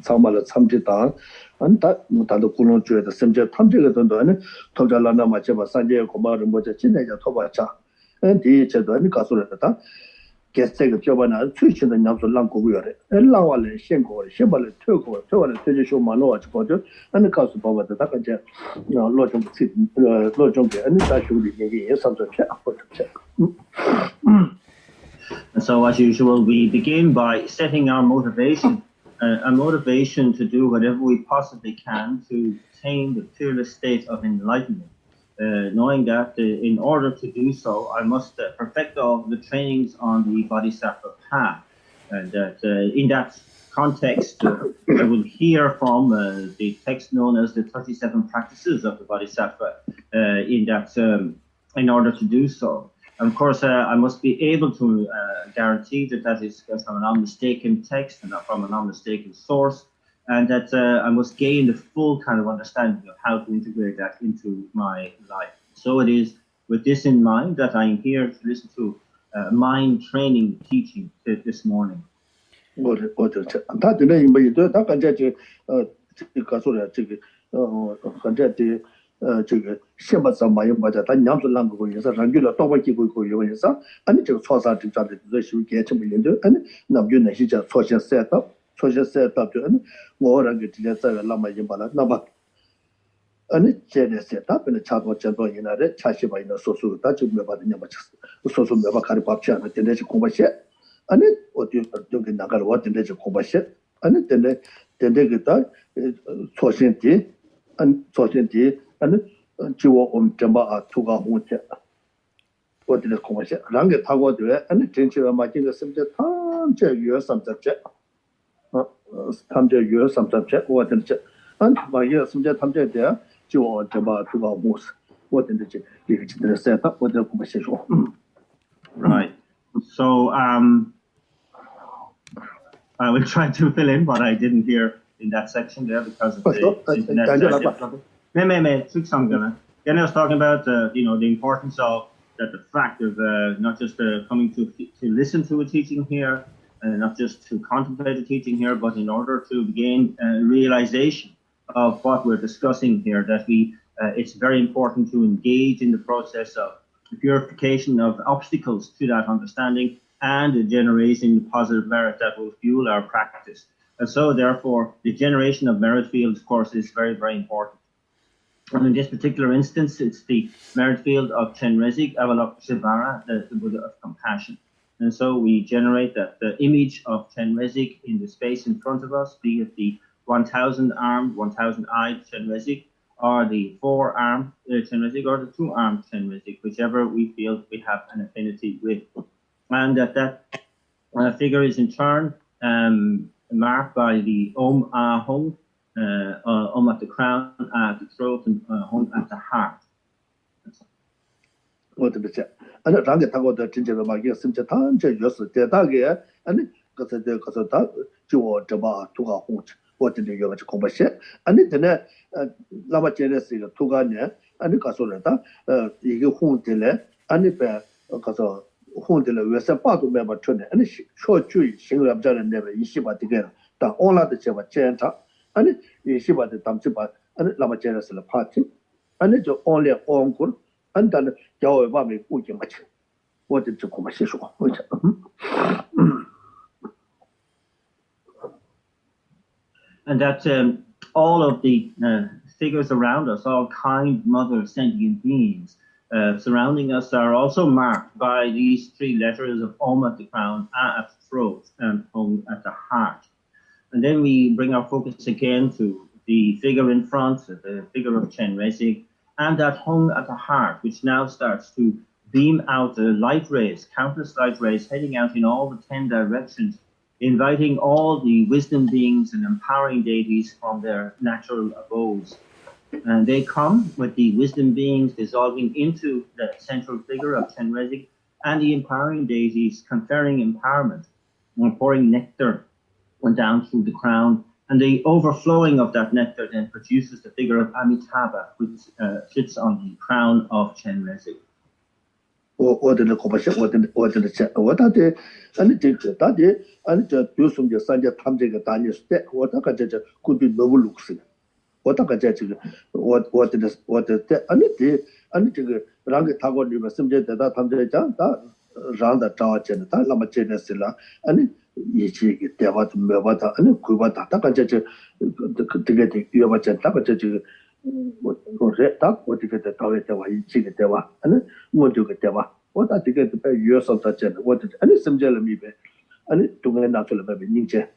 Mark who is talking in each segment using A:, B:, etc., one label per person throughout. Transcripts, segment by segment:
A: 상말로 참지다 안다 무단도 군론 주에다 심지어 탐지가 된다는 토자라나 맞춰봐 산제 고마를 뭐지 진내자 토바차 엔디 제도 아니 가소래다 개세가 저번에 추신의 냠소 랑고고요래 엘랑와래 신고 신발을 퇴고 퇴원을 퇴지쇼 만노와 거죠 아니 가서 봐봐도 다 이제 로좀 로좀게 아니 다시우리 얘기 예상적해 앞부터
B: So as usual, we begin by setting our motivation, a motivation to do whatever we possibly can to attain the fearless state of enlightenment, knowing that in order to do so, I must perfect all the trainings on the Bodhisattva path, and that in that context, I will hear from the text known as the 37 practices of the Bodhisattva, in order to do so. And of course, I must be able to guarantee that that is from a non-mistaken text and from a non-mistaken source, and that I must gain the full kind of understanding of how to integrate that into my life. So it is with this in mind that I am here to listen to mind training teaching this morning.
A: 아니 제네 세다 근데 차도 전도 이날에 차시바 있는 소수다 지금 몇 받은 냐마 소수 몇 가리 밥치 않아 된대지 공부시 아니 어디 저기 나가러 왔던데지 공부시 아니 된대 그다 소신티 안 소신티 아니 지워 엄점바 투가 홍체 어디를 공부시 랑게 타고 돼 아니 진짜가 맞긴 거 심지어 탐제 유어 삼잡제 탐제 유어 삼잡제 어디지 안 봐요 심지어 탐제 돼
B: Right. So I will try to fill in what I didn't hear in that section there because of the internet difficulty. I was talking about the importance of that the fact of not just coming to listen to a teaching here, not just to contemplate a teaching here, but in order to gain realization of what we're discussing here, that it's very important to engage in the process of the purification of obstacles to that understanding and generating positive merit that will fuel our practice. And so, therefore, the generation of merit fields, of course, is very, very important. And in this particular instance, it's the merit field of Chenrezig Avalokiteshvara, the Buddha of compassion. And so we generate that the image of Chenrezig in the space in front of us, be it the 1,000-armed, 1,000-eyed Chenrezig, or the 4-armed Chenrezig, or the 2-armed Chenrezig, whichever we feel we have an affinity with. And that figure is in turn marked by the Om Ah Hung, Om at the crown, at the throat, and Hung at the heart.
A: 어디를 여기 공부시 아니 되네 라마 제네스가 투가네 아니 가서라다 이게 홍들에 아니 배 가서 홍들에 왜서 봐도 매번 쳤네 아니 쇼주의 신랍자는 내가 이시바 되게 다 온라도 제가 젠타 아니 이시바도 담지바 아니 라마 제네스를 파티 아니 저 온리 온kur 안다는 겨우 밤에 꾸지 마치 어디 좀 공부시 줘
B: And that all of the figures around us, all kind, mother, sentient beings surrounding us are also marked by these 3 letters of Om at the crown, A at the throat, and Hung at the heart. And then we bring our focus again to the figure in front, the figure of Chenrezig, and that hung at the heart, which now starts to beam out the light rays, countless light rays heading out in all the 10 directions, inviting all the wisdom beings and empowering deities from their natural abodes. And they come with the wisdom beings dissolving into the central figure of Chenrezig and the empowering deities conferring empowerment and pouring nectar down through the crown. And the overflowing of that nectar then produces the figure of Amitabha, which sits on the crown of Chenrezig.
A: 我的恐怕是我的钱，我大的，俺这个大的，俺这比如说这三家他们这个大年是的，我大概这估计能不录死的，我大概在这个我的，俺这个让给他国里面甚至得到他们这讲他让他找钱的，他那么钱的是了，俺一起给电话都没把他，俺亏把他，大概这个约把钱，大概这个。我说他我这个在单位电话一起个电话，我就个电话，我打这个在约上他讲的，我这什么叫了没呗？中间拿出来没人家，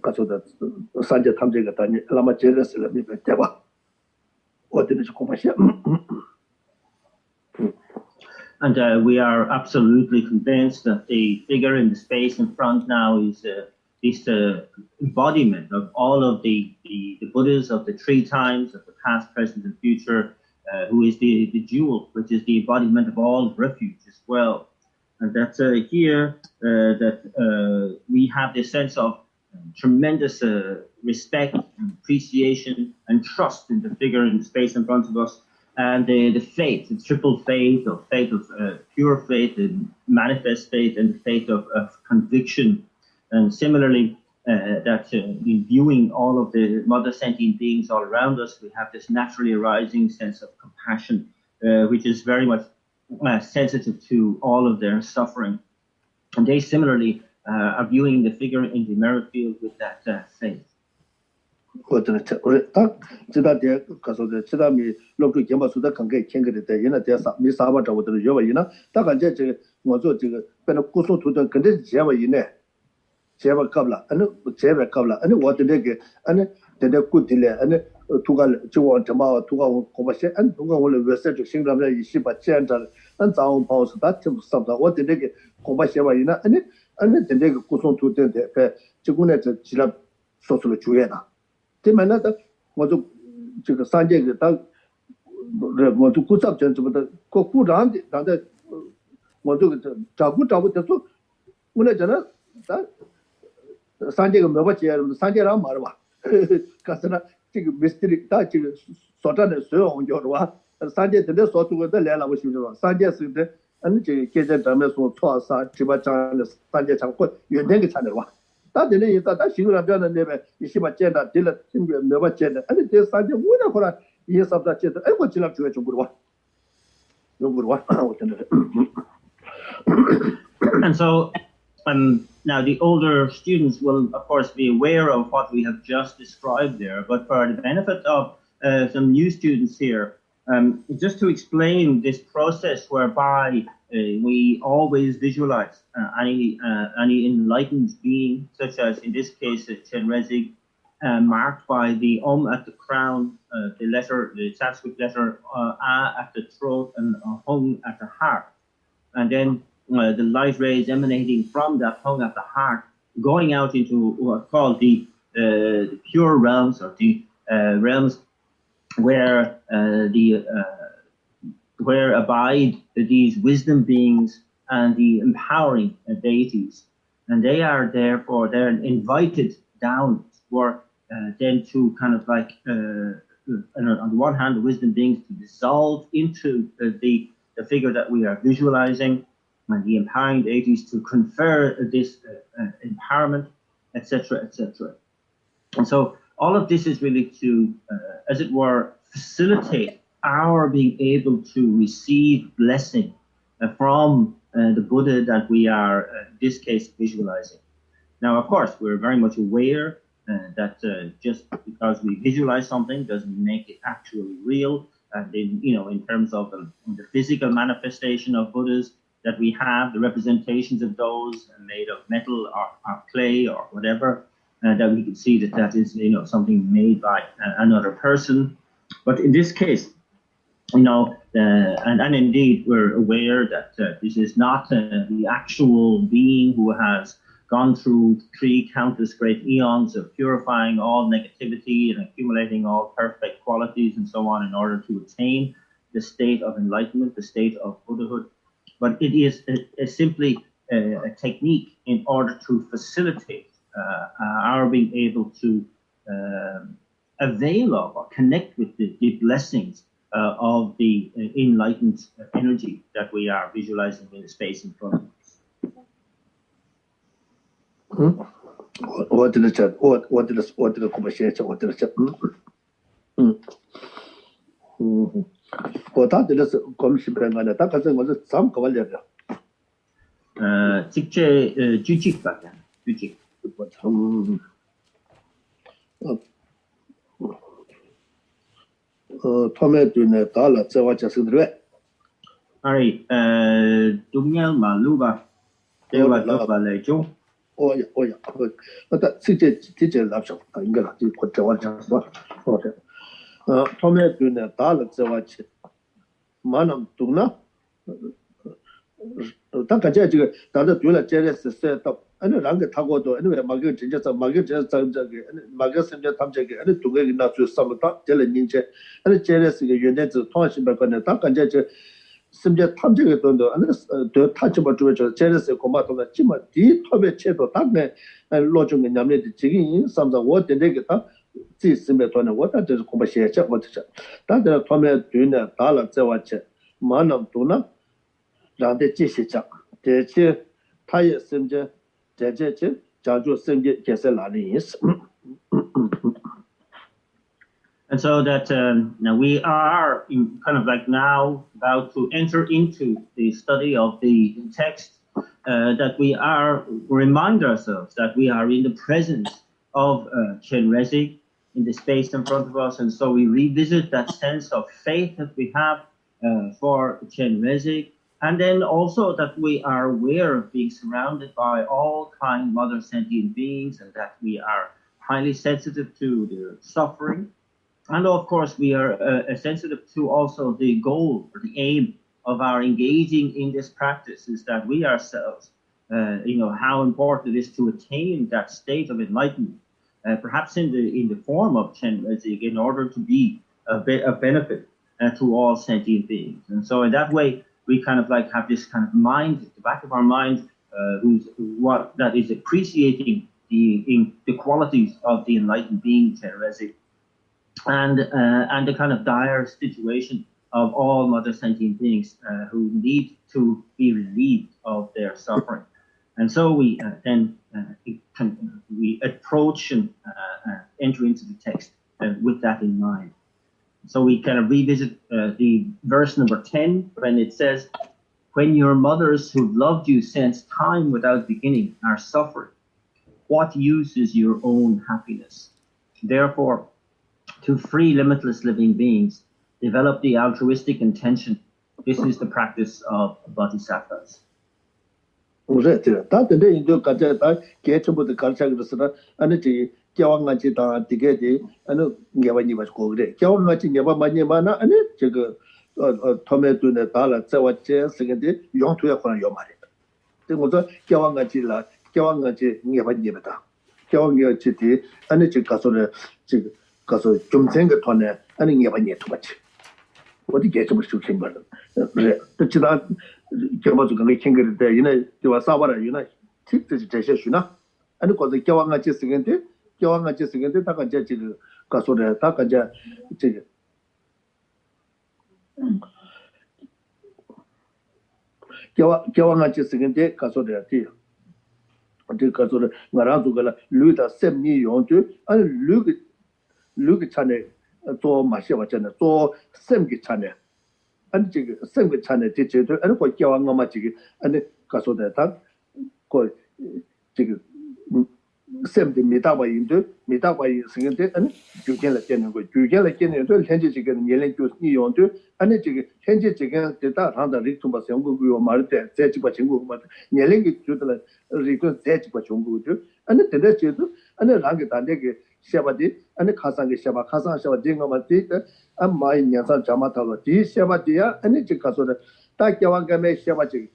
A: 告诉他三家他们这个单年，那么接着是了没呗电话，我这个是恐怕些。
B: And we are absolutely convinced that the figure in the space in front now is this embodiment of all of the Buddhas of the 3 times, of the past, present, and future, who is the jewel, which is the embodiment of all refuge as well. And that's here that we have this sense of tremendous respect and appreciation and trust in the figure in the space in front of us, and the faith, the triple faith of pure faith, and manifest faith, and the faith of conviction. And similarly, in viewing all of the mother sentient beings all around us, we have this naturally arising sense of compassion, which is very much sensitive to all of their suffering. And they similarly are viewing the figure in the mirror field with that faith.
A: 我真的，他知道的，告诉的，知道没？老周节目说的看给听给的，原来在没啥把着我的约为呢，大概这个我做这个，本来古松图的跟着结为呢。结尾搞了，结尾搞了，我的那个，的固定的，土个就往这么土个我把些，土个我的卫生就形成了一些把检查了，早上跑是他就上不我的那个恐怕些玩意呢，的那个古松图的，结果呢这起了说出了住院了，这么呢的我就这个三件个当，我就故障这么的，故障的，然后我这个照顾的说，我来讲呢，三件个没法接，三件让嘛的吧，可是呢，这个 mystery 他这个所占的所有红叫的吧，三件真的说出个的来了，我心说，三件是的，这个现在咱们说错啥，基本上的三件场过原天给产的吧，他的那意思，他形容表的那边一些把见的，对了，这个没法见的，这三件我那后来也啥不着见的，我进来就要中国的吧，中国的吧，我真的是。
B: And so. Now, the older students will, of course, be aware of what we have just described there, but for the benefit of some new students here, just to explain this process whereby we always visualize any enlightened being, such as in this case Chenrezig, marked by the at the crown, the Sanskrit letter A at the throat, and hung at the heart, and then the light rays emanating from that hung at the heart, going out into what's called the pure realms, or the realms where where abide these wisdom beings and the empowering deities, and they are therefore they're invited down for then to kind of like on the one hand the wisdom beings to dissolve into the figure that we are visualizing, and the empowering deities to confer this empowerment, etc., etc. And so all of this is really to, as it were, facilitate our being able to receive blessing from the Buddha that we are, in this case, visualizing. Now, of course, we're very much aware that just because we visualize something doesn't make it actually real. And in terms of the physical manifestation of Buddhas that we have, the representations of those made of metal or clay or whatever, that we can see that is something made by another person. But in this case, and indeed we're aware that this is not the actual being who has gone through 3 countless great eons of purifying all negativity and accumulating all perfect qualities and so on in order to attain the state of enlightenment, the state of Buddhahood. But it is simply a technique in order to facilitate our being able to avail of or connect with the blessings of the enlightened energy that we are visualizing in the space in front of us.
A: What did the chat? What did the conversation? What did the chat? What did the commission bring on the Takasan was some cavalier?
B: 직제 규칙 같아. 규칙.
A: 토마토네 달라 저와 자스들에.
B: Alright, 동양 말루바 대화 발레죠.
A: 오야. 맞다. 직제 납작. 인가라. 저와 자스. 오케이. 토마토네 달라 저와 치. 만남 동나. 다가자 지금 다들 둘라 제레스 셋업 아니 랑게 타고도 아니 마게 진짜 마게 저기 마게 심지어 탐제게 아니 두개 나주 삼다 제레 닌제 아니 제레스가 연대지 통신발 거네 다가자 저 심지어 탐제게 돈도 아니 더 타치버 주저 제레스 고마도가 지마 디 톱에 채도 다네 로중에 냠네 지긴 삼자 워데게 다 지스메 돈에 워다 저 공부시에자 워자 다들 톰에 뒤에 달라 저와체 만남 도나 라데 지시자 대체 타예 심제 제제제 자주 심제 계산하는 있어.
B: And so that now we are kind of like now about to enter into the study of the text, that we are remind ourselves that we are in the presence of Chenrezig in the space in front of us, and so we revisit that sense of faith that we have for Chenrezig. And then also that we are aware of being surrounded by all kind mother sentient beings, and that we are highly sensitive to their suffering. And of course, we are sensitive to also the goal or the aim of our engaging in this practice is that we ourselves, how important it is to attain that state of enlightenment, perhaps in the form of Chenrezig, in order to be a benefit to all sentient beings. And so in that way, we kind of like have this kind of mind at the back of our mind, that is appreciating the qualities of the enlightened being Chenrezig, and the kind of dire situation of all mother sentient beings who need to be relieved of their suffering. And so we then we approach and enter into the text with that in mind. So we kind of revisit the verse number 10 when it says, "When your mothers who've loved you since time without beginning are suffering, what use is your own happiness? Therefore, to free limitless living beings, develop the altruistic intention. This is the practice of bodhisattvas."
A: 그래. 다들 인도 가자다 개처부터 가르쳐서 아니지 겨왕같이 다 되게지 아니 녀바니 맞고 그래. 겨왕같이 녀바 많이 많아 아니 저거 토마토네 달라 저와체 생긴데 용토야 거는 요 말이야. 그래서 겨왕같이 녀바니다. 겨왕같이 뒤 아니 저 가서 좀 생각 돈에 아니 녀바니 토마치. 어디 개처부 수신 말. 그래. 그치다 겨마도 그게 챙겨는데 이내 저 사바라 이내 특별히 제시주나 아니 거기 겨왕같이 생긴데 다가 이제 지금 가서래 다가 이제 겨왕같이 생긴데 가서래 뒤 어디 가서래 나라도 그 루다 셈니 용도 아니 루기 차네 또 마셔 왔잖아 또 셈기 차네 아니 지금 셈기 차네 제대로 아니 거 겨왕가 지금 아니 가서래 다거 지금 셈데 미다바인데 생긴데 아니 주견을 깨는 거 주견을 깨는 거 현재 지금 예를 교수님 용도 아니 지금 현재 지금 대다 한다 리투바 연구고 말때 제지바 친구 말 예를 주들 리그 제지바 연구도 아니 데레치도 아니 랑게 단데게 샤바디 아니 카상게 샤바 카상 샤바 딩가마티 아 마이 냐사 자마타로 디 샤바디야 아니 지카소데 타케와가메 샤바지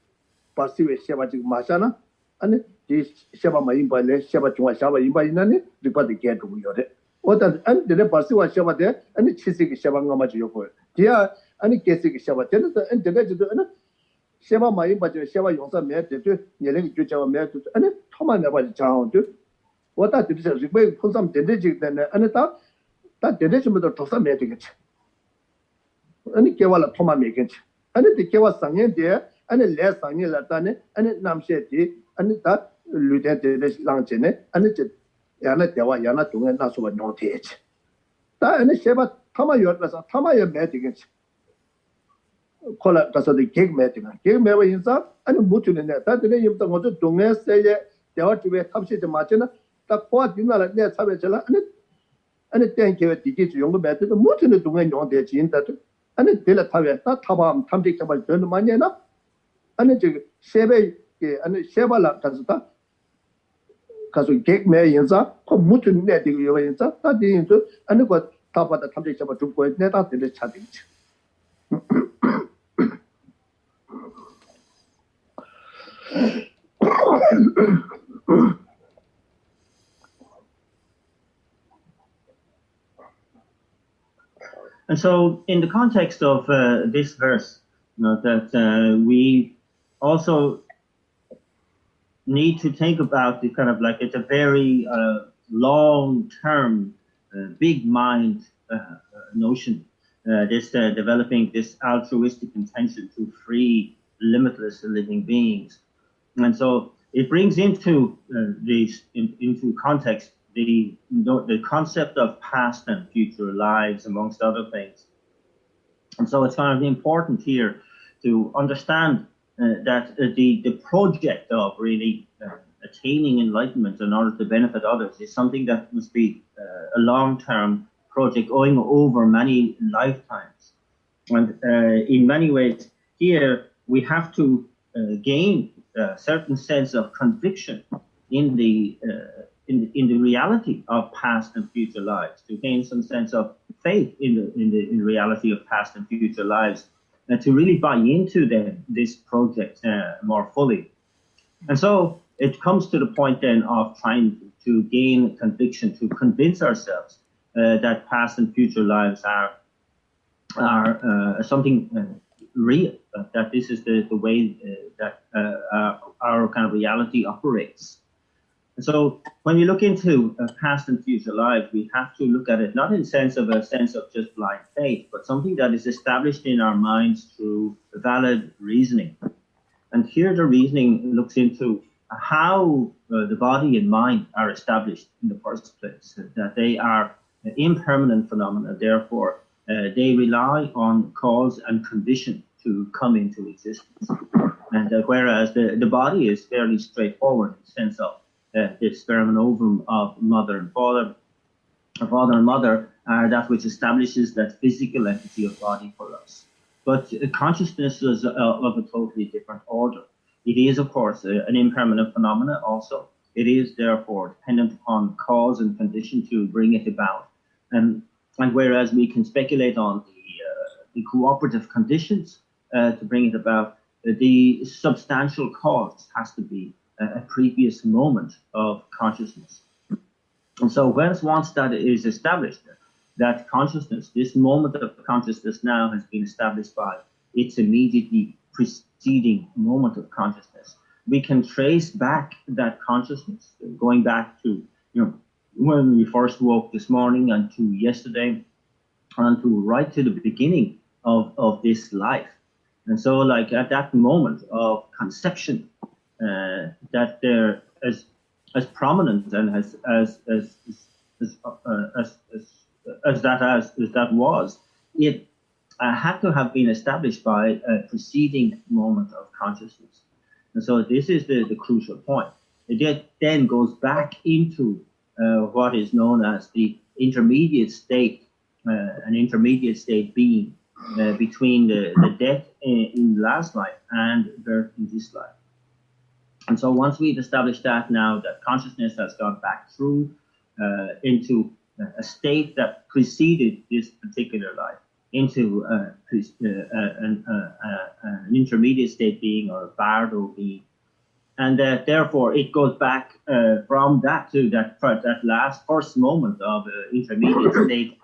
A: 파시베 샤바지 마샤나 아니 디 샤바 마임발레 샤바 중화 샤바 임바이나니 리파디 게도 요데 오다 아니 데레 파시와 샤바데 아니 치시기 샤방가마지 요고 디야 아니 게시기 샤바 데레 아니 데레지도 아니 샤바 마임바지 샤바 용사 메데도 예레기 주자와 메도 아니 토마 메바지 자온도 오다 디르서 리베 폰삼 데레지 데네 아니 다 데레지부터 조사 메되겠지 아니 개발라 토마 메겠지 아니 디 개발 상년데 아니 레 상년라다네 아니 남셰디 아니 다 류데데 랑제네 아니 제 야나 대와 야나 동에 나서가 뇽테지 다 아니 셰바 타마 요르서 타마 요 메되겠지 콜라 가서도 개그 메되가 개그 메와 인사 아니 못주네 다들에 임도 모두 동에 세제 대화 주에 탑시지 맞잖아 딱 보아 뒤나라 내 차베절라 아니 땡케 디지 용거 메도 못주네 동에 뇽테지 인다도 아니 델라 타베 다 타밤 탐직 잡을 되는 만이나 아니 저 세베게 아니 세발라 가서다 가서 개매 인자 그 무슨 내 되고 요 인자 다 되는도 아니 그 타바다 탐직 잡아 좀 거에 내다 될 차든지
B: And so, in the context of this verse, that we also need to think about the kind of like it's a very long-term, big mind notion. This developing this altruistic intention to free limitless living beings, and so it brings into into context the concept of past and future lives, amongst other things. And so it's kind of important here to understand that the project of really attaining enlightenment in order to benefit others is something that must be a long-term project going over many lifetimes. And in many ways here we have to gain a certain sense of conviction in the reality of past and future lives, to gain some sense of faith in the reality of past and future lives, and to really buy into this project more fully. And so it comes to the point then of trying to gain conviction, to convince ourselves that past and future lives are something real, that this is the way that our kind of reality operates. And so when we look into past and future lives, we have to look at it not in a sense of just blind faith, but something that is established in our minds through valid reasoning. And here the reasoning looks into how the body and mind are established in the first place, that they are impermanent phenomena, therefore they rely on cause and condition to come into existence. And whereas the body is fairly straightforward in the sense of the sperm and ovum of mother and father, and mother, are that which establishes that physical entity of body for us. But consciousness is of a totally different order. It is, of course, an impermanent phenomena also. It is, therefore, dependent upon cause and condition to bring it about. And whereas we can speculate on the cooperative conditions to bring it about, the substantial cause has to be a previous moment of consciousness. And so once that is established, that consciousness, this moment of consciousness now has been established by its immediately preceding moment of consciousness, we can trace back that consciousness, going back to when we first woke this morning and to yesterday, and to right to the beginning of this life. And so like at that moment of conception, that there as prominent and as that was, it had to have been established by a preceding moment of consciousness. And so this is the crucial point. It then goes back into what is known as the intermediate state, an intermediate state being between the death in last life and birth in this life. And so once we've established that now that consciousness has gone back through into a state that preceded this particular life, into an intermediate state being or a bardo being, and therefore it goes back from that to that last first moment of intermediate state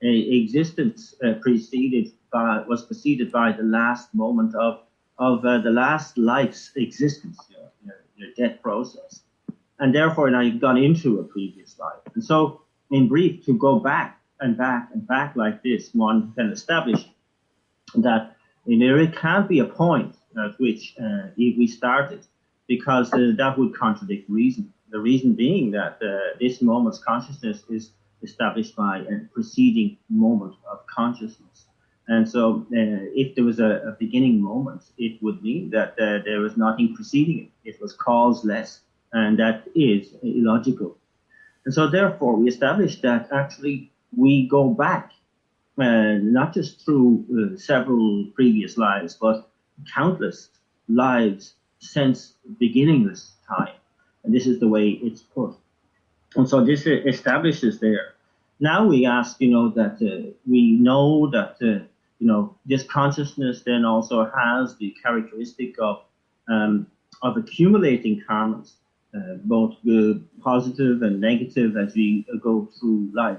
B: existence was preceded by the last moment of the last life's existence, your death process, and therefore now you've gone into a previous life. And so, in brief, to go back and back and back like this, one can establish that there can't be a point at which we started, because that would contradict reason. The reason being that this moment's consciousness is established by a preceding moment of consciousness. And so if there was a beginning moment, it would mean that there was nothing preceding it. It was causeless, and that is illogical. And so therefore we established that actually we go back not just through several previous lives, but countless lives since beginningless time. And this is the way it's put. And so this establishes there. Now we ask, that we know that, this consciousness then also has the characteristic of accumulating karmas, both positive and negative as we go through life,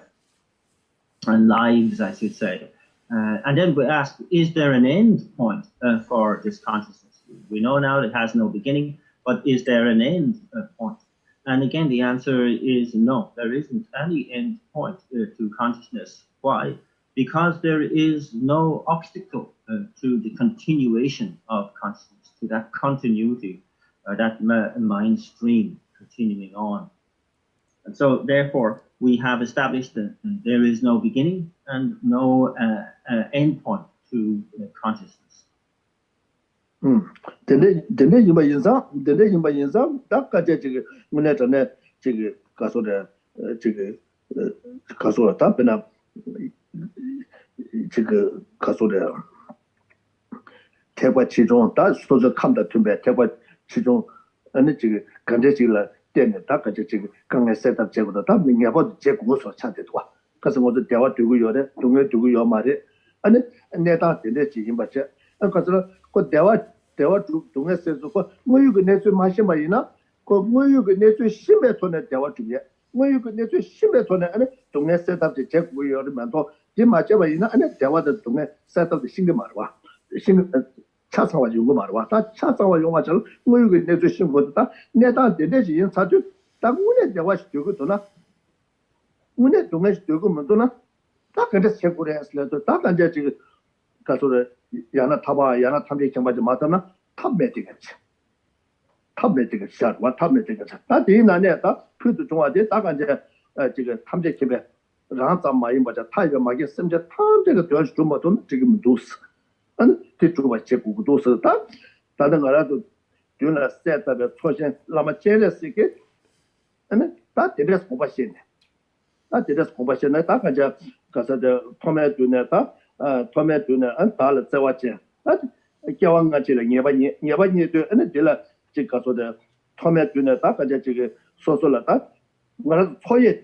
B: and lives, I should say. And then we ask, is there an end point for this consciousness? We know now it has no beginning, but is there an end point? And again, the answer is no, there isn't any end point to consciousness. Why? Because there is no obstacle to the continuation of consciousness, to that continuity, that mind stream continuing on. And so therefore, we have established that there is no beginning and no end point to consciousness.
A: Dende yimba yinsa, da kaje chige mune tane chige kaso de chige kaso ta pena chige kaso de 태과 치종 다 소저 캄다 tumbe 태과 치종 아니 chige 간제 chige 때문에 다 kaje chige 강에 셋업 제거도 다 민야보 제고서 차대도 와 그래서 모두 대화 두고 요래 동네 두고 요 말이 아니 내가 데데 지금 받자 그래서 그 대화 동네에서 그 뭐유그 내주 마시마이나 그 뭐유그 내주 심에 돈에 대화 중에 뭐유그 내주 심에 돈에 아니 동네 셋업지 제고 요르면 또 지마제바이나 아니 대화도 동네 셋업지 신경 말와 신 차상화 요구 말와 다 차상화 용화처럼 뭐유그 내주 심고다 내가 데데지 인사주 딱 문에 대화 시켜도나 문에 동네 시켜면 도나 다 근데 제고래 했을래도 다 간제 지금 가서를 야나 타바 야나 탐지 경바지 마다나 탑매 되겠지 샷와 탑매 되겠지 다 뒤나네 다 표도 좋아돼 다 간제 지금 탐지 경배 랑자 마이 뭐자 타이가 마게 심제 탐지가 되어 좀 뭐든 지금 도스 안 대주가 제고 도스 다 다른 거라도 뒤나 세트에 초신 라마 제레스게 아니 다 데레스 공부하시네 다 데레스 공부하시네 다 간제 가서 토메 두네다 토메 두네 안 달을 세워지 겨왕같이를 예바니도 아니 들라 지가서도 토메 두네다 가제 지게 소소라다 뭐라 초예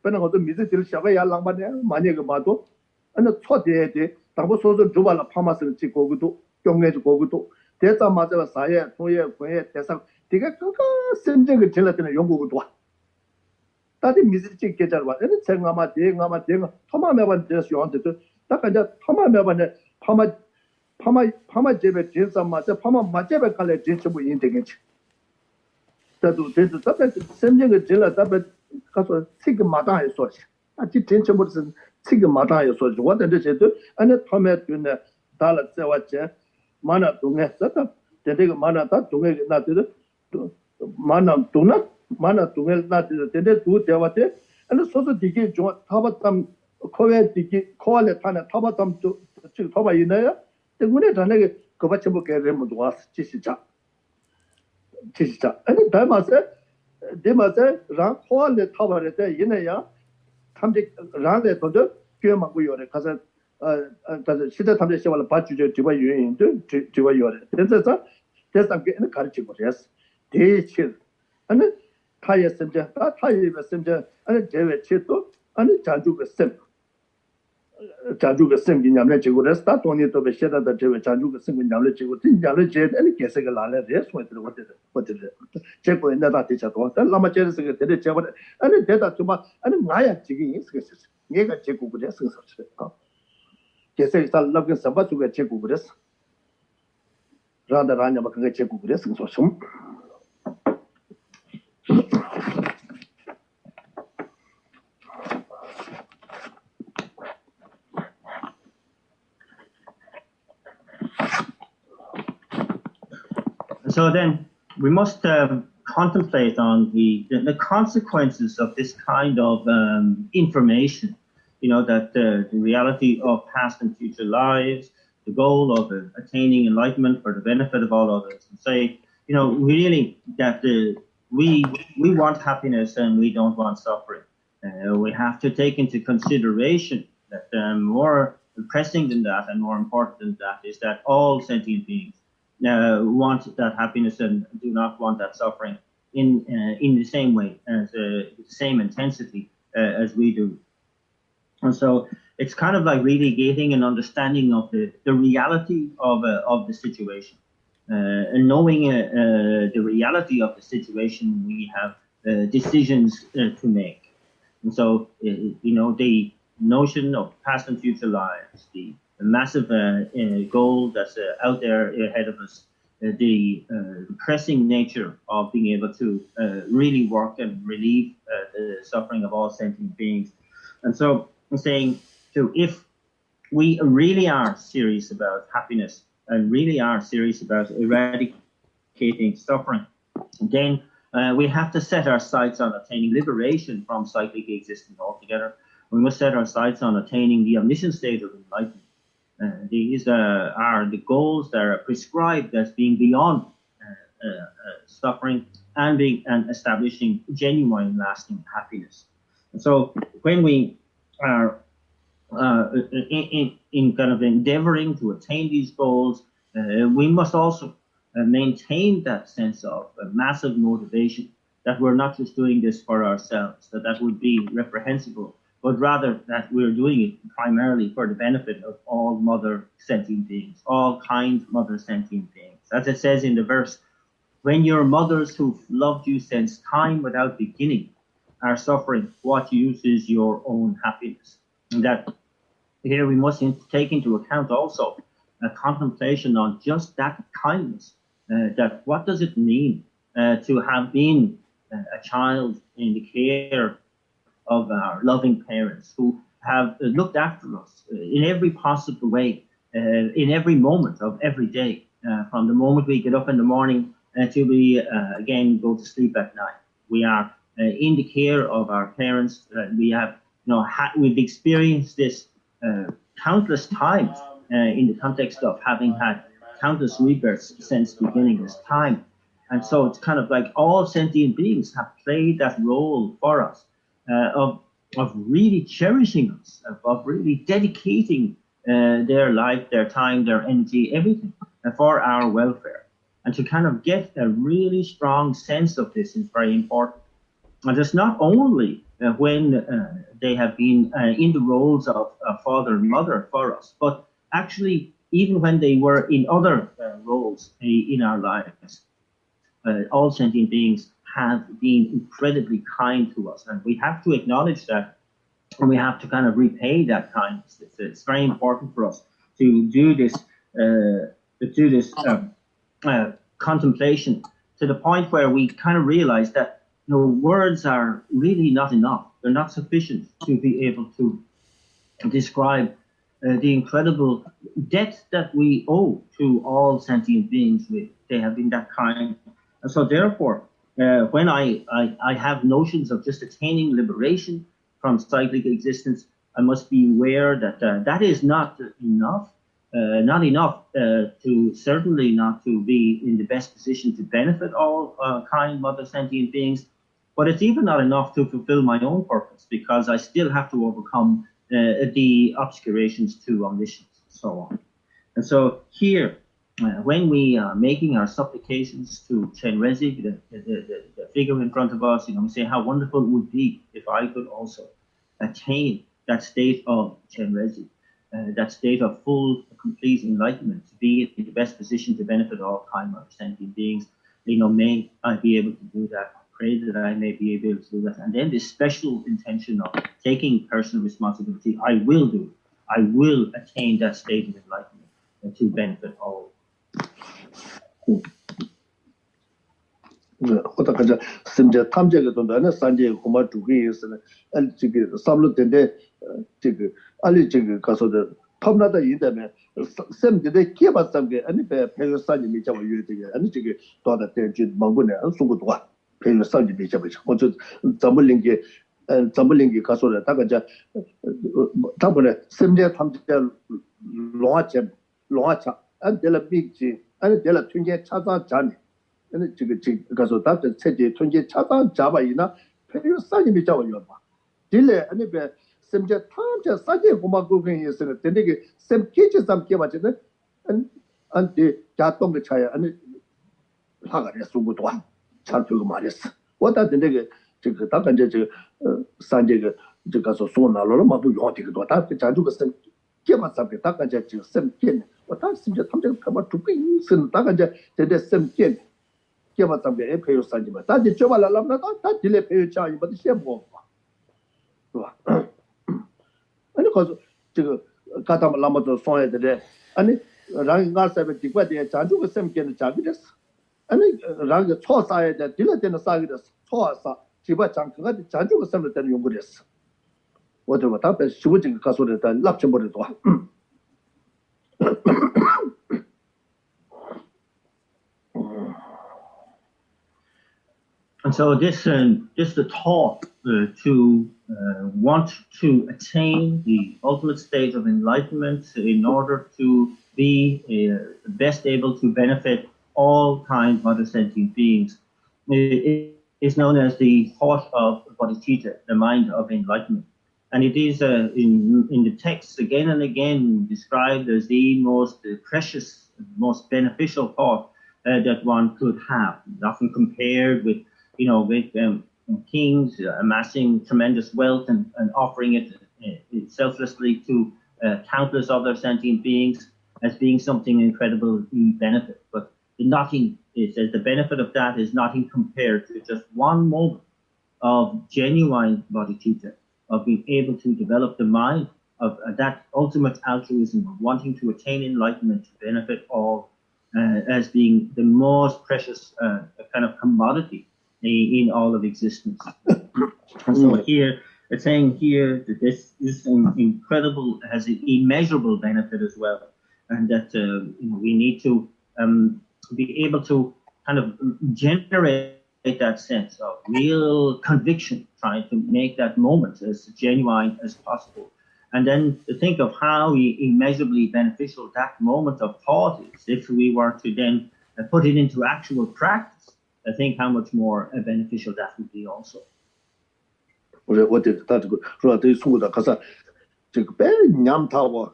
A: 그러나 것도 미즈들 샤가 양반에 많이 그 봐도 아니 초대에 다보 소소 주발라 파마스를 찍고 그도 경내주 고고도 대자 맞아 사회 소예 권에 대상 되게 그거 선정을 질렀던 연구도 와 다들 미즈직 계절 와 아니 생가마 대가마 토마메반 데스 요한테도 딱 이제 토마메반에 파마 제베 진짜 맞아 파마 맞제베 갈래 진짜 뭐 인되겠지 저도 답에 선정을 질러 답에 가서 지금 마다에 소지 아직 진짜 무슨 지금 마다에 소지 원데 제도 아니 토메 되네 달을 세웠지 만화 동에 썼다 되게 만화다 동에 나들 만화 동에 나들 되게 두 대화때 아니 소소 되게 좀 타바탐 코에 되게 코알에 타네 타바탐 지금 타바 있나요? 때문에 전에 그 받쳐 볼게 되면 와서 지시자 아니 대마세 랑 코알에 타바를 때 이내야 탐지 랑에 도저 교만고 요래 가서 가서 시대 탐지 시발 받주죠 지바 유인도 지바 요래 그래서 대상게 는 가르치고 그랬어. 대체 아니 타의 셈자 타의 셈자 아니 제외 치도 아니 자주가 셈 자주가 셈이 냠래 지고 그랬어. 다 돈이 또 베셔다 제외 자주가 셈이 냠래 지고 진짜로 제 아니 계속을 나래 레스 뭐들 어떻게 제고 내가 대자도 라마 제르스 그 대대 제버 아니 대다 좀 아니 나야 지금 있었어. 내가 제고 그랬어. 계속 살라고 sabatu가 제고 그랬어. 라다라냐 막 그게 제고 그랬어. 좀
B: So then we must contemplate on the consequences of this kind of information, that the reality of past and future lives, the goal of attaining enlightenment for the benefit of all others, and say, really that we want happiness and we don't want suffering. We have to take into consideration that more pressing than that and more important than that is that all sentient beings want that happiness and do not want that suffering in the same way, as the same intensity as we do. And so it's kind of like really getting an understanding of the reality of the situation. And knowing the reality of the situation, we have decisions to make. And so, the notion of past and future lives, the massive goal that's out there ahead of us, the pressing nature of being able to really work and relieve the suffering of all sentient beings. And so I'm saying, too, if we really are serious about happiness and really are serious about eradicating suffering, then we have to set our sights on attaining liberation from cyclic existence altogether. We must set our sights on attaining the omniscient state of enlightenment. These are the goals that are prescribed as being beyond suffering and establishing genuine, lasting happiness. And so, when we are in kind of endeavoring to attain these goals, we must also maintain that sense of massive motivation, that we're not just doing this for ourselves, that would be reprehensible, but rather that we're doing it primarily for the benefit of all mother sentient beings, all kind mother sentient beings. As it says in the verse, when your mothers who've loved you since time without beginning are suffering, what use is your own happiness? And that here we must take into account also a contemplation on just that kindness, that what does it mean to have been a child in the care of our loving parents who have looked after us in every possible way, in every moment of every day, from the moment we get up in the morning till we again go to sleep at night. We are in the care of our parents. We have, we've experienced this countless times in the context of having had countless rebirths since beginning this time. And so it's kind of like all sentient beings have played that role for us. Of really cherishing us, of really dedicating their life, their time, their energy, everything for our welfare. And to kind of get a really strong sense of this is very important. And it's not only when they have been in the roles of father and mother for us, but actually even when they were in other roles in our lives. All sentient beings have been incredibly kind to us, and we have to acknowledge that, and we have to kind of repay that kindness. It's very important for us to do this contemplation to the point where we kind of realize that words are really not enough. They're not sufficient to be able to describe the incredible debt that we owe to all sentient beings. They have been that kind. And so therefore, when I have notions of just attaining liberation from cyclic existence, I must be aware that that is not enough. Not enough to certainly not to be in the best position to benefit all kind mother sentient beings, but it's even not enough to fulfill my own purpose, because I still have to overcome the obscurations to omniscience and so on. And so here when we are making our supplications to Chenrezig, the figure in front of us, we say how wonderful it would be if I could also attain that state of Chenrezig, that state of full, complete enlightenment, to be in the best position to benefit all kind of sentient beings. May I be able to do that. I pray that I may be able to do that. And then this special intention of taking personal responsibility, I will do. I will attain that state of enlightenment to benefit all.
A: 어떡하자 심지어 탐제가 돈다는 산제 고마 두개 있으면 지금 삼루된데 지금 알리 지금 가서도 탐나다 이다면 샘데 기바sam게 아니 배우산이 미자고 유되게 아니 지금 도다 대지 망군에 수고도 와 배우산이 미자고 먼저 점을링게 가서도 다가자 다번에 샘제 탐제 로아차 안델라 빅지 아니 델라 튕게 찾아 자니 근데 지금 가서 다들 체제 통계 차단 잡아이나 페르산이 미자워요 봐. 딜레 아니 배 심지어 탐자 사제 고마고긴 있으는 되게 샘 키치 삼게 맞잖아. 안데 자동의 차야 아니 하가래 수고도 와. 잘표고 말했어. 왔다 되게 지금 다가 이제 저 산제가 저 가서 소나로로 막도 요티도 다 자주가 샘 깨만 삼게 다가 이제 지금 샘 깨네. 왔다 심지어 탐자 가만 두고 있는 다가 이제 되게 샘 깨네. 깨봤다면 배우 산지만 다지 줘발라면 다 딜레 배우 차이 뭐 시험 봐. 아니 가서 지금 가다 라마도 손에 돼. 아니 랑 가서베 디과데 자주가 샘께는 자기랬어. 아니 랑 초사에 돼 딜레 되는 사기랬어. 초사 지바 장크가 자주가 샘을 되는 연구랬어. 어저 답에 시부진 가서를 다 납쳐버려도.
B: And so this the thought to want to attain the ultimate state of enlightenment in order to be best able to benefit all kinds of other sentient beings is known as the thought of bodhicitta, the mind of enlightenment. And it is in the texts again and again described as the most precious, most beneficial thought that one could have, often compared with kings amassing tremendous wealth and offering it selflessly to countless other sentient beings as being something incredible benefit. But it says the benefit of that is nothing compared to just one moment of genuine bodhicitta, of being able to develop the mind of that ultimate altruism of wanting to attain enlightenment to benefit all as being the most precious kind of commodity in all of existence. And so here, it's saying here that this is incredible, has an immeasurable benefit as well, and that we need to be able to kind of generate that sense of real conviction, trying to make that moment as genuine as possible. And then to think of how immeasurably beneficial that moment of thought is if we were to then put it into actual practice. I think how much more beneficial that would be also.
A: 我这他这个说对送的可是这个别娘他我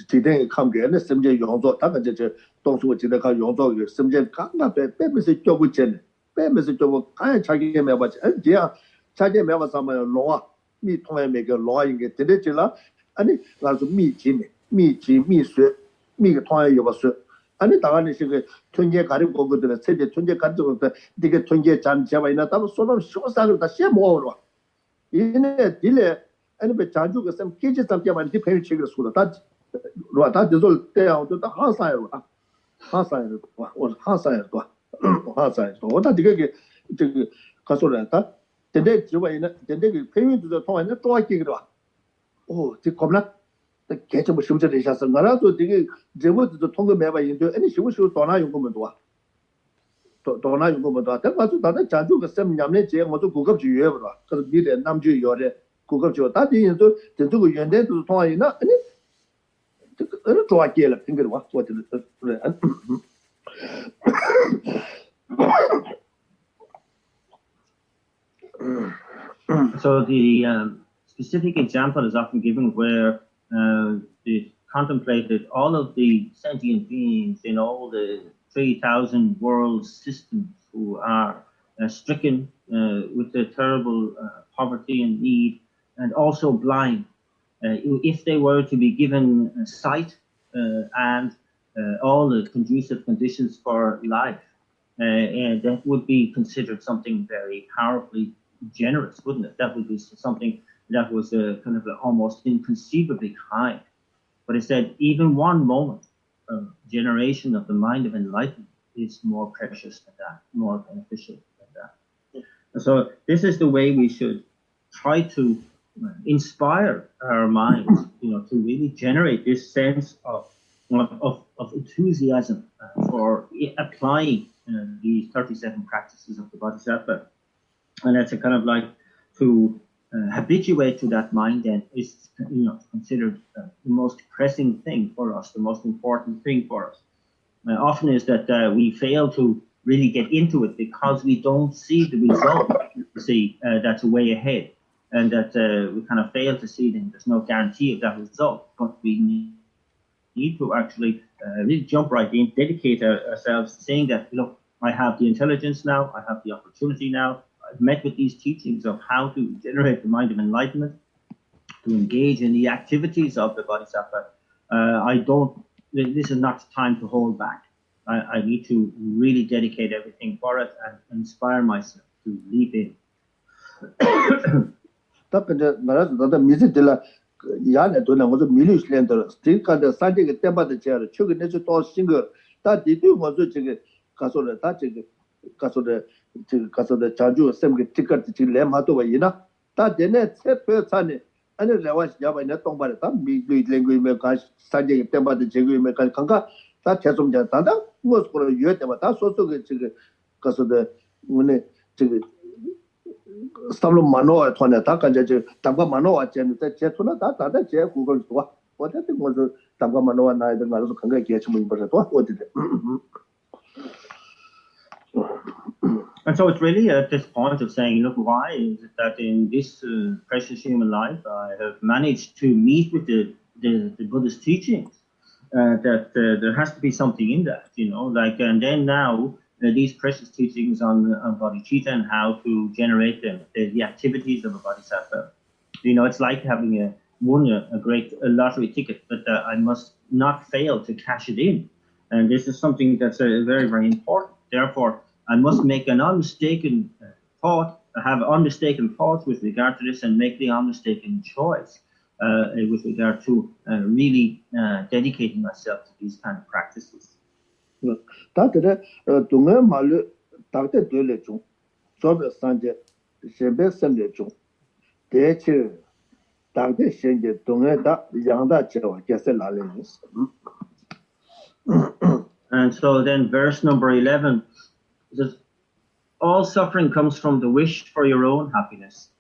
A: 今天看给那什么用作，他个这当初我记得看用作个什么刚刚别没是叫不见的，别没是叫不看查给没把钱，这样查给没把什么龙啊，米同样每个龙啊应该对得起了，啊你那是米鸡呢，米水，米个同样有把水。 아니 당연히 그 통계 가리고 거거든 세대 통계 가지고 되게 통계 잔 잡아이나 다 소름 쇼사를 다 쉐모로 이네 딜레 아니 배 자주 그섬 깨지 잡자만 디 페일 책을 수다 다 로다 디솔 때하고 다 하사요 하사요 와 하사요 하사요 오다 되게 저기 가서라다 근데 지와이나 근데 그 페일도 통하는 또 하기 그래 오 지 겁나 개체 뭐 심지어 되셔서 나라도 되게 제보도 통과 매봐 인도 아니 쉬고 도나 용거면 도와 도나 용거면 도와 대가서 다들 자주 그 셈냠네 제 뭐도 고급 주의해 보라 그래서 미래 남주 요래 고급 주 다들 인도 전도 그 연대도 통하이나 아니 어느 좋아게라 핑거 와 뭐들 그래
B: So the specific example is often given where the contemplated all of the sentient beings in all the 3,000 world systems who are stricken with the terrible poverty and need, and also blind, if they were to be given sight and all the conducive conditions for life, and that would be considered something very powerfully generous, wouldn't it? That would be something that was kind of almost inconceivably kind. But it said even one moment of generation of the mind of enlightenment is more precious than that, more beneficial than that. And so this is the way we should try to inspire our minds, to really generate this sense of enthusiasm for applying these 37 practices of the Bodhisattva. And that's a kind of like to habituate to that mind, and is considered the most pressing thing for us, the most important thing for us. Often is that we fail to really get into it because we don't see the result. You see, that's way ahead, and that we kind of fail to see that there's no guarantee of that result. But we need to actually really jump right in, dedicate ourselves, saying that, look, I have the intelligence now, I have the opportunity now. I've met with these teachings of how to generate the mind of enlightenment, to engage in the activities of the Bodhisattva. This is not time to hold back. I need to really dedicate everything for it and inspire myself to leap in.
A: 가서 자주 샘게 티켓 지금 레마도 와이나 다 되네 세표산에 아니 레와시 야바이나 똥바르다 미글 랭귀메 가 사제 때마다 제구메 가 강가 다 계속자 다다 무엇으로 유에 때마다 소소게 지금 가서도 오늘 지금 스타블로 마노와 토네 다 간제 담가 마노와 제는데 제토나 다다 제 구글 좋아 어쨌든 뭐저 담가 마노와 나이들 가서 강가 계층을 벌어도 어디데
B: And so it's really at this point of saying, look, why is it that in this precious human life I have managed to meet with the Buddhist teachings? That there has to be something in that, and then now these precious teachings on bodhicitta and how to generate them, the activities of a bodhisattva. It's like having won a great lottery ticket, but I must not fail to cash it in. And this is something that's very, very important. Therefore, I must make an unmistaken have unmistaken thoughts with regard to this, and make the unmistaken choice with regard to really dedicating myself to these kind of practices. And so then verse number 11 says, all suffering comes from the wish for your own happiness.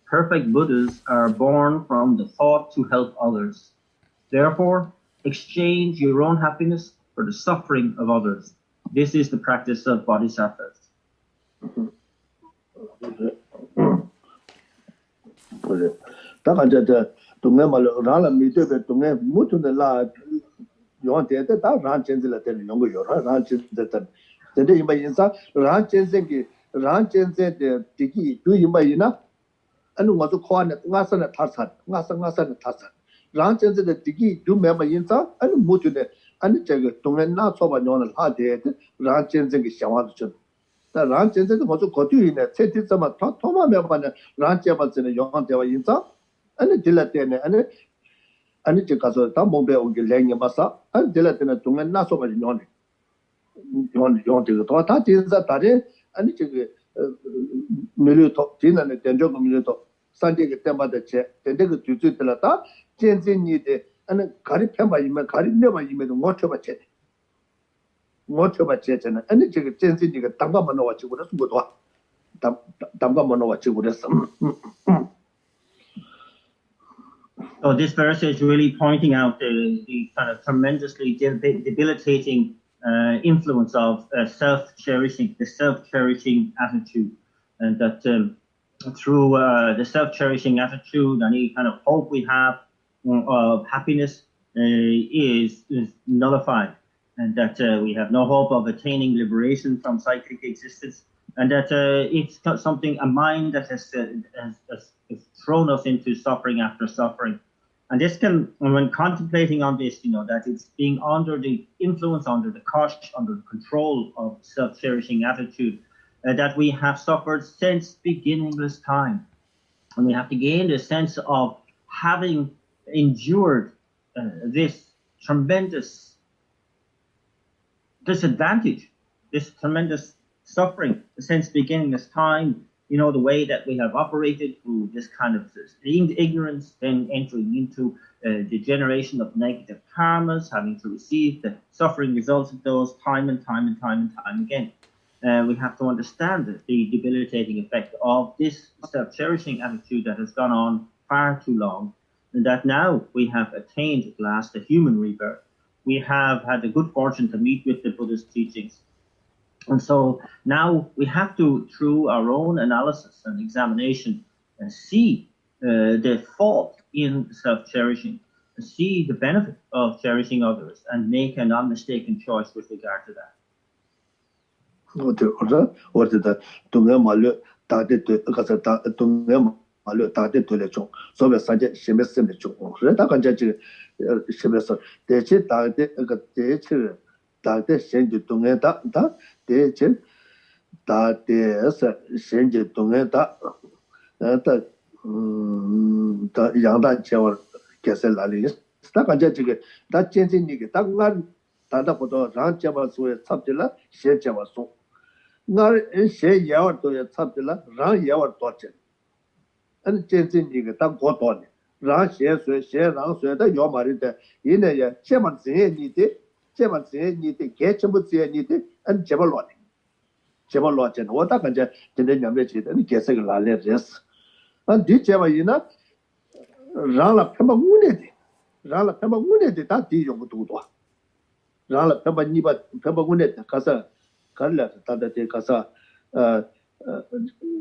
B: Perfect Buddhas are born from the thought to help others. Therefore, exchange your own happiness for the suffering of others. This is the practice of bodhisattvas.
A: and was a corner, Nasana Tassan, Nasana Tassan. Ranches the Tiki, do member Yinsa, and Mutune, and Jagger, Tungan not so by non hard head, Ranches and Shawan. The ranches was a cotu in a city summer, Toma Member, Ranchevas in a young Yinsa, and a dilatene, and it's a castle, Tambobe, Gilang Massa, and dilatene Tungan not so by non. Yon to the Tota is a Tade, and it's a Miluto, Tin and the Tenjo Miluto. Sunday Temba the chair, the nigger to do the lata, Jensen need and Kari Pemba, you may carry never you made watch of a chet. Watch of a chet and any Jensen, you get Tamgamano what you would have good one. Tamgamano what you would have some.
B: So this verse is really pointing out the kind of tremendously debilitating influence of self-cherishing, the self-cherishing attitude, and that through the self-cherishing attitude and any kind of hope we have of happiness, is nullified, and that we have no hope of attaining liberation from cyclic existence, and that it's something, a mind that has thrown us into suffering after suffering. And this can, when contemplating on this, that it's being under the influence, under the cost, under the control of self-cherishing attitude, that we have suffered since beginningless time. And we have to gain the sense of having endured this tremendous disadvantage, this tremendous suffering since beginningless time, the way that we have operated through this kind of ignorance, then entering into the generation of negative karmas, having to receive the suffering results of those time and time and time and time again. We have to understand the debilitating effect of this self-cherishing attitude that has gone on far too long, and that now we have attained at last a human rebirth. We have had the good fortune to meet with the Buddha's teachings. And so now we have to, through our own analysis and examination, see the fault in self-cherishing, see the benefit of cherishing others, and make a non-mistaken choice with regard to that.
A: And changing you get got on. Ran share, rang, so that your married in a chairman say needed, catch him with say needed, and Jabalot. Jabalot and what I can just didn't and guess a res. And did Javaina Rala Pema Wounded. Rala Pema Wounded that did you do. Rala Pema Niba Pema Wounded, Casa, Carla, Tata Casa.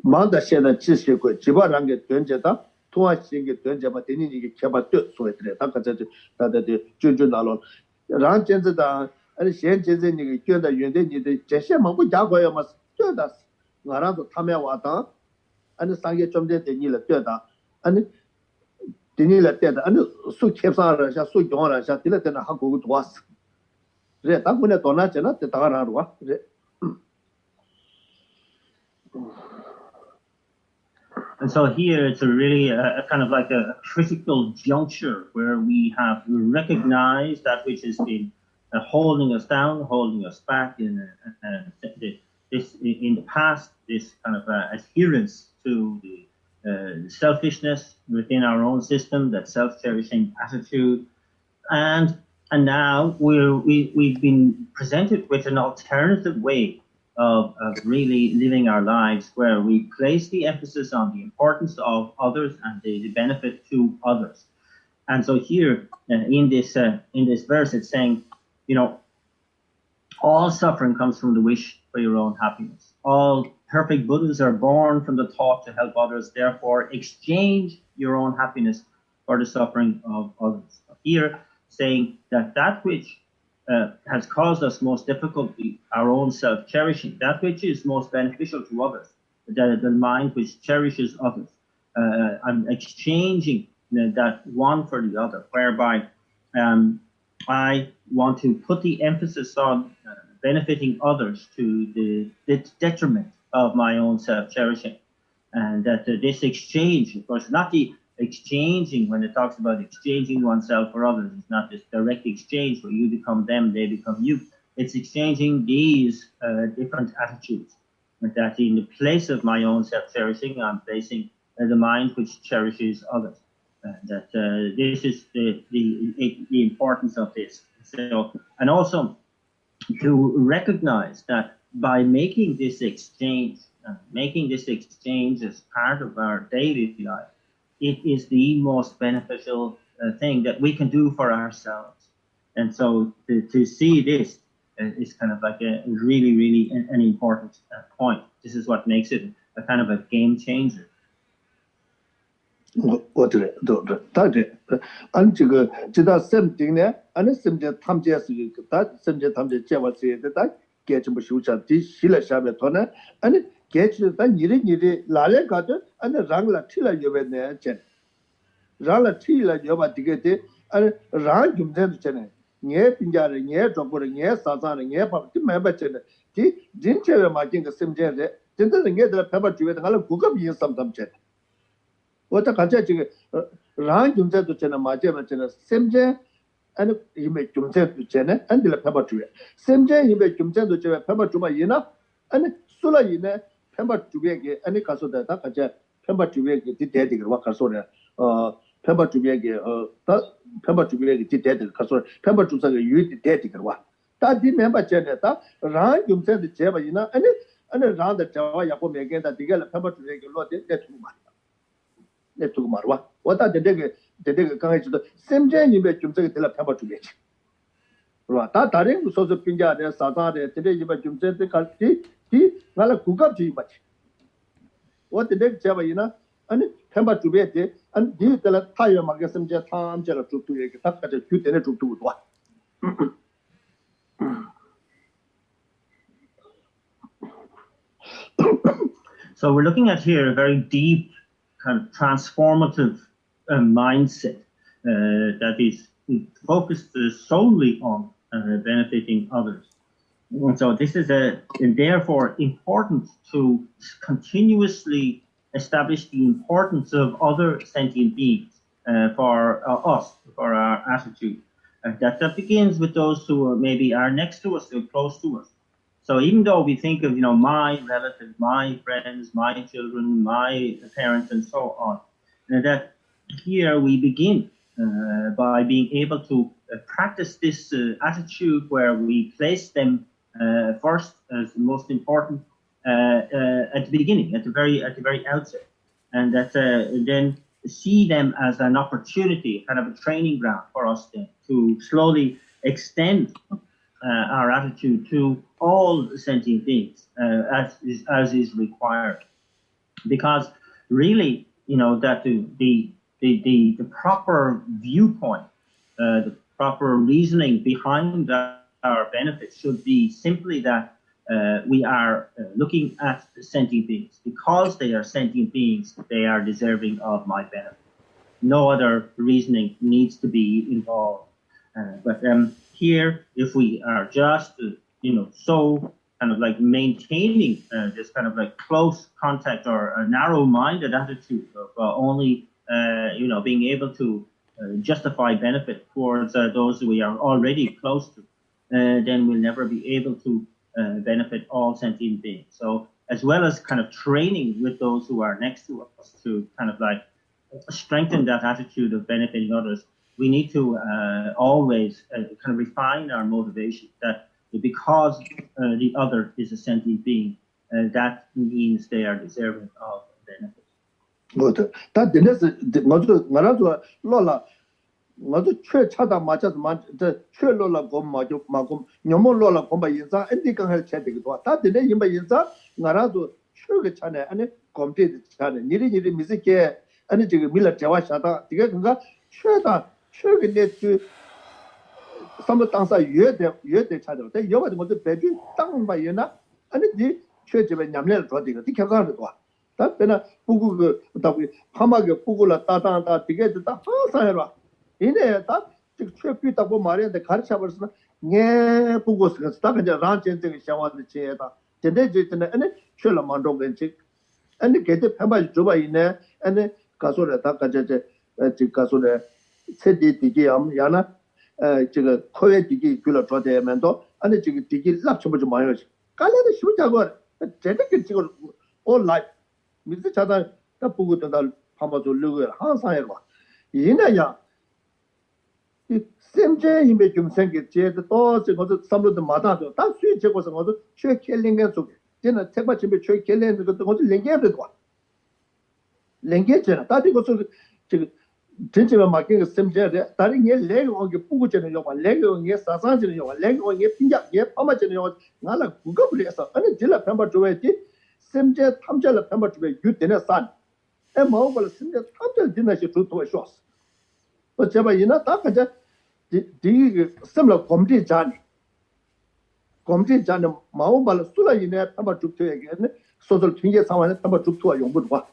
A: Manda shena chisi ko jiba range tuenje da tuwa singe tuenje ba teni ni cheba tu so etre ta ka ta de junjun nalon ran chenze da ani shen chenze ni ge da yende ni de jeshe ma bu ja go ya ma tu da ngara do tame wa da ani sangye chomde de ni la tu da ani teni la te da ani su khepsa ra sha su jong ra sha tile te na ha go do was re ta ko ne to na chena te ta ra wa re.
B: And so here it's really a kind of like a critical juncture where we have recognized that which has been holding us down, holding us back in the past, this kind of adherence to the selfishness within our own system, that self-cherishing attitude, and now we've been presented with an alternative way of really living our lives, where we place the emphasis on the importance of others and the benefit to others. And so here in this verse, it's saying, all suffering comes from the wish for your own happiness. All perfect Buddhas are born from the thought to help others. Therefore, exchange your own happiness for the suffering of others. Here, saying that which has caused us most difficulty, our own self-cherishing, that which is most beneficial to others, the mind which cherishes others, I'm exchanging that one for the other, whereby I want to put the emphasis on benefiting others to the detriment of my own self-cherishing. And that this exchange, of course, not the exchanging, when it talks about exchanging oneself for others, it's not this direct exchange where you become them, they become you. It's exchanging these different attitudes. That in the place of my own self-cherishing, I'm placing the mind which cherishes others. That this is the importance of this. So, and also to recognize that by making this exchange as part of our daily life, it is the most beneficial thing that we can do for ourselves. And so to see this is kind of like a really, really an important point. This is what makes it a kind of a game changer.
A: 我这都大这，俺这个这道审定呢，俺审定他们这是个，他审定他们这结果这的，他给这么修正的，写了下面头呢，俺给这他你的哪里搞的，俺让了提了有没呢？这，让了提了有把这个的，俺让中间的这呢，伢评价的，伢中国的，伢啥啥的，伢把这买不这呢，这人这个嘛，这个审定的，真的是伢的拍把主要的，俺了顾客比什么这。我这看见这个让中间都真的嘛，这么真的，现在俺因为中间都真的，俺的了拍不住，现在因为中间都真的拍不住嘛，伊呢，俺说了伊呢，拍不住个，俺告诉他，他看见拍不住个的爹的个，我告诉呢，拍不住个他拍不住个的爹的个，告诉拍不住这个鱼的爹的个哇，他的明白真的，他让中间的结巴伊呢，俺让的这话也不明白，他这个了拍不住个落的在土嘛。那这个嘛，哇！我打这个刚开始的，现在因为就这个得了偏不出来去，是吧？大人说是评价的、啥啥的，这里因为就这个俺了顾客提不去，我这个结果呢，俺偏不出来的，俺你得了太阳嘛个什么叫他们叫了做对个，他个就就得了做对多。
B: So we're looking at here a very deep kind of transformative mindset that is focused solely on benefiting others. And so this is therefore important to continuously establish the importance of other sentient beings for us, for our attitude. That begins with those who maybe are next to us, or close to us. So even though we think of, my relatives, my friends, my children, my parents, and so on, that here we begin by being able to practice this attitude where we place them first as the most important at the beginning, at the very outset, and that then see them as an opportunity, kind of a training ground for us then to slowly extend our attitude to all sentient beings as is required, because really, that the proper viewpoint, the proper reasoning behind our benefits should be simply that we are looking at sentient beings. Because they are sentient beings, they are deserving of my benefit. No other reasoning needs to be involved. But here, if we are just, so kind of like maintaining this kind of like close contact or a narrow-minded attitude of only, being able to justify benefit towards those we are already close to, then we'll never be able to benefit all sentient beings. So as well as kind of training with those who are next to us to kind of like strengthen that attitude of benefiting others, we need to always kind of refine our motivation that because the other is a sentient being, that means they are deserving of benefit.
A: Good. That the next,我就确查到嘛，就是嘛，这确落了个嘛就嘛个，要么落了个嘛印章，你刚才签这个多，他这里因为印章，我那就确个签的，俺公平的签的，你的名字给，俺这个米了这话下达，这个人家确个呢就，什么当时约的签的，但有的我就白就当吧人呢，俺你确这边娘来做这个，你看看的多，但别呢不过个大概他妈个不过了打这个就打好啥了。이네 다 최피다고 말했는데 가르쳐 버렸으나 네 보고 쓰다 그냥 란전적인 샤워도 제다 근데 이제는 아니 최라 만족된지 아니 걔도 편발 줘봐 있네 아니 가서래 다 가져제 가서래 세디 디기 야나 저거 코에 디기 줄어 줘대면도 아니 지금 디기 납쳐보지 마요 깔래도 쉬자고 제대로 지금 온라인 미스 자다 다 보고 다 한번 돌려고 항상 해 봐. 이네야 샘제 임에 좀 생겼지 또 저것도 삼로도 마다도 다 수익 제거서 것도 최 켈링에 속 저는 책바 집에 최 켈링에 것도 것도 랭게도 와 랭게잖아 다들 것도 지금 진짜만 막힌 거 샘제데 다른 게 랭오게 부고전에 요가 랭오게 사사전에 요가 랭오게 핀자게 파마전에 요가 나라 그거 그래서 아니 질라 편바 줘야지 샘제 탐자라 편바 줘야 유되네 산 마음을 심지어 탑들 디나시 두토 쇼스 제가 이나 다 가자 디 semla komti jani maumala sula ine tamba chukto yagene sosol tinge samane tamba chukto yongurwa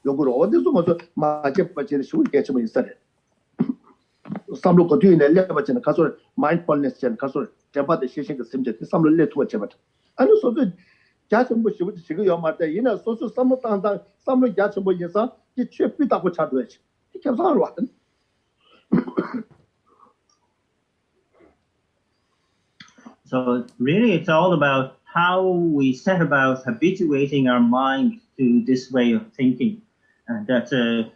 A: yonguro odiso moso maje pachene shu gechimo isare samlo ko tuine le pachene kaso mindfulness chen kaso tempa de shishin ke simje samlo le tuwa chebat anu soso jasembo shibu shigo yomata ina soso samlo tangtang samlo jasembo yesa ki chepi ta ko chadwe chi ki kyamsa ro watan
B: So really, it's all about how we set about habituating our mind to this way of thinking. And that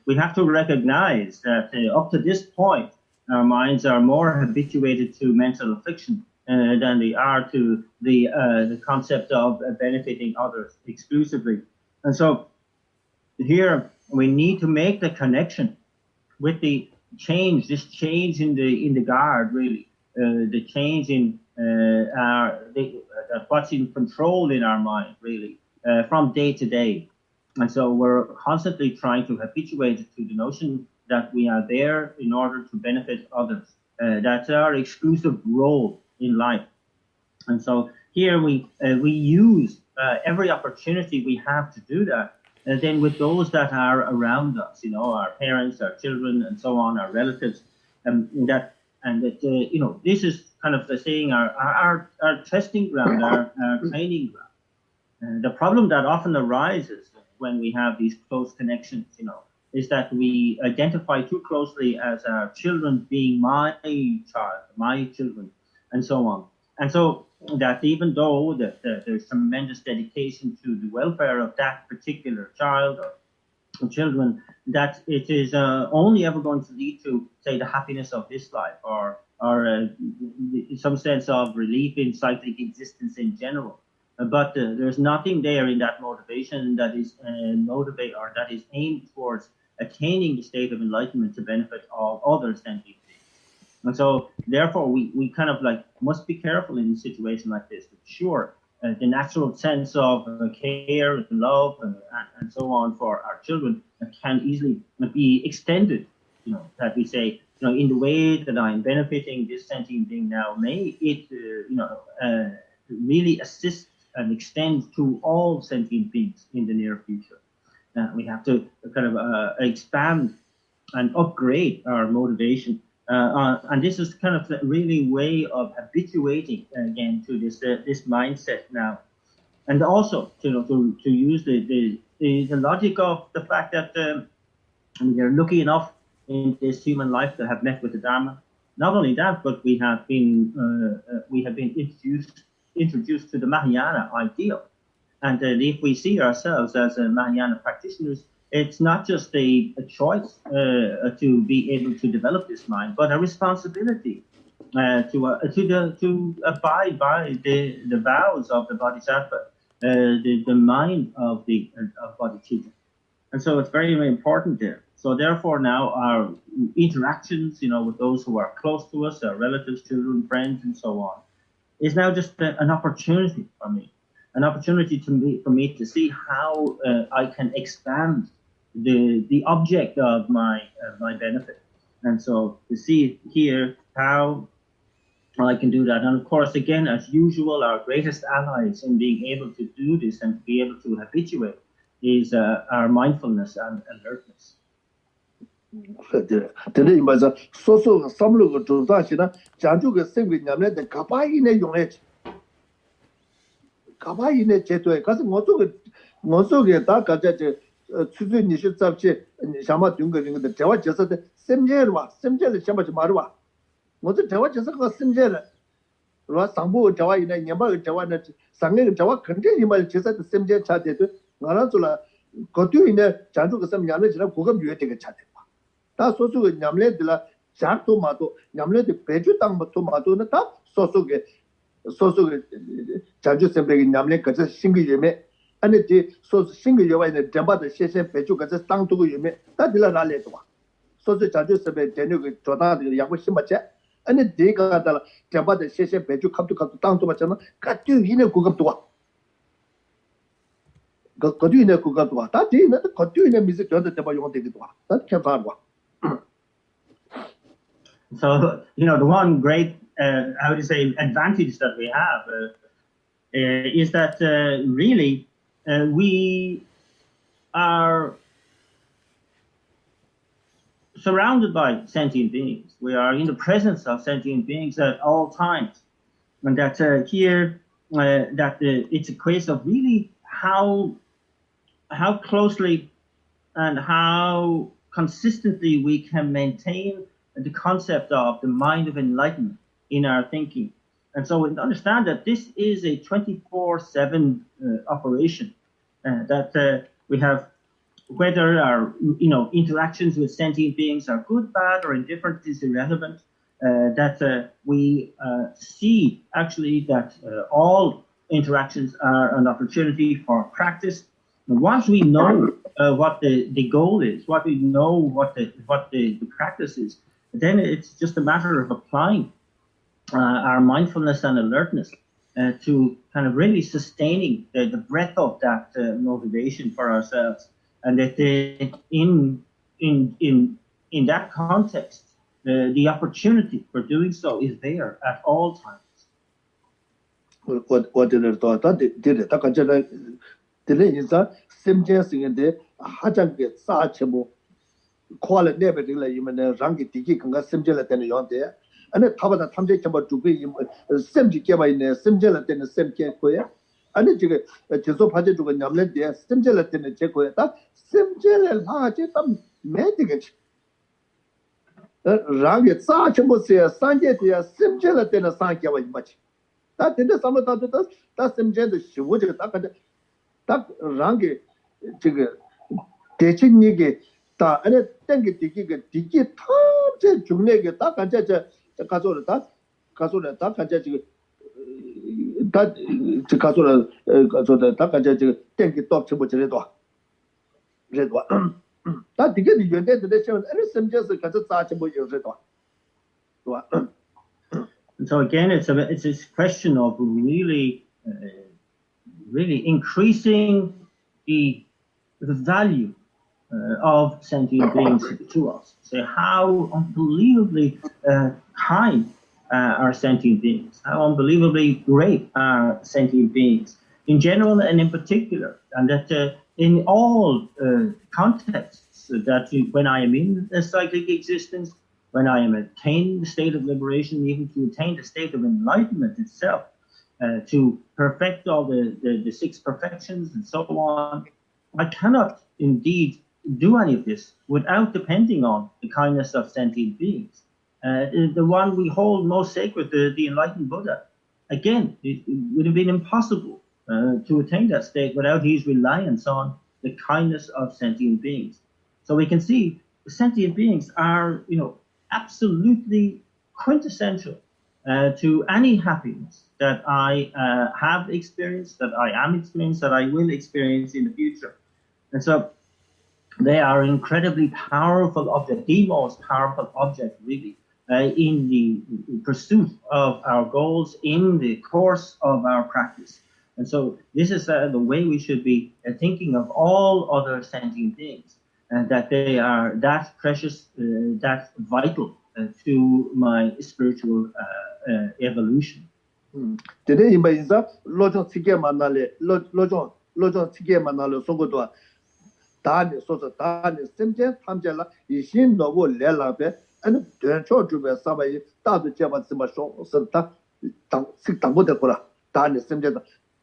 B: we have to recognize that up to this point, our minds are more habituated to mental affliction than they are to the concept of benefiting others exclusively. And so here we need to make the connection with the change, this change in the guard, really, the change in what's in control in our mind, really, from day to day. And so we're constantly trying to habituate to the notion that we are there in order to benefit others. That's our exclusive role in life. And so here we use every opportunity we have to do that. And then with those that are around us, our parents, our children, and so on, our relatives, this is kind of the saying our testing ground, our training ground. The problem that often arises when we have these close connections, is that we identify too closely as our children being my child, my children, and so on. And so that even though there's tremendous dedication to the welfare of that particular child or children, that it is only ever going to lead to, say, the happiness of this life or some sense of relief in cyclic existence in general. But there's nothing there in that motivation that is that is aimed towards attaining the state of enlightenment to benefit all other sentient beings. And so, therefore, we kind of must be careful in a situation like this. Sure, the natural sense of care and love and so on for our children can easily be extended. That we say, in the way that I'm benefiting this sentient being now, may it, really assist and extend to all sentient beings in the near future. We have to kind of expand and upgrade our motivation. And this is kind of the really way of habituating again to this mindset now. And also, to use the logic of the fact that we're lucky enough in this human life to have met with the Dharma. Not only that, but we have been introduced to the Mahayana ideal. And if we see ourselves as Mahayana practitioners, it's not just a choice to be able to develop this mind, but a responsibility to abide by the vows of the Bodhisattva, the mind of Bodhicitta. And so it's very, very important there. So therefore now our interactions, with those who are close to us, our relatives, children, friends, and so on, is now just an opportunity for me. An opportunity for me to see how I can expand the object of my benefit, and so to see here how I can do that. And of course, again, as usual, our greatest allies in being able to do this and to be able to habituate is our mindfulness and alertness.
A: Tene imbaza soso samlo go joda china janju ge sembi nyamle de kapai ne yonghe kapai ne cheto ka ngoso ge da ka je 추주 니시 잡지 샤마 둥거링 데 대화 제서데 semje르와 semje르 샤마 마르와 모두 대화 제서가 semje르 로 상부 대화 이네 냠바 대화네 상게 대화 컨텐츠 이말 제서데 semje 차데도 나라줄라 거투 이네 잔주 그 sem냐네 지나 고급 유에 되게 차데 다 소수 냠레들라 자토 마도 냠레데 배주 땅부터 마도는 다 소수게 잔주 sem베기 냠레 그저 신기 예매 아니 디 소스 싱글 여와이네 덴바데 셰셰 배주 가서 땅 두고 유매 다 들라라레도 와 소스 자주 세베 데뉴 조다데 양고 심마체 아니 디가다 덴바데 셰셰 배주 캅도 땅 두고 맞잖아 까띠 이네 고급도 와 거두이네 그거도 다 뒤는 거두이네 미스 저도 대봐 용 되기도 다 캡사로
B: So, you know, the one great, how would you say, advantage that we have is that really we are surrounded by sentient beings. We are in the presence of sentient beings at all times. And that here, it's a case of really how closely and how consistently we can maintain the concept of the mind of enlightenment in our thinking. And so we understand that this is a 24/7 operation, that we have, whether our interactions with sentient beings are good, bad, or indifferent is irrelevant. That we see actually that all interactions are an opportunity for practice. And once we know what the goal is, what we know what the practice is, then it's just a matter of applying our mindfulness and alertness to kind of really sustaining the breadth of that motivation for ourselves, and that in that context, the opportunity for doing so is there at all times.
A: 어디를 또 되게 다 간절한 되게 인사 심제성인데 하장게 싸체모 코알 네베들라 이면에 랑기 디기 건가 심제를 되는 용데 아니 타바다 탐제 첨부 주기 심지 개바 있네 심제를 되는 심게 거야 아니 지금 제소 파제 주고 냠는데 심제를 되는 제 거야 다 심제를 하지 땀 매디겠지 랑게 싸체모세 산제야 심제를 되는 산게와 이마치 다 근데 삼다도 다 심제도 쉬워지가 딱 랑게 지금 대칭이게 다 안에 땡기 디기 탐제 중내게 딱 간자 저 가서를 다 간자 지금 다 가서를 다 간자 지금 땡기 또 쳐보 저래도 다 디게 연대들 시험 안에 심제서 가서 싸치 뭐 요새도
B: And so again, it's a question of really increasing the value of sentient beings to us. So how unbelievably kind are sentient beings, how unbelievably great are sentient beings in general and in particular, and that in all contexts, that when I am in a cyclic existence, when I am attaining the state of liberation, even to attain the state of enlightenment itself, to perfect all the six perfections and so on, I cannot indeed do any of this without depending on the kindness of sentient beings. The one we hold most sacred, the enlightened Buddha. Again, it would have been impossible to attain that state without his reliance on the kindness of sentient beings. So we can see sentient beings are, absolutely quintessential to any happiness that I have experienced, that I am experiencing, that I will experience in the future. And so they are incredibly powerful object, the most powerful object really, in the pursuit of our goals, in the course of our practice. And so this is the way we should be thinking of all other sentient beings, and that they are that precious, that vital to my spiritual evolution.
A: Today in Baisa, Lojo Tige Manale, Lojo Tige Manalo Sogodoa, Dani Sosa Dani, Simjan, Tamjala, Ishin Novo Lelabe, and Duan Chojuba Sabai, Dadu Java Simasho, Santa, Sitambo de Kura, Dani Simjan,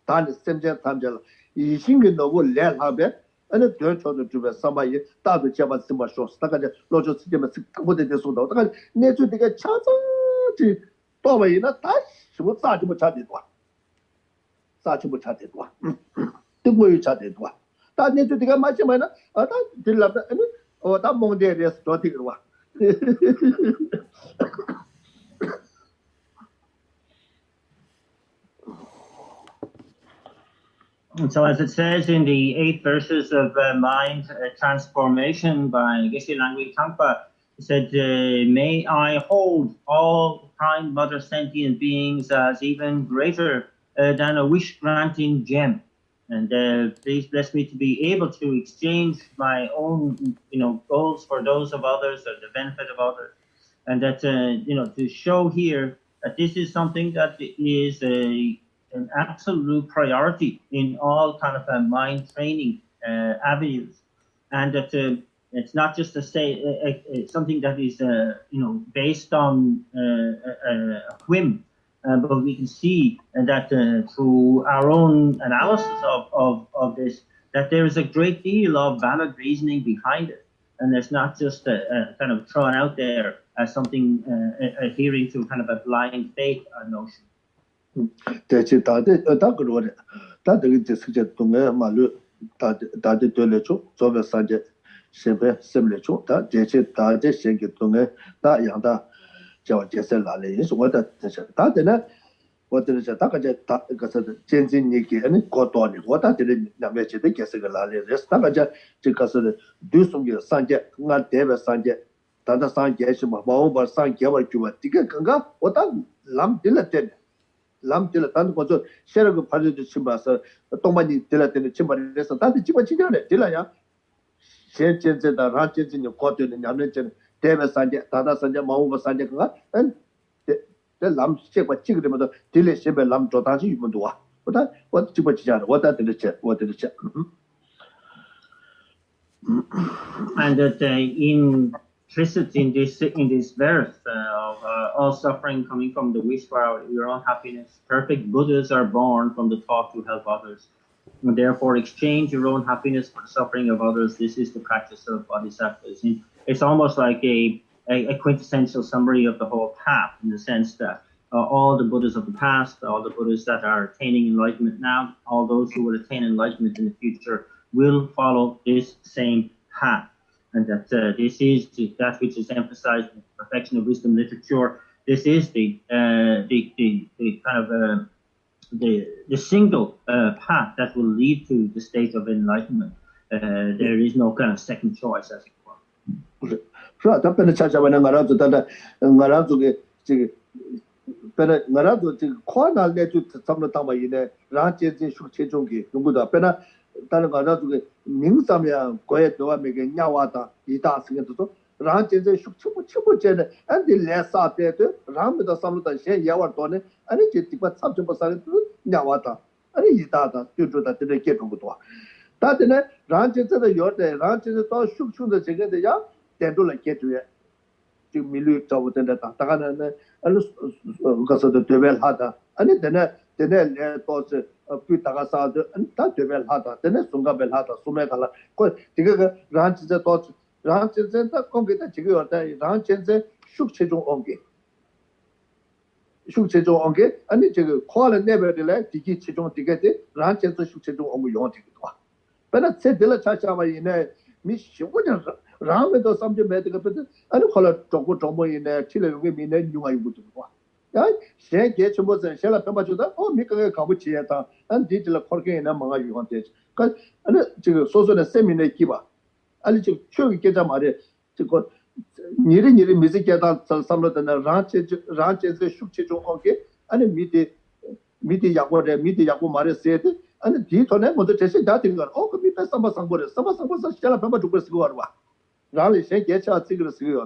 A: Tamjala, Ishin Novo Lelabe, and the Duan Chojuba Sabai, Dadu Java Simasho, Staka, Lojo Tige Sitambo de Soda, Nature to get chance. 또바이나 다시 뭐 싸지 못 차대도 뜨고요 차대도 다 내주디가 마지막에 다 들라다 다 몽데리스 도티로 와
B: And so, as it says in the 8 verses of Mind Transformation by Geshe Langui Tangpa, it said, may I hold all kind mother sentient beings as even greater than a wish-granting gem. And please bless me to be able to exchange my own, goals for those of others or the benefit of others. And that, to show here that this is something that is an absolute priority in all kind of mind training avenues. And that it's not just something that is, based on a whim. But we can see that through our own analysis of this, that there is a great deal of valid reasoning behind it. And it's not just kind of thrown out there as something adhering to kind of a blind faith notion.
A: lam dila tan ko zo shera ko phari de chimba sa tongmani dila de chimba de sa ta de chimba chinya de dila ya she chen chen da ra chen chen ko de nyam chen de ba san je da san je ma wu ba san je ka an de lam che ba chi de ma de dile she be lam zo ta ji yu mo wa wo da wo chimba chinya wo da de che wo de che
B: and that implicit in this verse of all suffering coming from the wish for your own happiness. Perfect Buddhas are born from the thought to help others. And therefore, exchange your own happiness for the suffering of others. This is the practice of bodhisattvas. It's almost like a quintessential summary of the whole path, in the sense that all the Buddhas of the past, all the Buddhas that are attaining enlightenment now, all those who will attain enlightenment in the future will follow this same path. And that this is that which is emphasized in the perfection of wisdom literature. This is the kind of the single path that will lead to the state of enlightenment. There is no kind of second choice, as it were.
A: Sure, that been a charge when Ngarazu that Ngarazu Ngarazu Kwana led to some of the time in the Ranches in Shuchongi, Lunguda Pena. 다른 거나 그 명상이야 거에 도와 메게 냐와다 이다 생겨도 란제제 축축축축제네 안디 레사데도 람도 삼로다 셰 야와도네 아니 제티바 참좀바사도 냐와다 아니 이다다 뚜뚜다 되게 것도 다데네 란제제도 요데 란제제 또 축축도 제게데야 된도라 게트에 지금 밀루 잡으던데 다가는 알로 가서도 되벨하다 아니 되네 또스 피타가사도 다 되벨하다 되네 송가벨하다 소메달라 그 디가 란치제 또 란치제다 공게다 지금 왔다 란치제 숙체종 온게 아니 지금 코알 네벨레 디기 체종 디게데 란치제 숙체종 온거 용어되기도 와 베나 세델라 차차마이네 미시고냐 라메도 삼제 메드가 베데 아니 콜라 조고 조모이네 칠레게 미네 뉴아이부도 와 야, 제 개침보선 셀라 평바주다. 미가게 가부치야다. 안 디딜 코르게나 망아 유한테. 그 아니 지금 소소의 세미네 기바. 아니 지금 추기 계자 말에 지금 니리 미지게다 삼로드나 란체즈 숙치 좀 오게. 아니 미디 야고 말에 세데. 아니 디토네 모두 제시 다 된거. 그 밑에 삼바상보레. 삼바상보서 셀라 평바 주고 쓰고 와봐. 라리 제 개차 찍으러 쓰고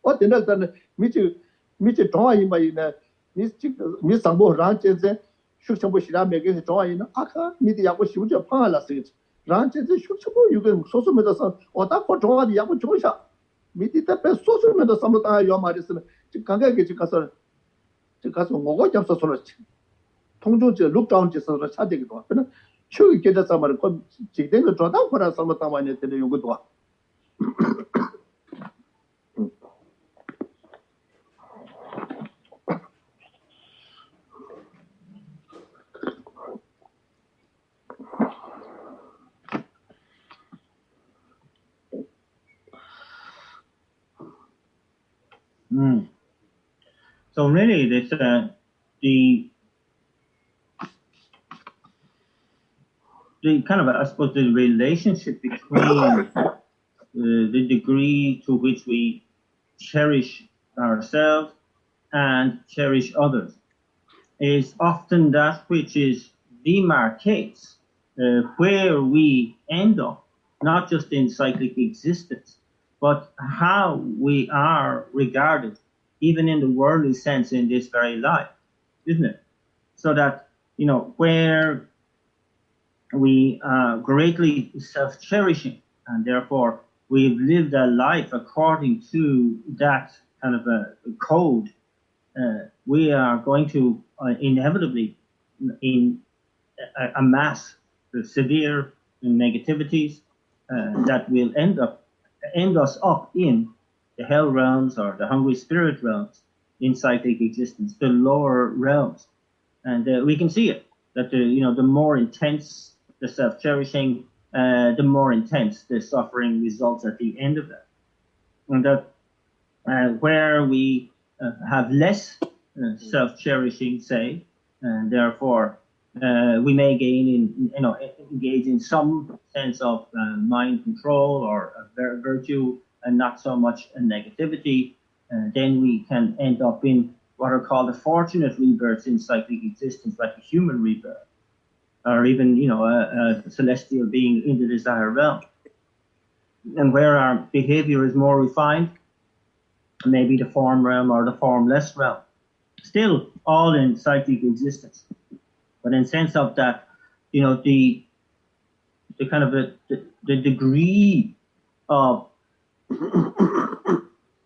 A: 와봐. 된다는 미치 동아이마이네 미 상보 란체제 숙청보 시라메게 동아이나 아카 미디 야고 시우저 파알라스 란체제 숙청보 유게 소소메다서 어다고 동아디 야고 조샤 미디 때에 소소메다 삼로다 요 말이스는 강가게 가서 뭐고 잡서서로 통조제 룩다운 짓서로 차대기도 하나 추기 계자서 말을 건 직된 거 저다 거라 삼로다 많이 되는 요것도 와
B: So really, this the kind of, I suppose, the relationship between the degree to which we cherish ourselves and cherish others is often that which demarcates where we end up, not just in cyclic existence, but how we are regarded, even in the worldly sense, in this very life, isn't it? So that, where we are greatly self-cherishing, and therefore we've lived a life according to that kind of a code, we are going to inevitably amass the severe negativities that will end us up in the hell realms or the hungry spirit realms in cyclic existence, the lower realms. And we can see it, that the more intense the self-cherishing, the more intense the suffering results at the end of that. And that where we have less self-cherishing, say, and therefore we may engage in some sense of mind control or virtue and not so much negativity, then we can end up in what are called the fortunate rebirths in cyclic existence, like a human rebirth, or even a celestial being in the desire realm. And where our behavior is more refined, maybe the form realm or the formless realm, still all in cyclic existence. But in sense of that, the kind of the degree of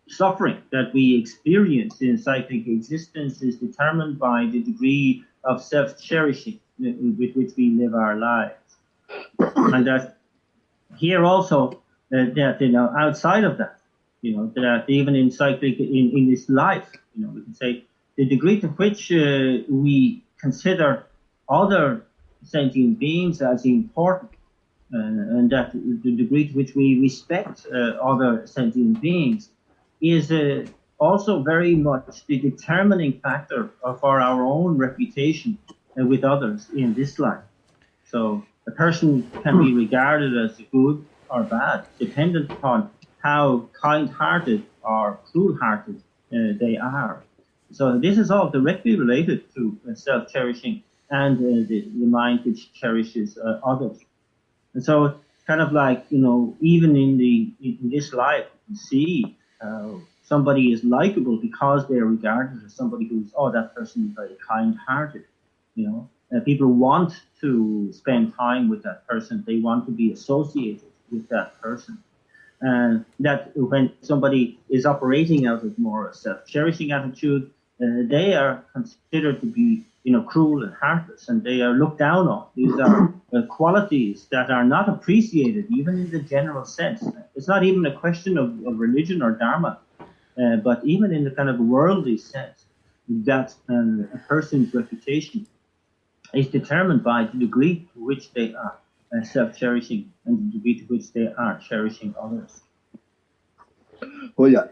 B: suffering that we experience in cyclic existence is determined by the degree of self-cherishing with which we live our lives. And that here also, that outside of that, that even in cyclic, in this life, we can say the degree to which we consider other sentient beings as important, and that the degree to which we respect other sentient beings is also very much the determining factor for our own reputation with others in this life. So a person can be regarded as good or bad, dependent upon how kind-hearted or cruel-hearted they are. So this is all directly related to self-cherishing and the mind which cherishes others. And so it's kind of like, even in this life, you see somebody is likable because they're regarded as somebody who's, that person is very kind-hearted. People want to spend time with that person. They want to be associated with that person. And that when somebody is operating out of more self-cherishing attitude, they are considered to be, cruel and heartless, and they are looked down on. These are qualities that are not appreciated, even in the general sense. It's not even a question of religion or dharma, but even in the kind of worldly sense, that a person's reputation is determined by the degree to which they are self-cherishing and the degree to which they are cherishing others.
A: Oh yeah,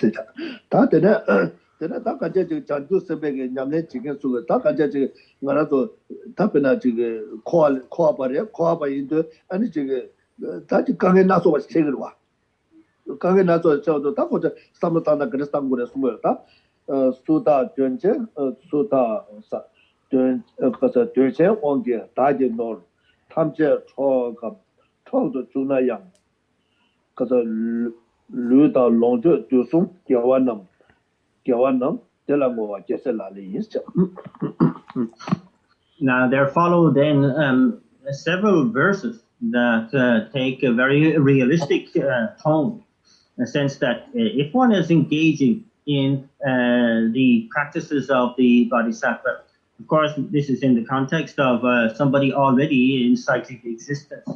A: 내가 다 가져 저 잔주 세백에 냠내 지금 수가 다 가져 저 말아도 답변아 지금 코아바인데 아니 지금 다지 강에 나서 와 책을 와 강에 나서 저도 다 고저 삼도다나 그래서 당고래 숨어다 수다 전체 수다 전 그래서 되체 원게 다지 노 탐제 초도 주나양 그래서 르다 롱저 조송 겨완남
B: Now there follow then several verses that take a very realistic tone, in the sense that if one is engaging in the practices of the Bodhisattva, of course this is in the context of somebody already in cyclic existence.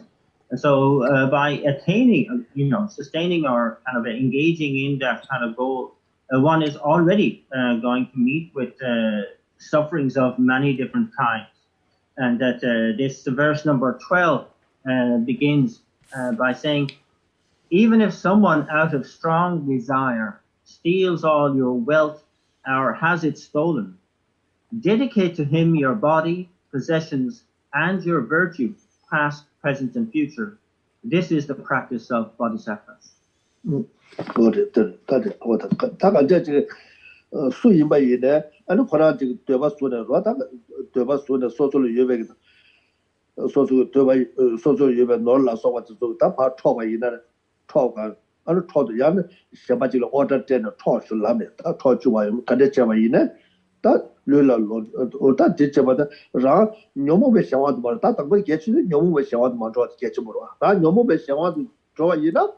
B: And so by attaining, sustaining or kind of engaging in that kind of goal, one is already going to meet with sufferings of many different kinds. And that this verse number 12 begins by saying, even if someone out of strong desire steals all your wealth or has it stolen, dedicate to him your body, possessions, and your virtue, past, present, and future. This is the practice of bodhisattvas.
A: 다가 이제 수임바이네 아니 코라 지금 되바 소네 로다 되바 소네 소소로 예배기다 소소 더바 소소 예배 놀라 소와도 다파 초바 이나 초가 아니 초도 야는 샤바지로 오더 때는 초수 라메 다 초주와요 근데 제가 이네 다 르라로 오다 제자마다 라 녀모베 샤와도 말다 당번 개치는 녀모베 샤와도 먼저 개치 물어 다 녀모베 샤와도 좋아 이나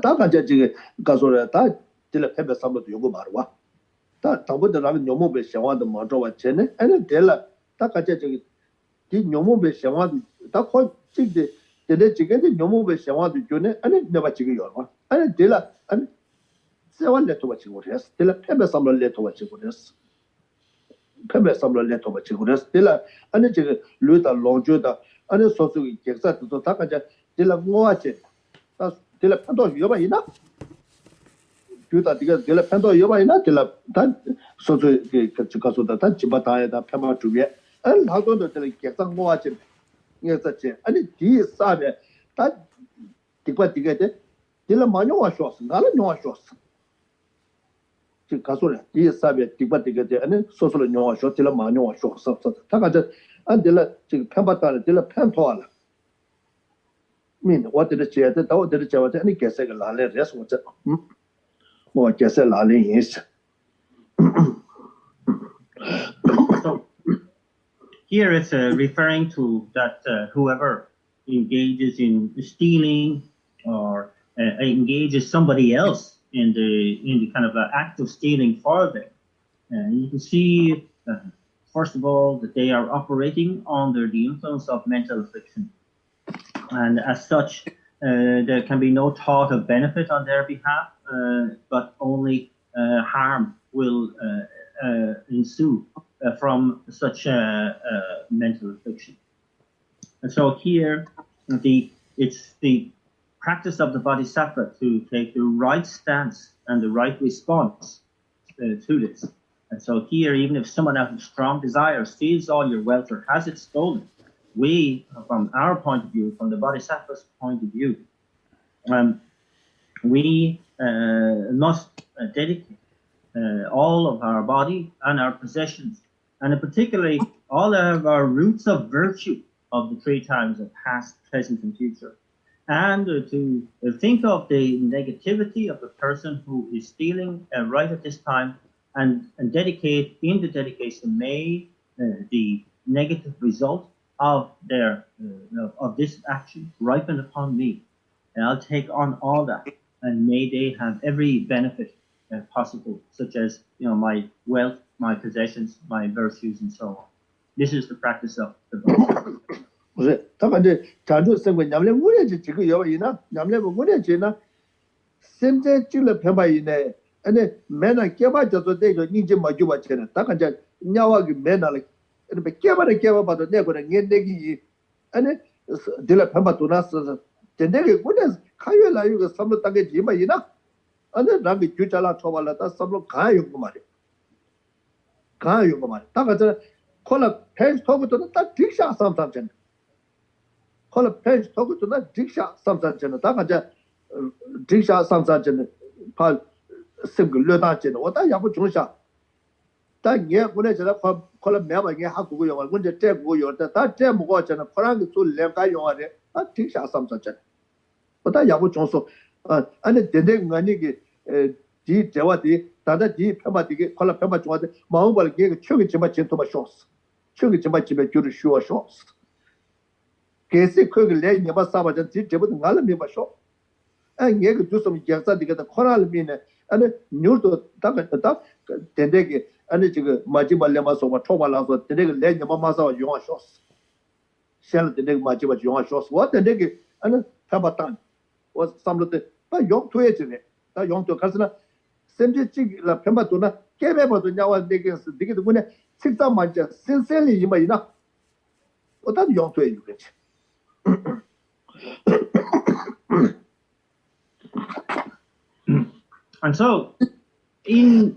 A: 다 가자 지금 가서라 다 딜레 페베 삼도 요거 말와 다 당번들랑 녀모베 샤와도 먼저 왔체네 아니 델라 다 가자 저기 이 녀모베 샤와도 다 거의 찍데 근데 지금도 녀모베 샤와도 주네 아니 내가 지금 열와 아니 델라 아니 세월 레토가 지고 그랬어 델라 페베 삼로 레토가 지고 그랬어 페베 삼로 레토가 지고 그랬어 델라 아니 지금 르다 롱주다 아니 소소기 객사도 다 가자 델라 뭐하지 다 델라 판도 여봐 이나 주다 디가 델라 판도 여봐 이나 델라 다 소소 그 가서다 다 집바다에다 페마 주게 안 하고도 델라 객사 뭐하지 이거지 아니 뒤 사베 다 디과 디게데 델라 많이 와쇼스 나는 와쇼스 지 가서래 뒤 사베 디과 디게데 아니 소소로 녀와쇼 델라 많이 와쇼스 다 가자 안 델라 지금 편바다를 델라 편토하라 민 어디를 지어야 돼 어디를 지어야 돼 아니 개세가 라래 레스 뭐지 뭐 개세 라래 인스
B: So here it's referring to that whoever engages in stealing or engages somebody else in the kind of act of stealing for them. You can see, first of all, that they are operating under the influence of mental affliction. And as such, there can be no thought of benefit on their behalf, but only harm will ensue from such mental affliction. And so here, it's the practice of the bodhisattva to take the right stance and the right response to this. And so here, even if someone out of strong desire steals all your wealth or has it stolen, we, from our point of view, from the bodhisattva's point of view, we must dedicate all of our body and our possessions, and particularly all of our roots of virtue of the three times of past, present, and future, and to think of the negativity of the person who is stealing right at this time, and dedicate, in the dedication, may the negative result of their of this action ripen upon me, and I'll take on all that, and may they have every benefit possible, such as my wealth, my possessions, my virtues, and so on. This is the practice of the Bodhisattva.
A: 不是，他感觉常住生活，咱们五年级这个要一呢，咱们五年级呢，现在进了偏白以内，那没那结巴叫做那个年纪没就把钱了，他感觉鸟啊个没那了，那别结巴把到那个人眼那个一，那对了偏白多那是，真那个五年看越来有个什么大概几百亿呢，那个就叫他超完了，他什么看有个嘛的，看有个嘛的，他感觉可能偏超过多那他底下上真。 后来拍头个那地下上山去了，大家地下上山去了，怕生个热大去了，我当然不中下。但你我那现在可能买吧，你还够用啊，我这再够用的，但再不够去了，可能做两个用啊的，地下上山去了，我当然不中说，按那点点我那个第这话的，但是第拍嘛这个可能拍嘛中的，忙不了这个全个几把钱都把烧死，全个几把就是需要烧死。 कैसे कोई ले ने बस साबा जन जब तो गाल में बसो ए ये के जो सम जैसा दिखे तो खराल में ने अने न्यूर तो तब तेंदे के अने जग माजी बल्ले मा सोमा ठोबा ला सो तेंदे के ले ने मा सा युवा शोस शेल तेंदे के माजी बा युवा शोस वो तेंदे के अने थाबातान वो सामलोते बा योग तुए जने ता योग तो कसना सेमजे ची ला पेमा तो ना केबे बा तो न्यावा देके दिखे तो ने सिक्ता माजा सिंसेली इमा इना वो ता योग तुए युगे
B: And so, in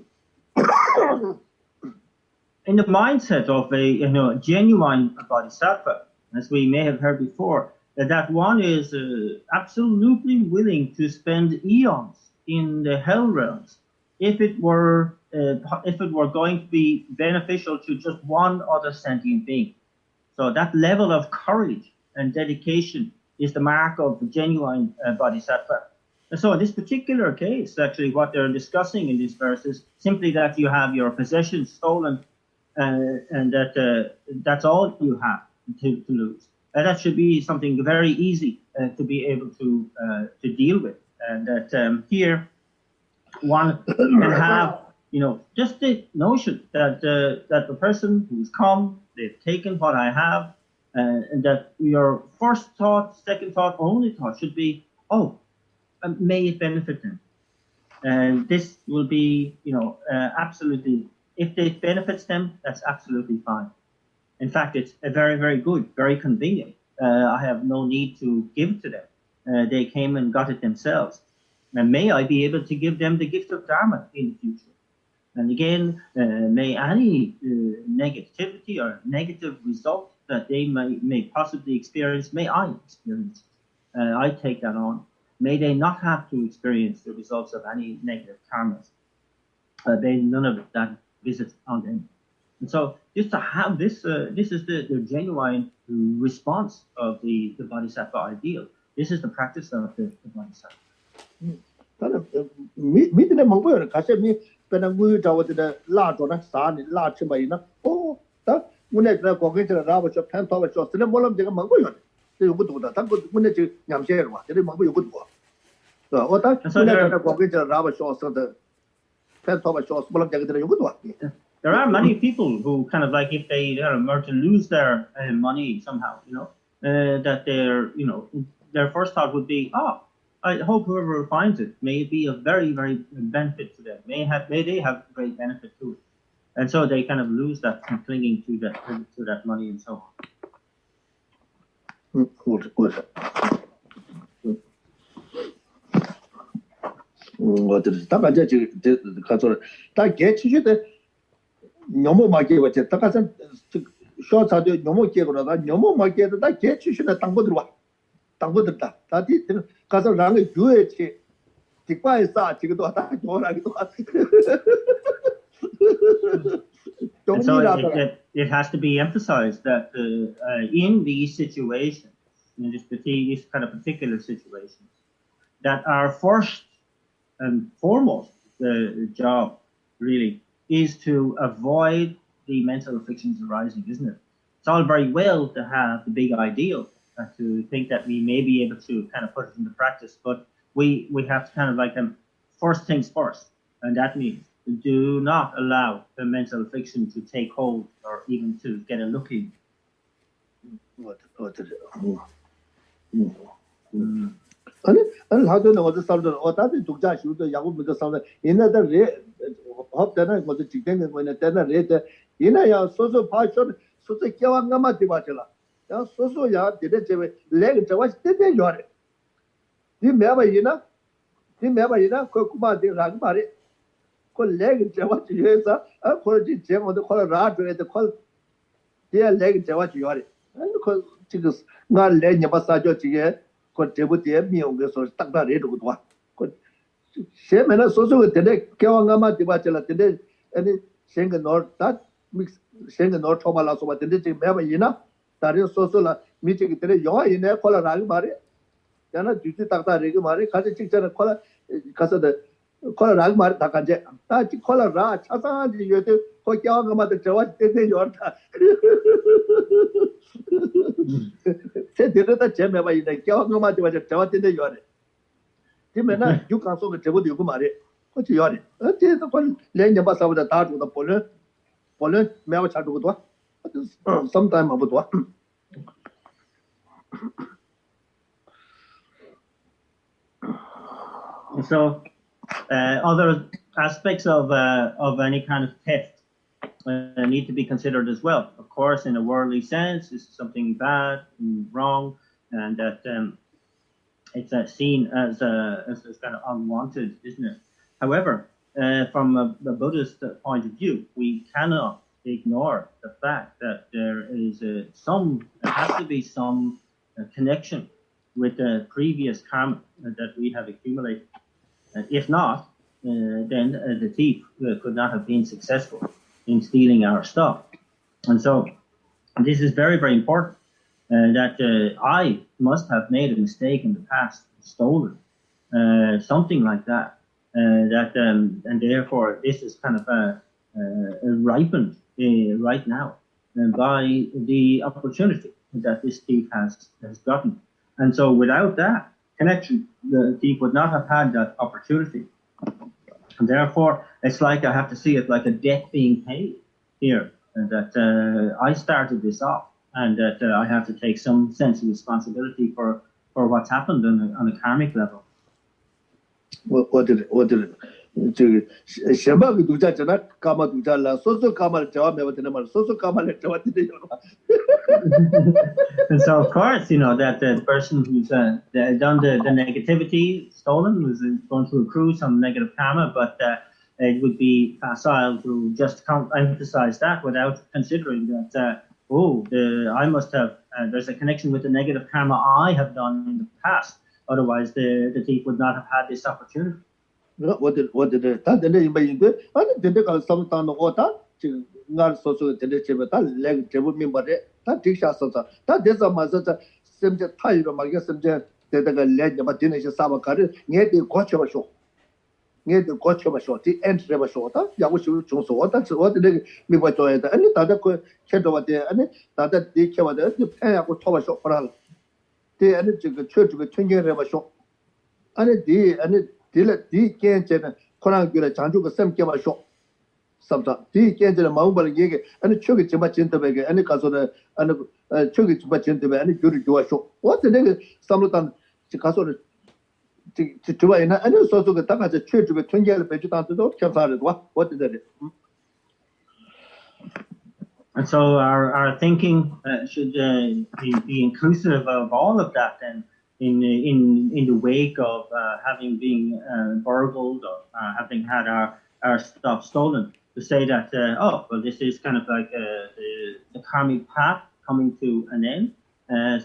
B: the mindset of a genuine bodhisattva, as we may have heard before, that one is absolutely willing to spend eons in the hell realms if it were going to be beneficial to just one other sentient being. So that level of courage and dedication is the mark of a genuine bodhisattva. And so in this particular case, actually what they're discussing in this verse is simply that you have your possessions stolen and that that's all you have to lose. And that should be something very easy to be able to deal with. And that here one can have, just the notion that that the person who's come, they've taken what I have, and that your first thought, second thought, only thought should be, oh, may it benefit them. And this will be, absolutely, if it benefits them, that's absolutely fine. In fact, it's a very, very good, very convenient. I have no need to give to them. They came and got it themselves. And may I be able to give them the gift of Dharma in the future. And again, may any negativity or negative result that they may possibly experience, may I experience. I take that on. May they not have to experience the results of any negative karmas. None of that visits on them. And so just to have this, this is the genuine response of the bodhisattva ideal. This is the practice of the bodhisattva.
A: 미드네 먹고요. 가서 미 배는 물 잡아들 라도나 산이 라치 바이나. 다 문에서 거기서 라버서 펜터버서 쓰는 몰람 제가 먹고요. 요것도 다 당고 문에 지 냠새로 와. 저리 먹고 요것도 와. 어다 문에서 거기서 라버서 쓰는 펜터버서 몰람 제가 들어 요것도 와.
B: There are many people who kind of like if they were to lose their money somehow, that their first thought would be, I hope whoever finds it, may it be of very, very benefit to them. May they have great benefit to it. And so they kind of lose that clinging to that money and so on.
A: Good. 딱 앉아 지금 가서 딱 개치주대 너무 많게 왔지. 딱 가서 쇼차도 너무 깨고라다 너무 많게 해도 다 개치주대 땅고 들어와. 땅고 들다. 다디 가서 랑의 교회치 뒷바에서 지금도 왔다 돌아가기도 왔다.
B: And so it has to be emphasized that in these situations, in this kind of particular situations, that our first and foremost job really is to avoid the mental afflictions arising, isn't it? It's all very well to have the big ideal, to think that we may be able to kind of put it into practice, but we have to kind of like first things first, and that means do not allow the mental affliction to take hold or even to get a look in.
A: 아니 하도는 어디 살던 어디 독자 시우도 야구 먼저 살던 옛날에 레 합되는 거저 직행된 거는 때나 레데 이나야 소소 파쇼 소소 깨왕가마 되바잖아 야 소소야 되게 제베 레 저와 때때 요래 이 매바이나 그 쿠마데 랑 말이 그 레 저와 지에서 아 거지 제모도 콜 라드에도 콜 제 레 저와 지요래 아니 그 지금 나 레냐 바사죠 지게 그 제부터 미용에서 딱다 레도도 와. 그 세면은 소소가 되네 개왕가마 디바텔라 되네 아니 생가 노다 믹스 생가 노 토발라서 왔는데 지금 매번 이나 다른 소소라 미치기 때문에 영화 이내 콜라라고 말해. 야나 뒤지 딱다 레그 말해. 가서 직전에 콜라 가서도 콜라라고 말해 다 간제. 다 콜라라 차상한지 요때 그 개왕가마도 저와 때때 요다. 제 데려다 제매봐 이제 겨우가마도 와서 저한테 요래. 지면은 육강 속에 제보도 요구 말해. 그치 요래. 어째서 그 레냐 바사보다 다 주다 볼래 매워 차도도 와. sometime 아무도 와.
B: So other aspects of any kind of theft need to be considered as well. Of course, in a worldly sense, this is something bad and wrong, and that it's seen as kind of unwanted, isn't it? However, from a Buddhist point of view, we cannot ignore the fact that there has to be some connection with the previous karma that we have accumulated. If not, then the thief could not have been successful in stealing our stuff. And so And this is very, very important. That I must have made a mistake in the past, stolen, something like that. And therefore this is kind of ripened right now by the opportunity that this thief has gotten. And so without that connection, the thief would not have had that opportunity. And therefore, it's like I have to see it like a debt being paid here, and that I started this off, and that I have to take some sense of responsibility for what's happened on a karmic level.
A: 我这个这个什么个度假者呢？干嘛度假了？说说干嘛的？叫没我听到吗？说说干嘛的？叫我听得有了吗？
B: And so, of course, that the person who's done the negativity, stolen, was going to accrue some negative karma, but it would be facile to just emphasize that without considering that, I must have, there's a connection with the negative karma I have done in the past. Otherwise, the thief would not have had this opportunity.
A: 我的，他真的没应对，真的搞什么当的我他就俺说真的这边他来个这不明白的，他底下说他这什么是甚至他有嘛个甚至在那个来你嘛真的是啥么干的，俺得过去吧说，俺得过去吧说，这俺这吧说他，要我就从说，但是我的那个明白作业的，你大家可看着我的，大家的看我的，你看呀我拖吧说不然了，对，这个确这个春节人吧说，第了第见见呢，可能觉得长住个什么叫嘛说，是不是？第见见呢，毛不了一个，确个怎么真的那个，告诉呢，确个怎么真的呗，就我说，我的那个什么当，就告诉呢，这玩意呢，说这个大概是确这个春节了，别就当这都看啥的多，我在这里。
B: And so our thinking should be inclusive of all of that, and in the wake of having been burgled or having had our stuff stolen, to say that this is kind of like the karmic path coming to an end.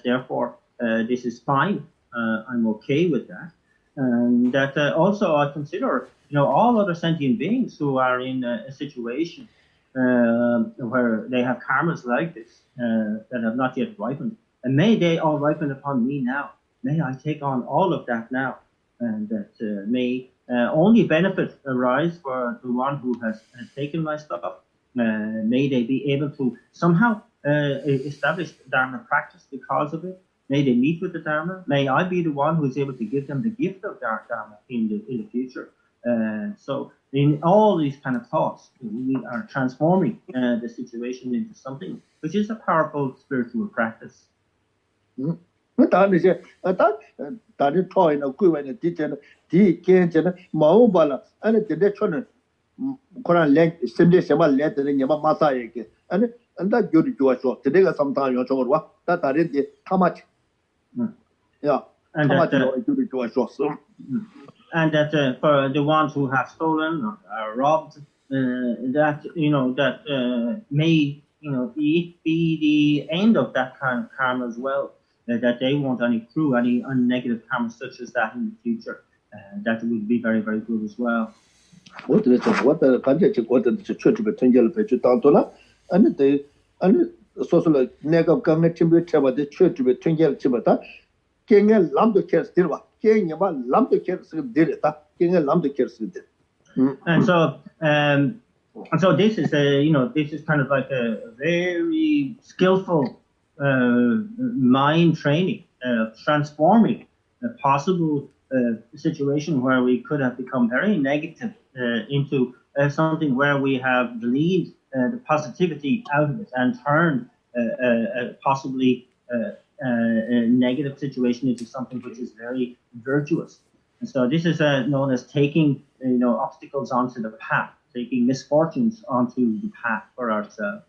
B: Therefore, this is fine. I'm okay with that. And that also I consider all other sentient beings who are in a situation where they have karmas like this that have not yet ripened, and may they all ripen upon me now. May I take on all of that now, and that may only benefit arise for the one who has taken my stuff. May they be able to somehow establish Dharma practice because of it. May they meet with the Dharma. May I be the one who is able to give them the gift of Dharma in the future. So in all these kind of thoughts, we are transforming the situation into something which is a powerful spiritual practice.
A: 当那些当你讨厌的贵外的地界呢，地见见呢毛巴了，真的说呢，可能连甚至什么连的你们马上一个，那就是说，这个什么当要说的话，但当然的他妈去，呀，他妈就是说是。
B: And that for the ones who have stolen or robbed, that may be the end of that kind of karma as well. That they won't accrue any negative karma such as that in the future. That would be very, very good as well.
A: 我的感觉就我的是确实被春节了，被就当多了，说出来那个刚刚听不听吧的，确实被春节了，基本上，今年啷都开始对吧？今年吧啷都开始是个对的，今年啷都开始是的。
B: And so this is this is kind of like a very skillful mind training, transforming a possible situation where we could have become very negative into something where we have gleaned the positivity out of it and turned possibly a negative situation into something which is very virtuous. And so this is known as taking obstacles onto the path, taking misfortunes onto the path for ourselves.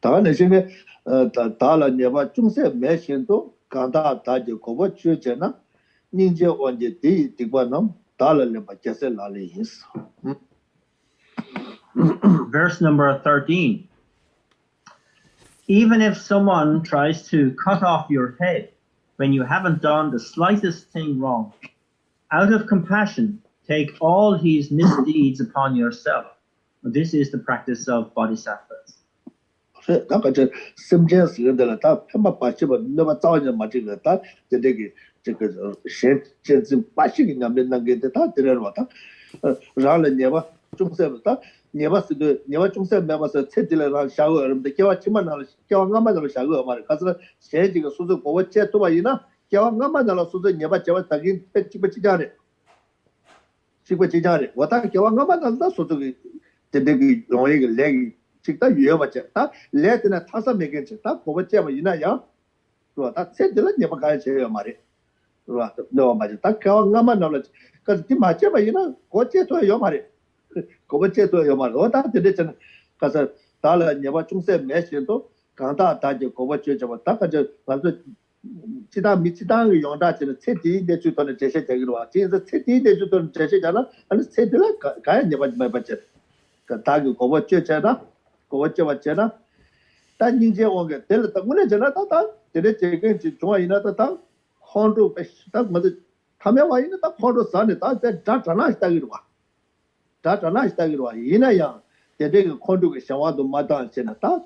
A: 当然现在打了你把中山没行动，刚大就搞不去见呢，人家往的第一地方呢，打了你把这些哪里意思
B: ？Verse number 13. Even if someone tries to cut off your head when you haven't done the slightest thing wrong, out of compassion, take all his misdeeds upon yourself. This is the practice of bodhisattvas.
A: 是那个这身边是的了，他他妈把这个那么早人嘛，这个他在这个现这把这个两边那个他这了他然后你吧中山他你吧是个你吧中山没吧是彻底了让下个人的叫我起码那了叫我俺们那了下个嘛，可是现这个数字我接多吧一呢，叫我俺们那了数字你吧叫我等于几不几家的。这个家的，我当叫我们那说这个那个用一个来个，这个月吧这，他来的呢，他是没跟这，他我们这么一那样，是吧？他这的了你不敢这样嘛的，是吧？那我嘛就，他叫我们那了，可是你嘛这么一那，我这都要嘛的，我们这都要嘛的，我当这的真，可是到了你们中山买些都，刚大就我们就这么，大概就反正。其他个用大就是彻底的就到了这些这个话，就是彻底的就到这些讲了，那彻底了，干你没不这，大个我就这了，我就这了，但人家我个，对了，我那这了，对了，这个就中央那当杭州被当么子，他们话那当杭州山的，当在那是那个话，那是那个话，一那样，在这个杭州个想法都没当现在当。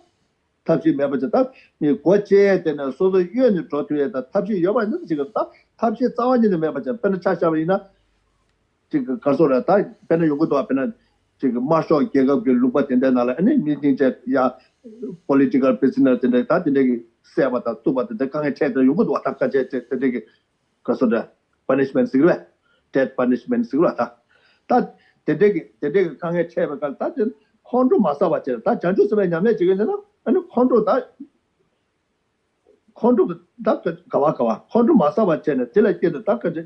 A: 他去没不知道，你国界的呢，说是院里做对的，他去要不然这个他去早年的没不知道，本来查下来呢，这个告诉了他，本来有个多，本来这个马上这个给路把点在哪了，那你这呀 political business 的，他的那个三把他多把他刚才拆的有个多，他这个告诉的 punishment 是个，death punishment 是个他这个刚才拆不干，他就杭州马上把这，他讲究什么样的这个人呢？아니 콘도 다 콘도 다 가와 콘도 마사바 째네 젤라 째도 다 그저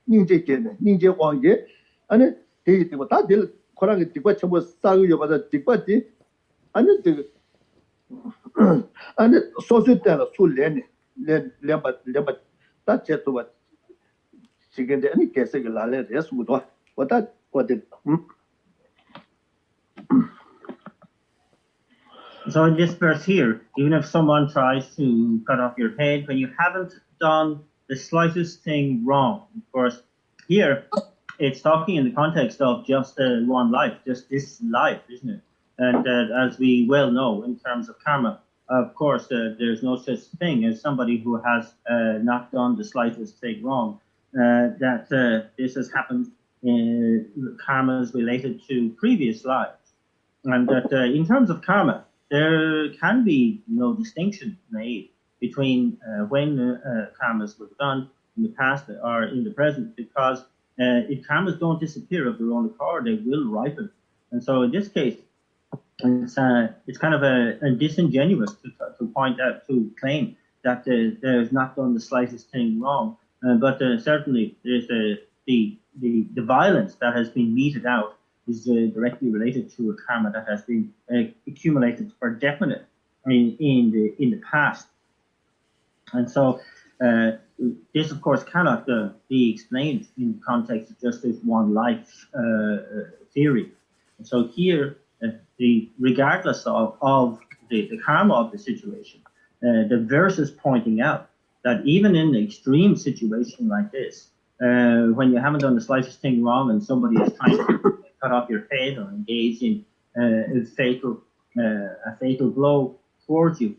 A: 닌제 째네 닌제 왕게 아니 되게 되고 다 될 거라게 뒤과 전부 싸고 여봐서 뒤과지 아니 되게 아니 소수 때는 술래네 lemba 다 째도 지금데 아니 계속 라래 예수도 왔다 왔다
B: So in this verse here, even if someone tries to cut off your head when you haven't done the slightest thing wrong, of course, here it's talking in the context of just one life, just this life, isn't it? And as we well know, in terms of karma, of course, there's no such thing as somebody who has not done the slightest thing wrong. That this has happened in karmas related to previous lives, and that in terms of karma, there can be no distinction made between when karmas were done in the past or in the present, because if karmas don't disappear of their own accord, they will ripen. And so in this case, it's kind of a disingenuous to point out, to claim that there's not done the slightest thing wrong. But certainly there's the violence that has been meted out is directly related to a karma that has been accumulated for definite in the past. And so this, of course, cannot be explained in the context of just this one life theory. And so here, regardless of the karma of the situation, the verse is pointing out that even in an extreme situation like this, when you haven't done the slightest thing wrong and somebody is trying to cut off your head or engage in a fatal blow towards you,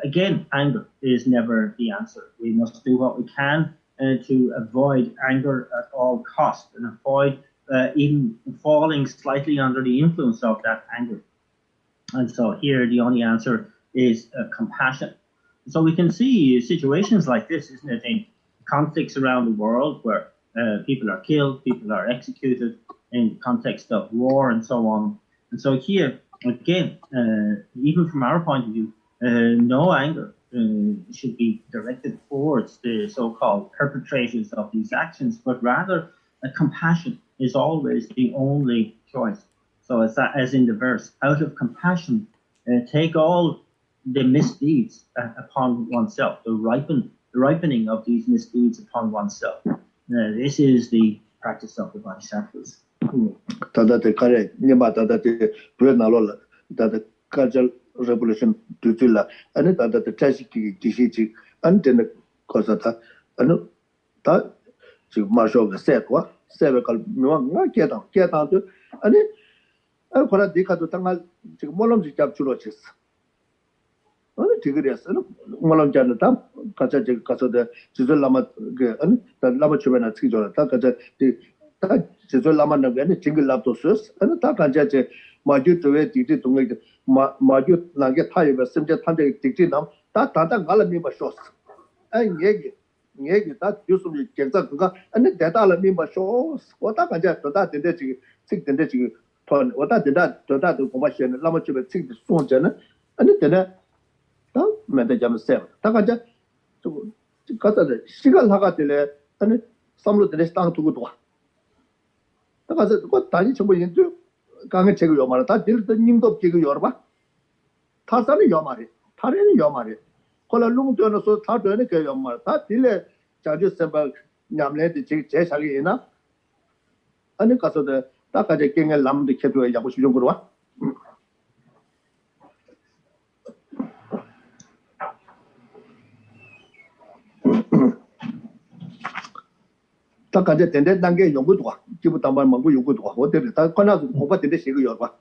B: again, anger is never the answer. We must do what we can to avoid anger at all costs and avoid even falling slightly under the influence of that anger. And so here the only answer is compassion. So we can see situations like this, isn't it, in conflicts around the world where people are killed, people are executed in the context of war and so on. And so here, again, even from our point of view, no anger should be directed towards the so-called perpetrators of these actions, but rather compassion is always the only choice. So as in the verse, out of compassion, take all the misdeeds upon oneself, the ripening of these misdeeds upon oneself. This is the practice of the Bodhisattvas.
A: Cultural revolution tutula and the tragic dishi and then cosata and that to marshal the set what cervical get on and it for a decade to tangal molom captuloches tigres, Malam Janata, Kaja Kaso Chisel Lama, the Lama Chubana Tijora, Takaja, Chisel Lama Nagani, Jingle Laptosus, and Takaja, Maju to it, did to make Maju Langet High, Simja Tanda Tikinam, that Tata Galamima shows. And Yeg, that usually gets up, and the data Lamima shows, what I can just to that, the sick the ton, what I did that to that commercial Lama Chubet, sick the phone channel, and then meant jam self. Takaja to cut the Sigal Hagatile and some of the stand to go. Takaza, what tiny to into Kanga check your marata, till the Nimdo Kigo Yorba. Tarsani Yomari, Tarini Yomari. Kola Lung to so Tartanic Yomata, till charges Semba Yamlet, the Chick Cheshagina. And the Casa the Takaja King and Lam the Ketu Yabushugura. Takaja tended Dange Yogudwa, Kibutamba Mangu Yogudwa, what did the Kona over the Shigo Yorba.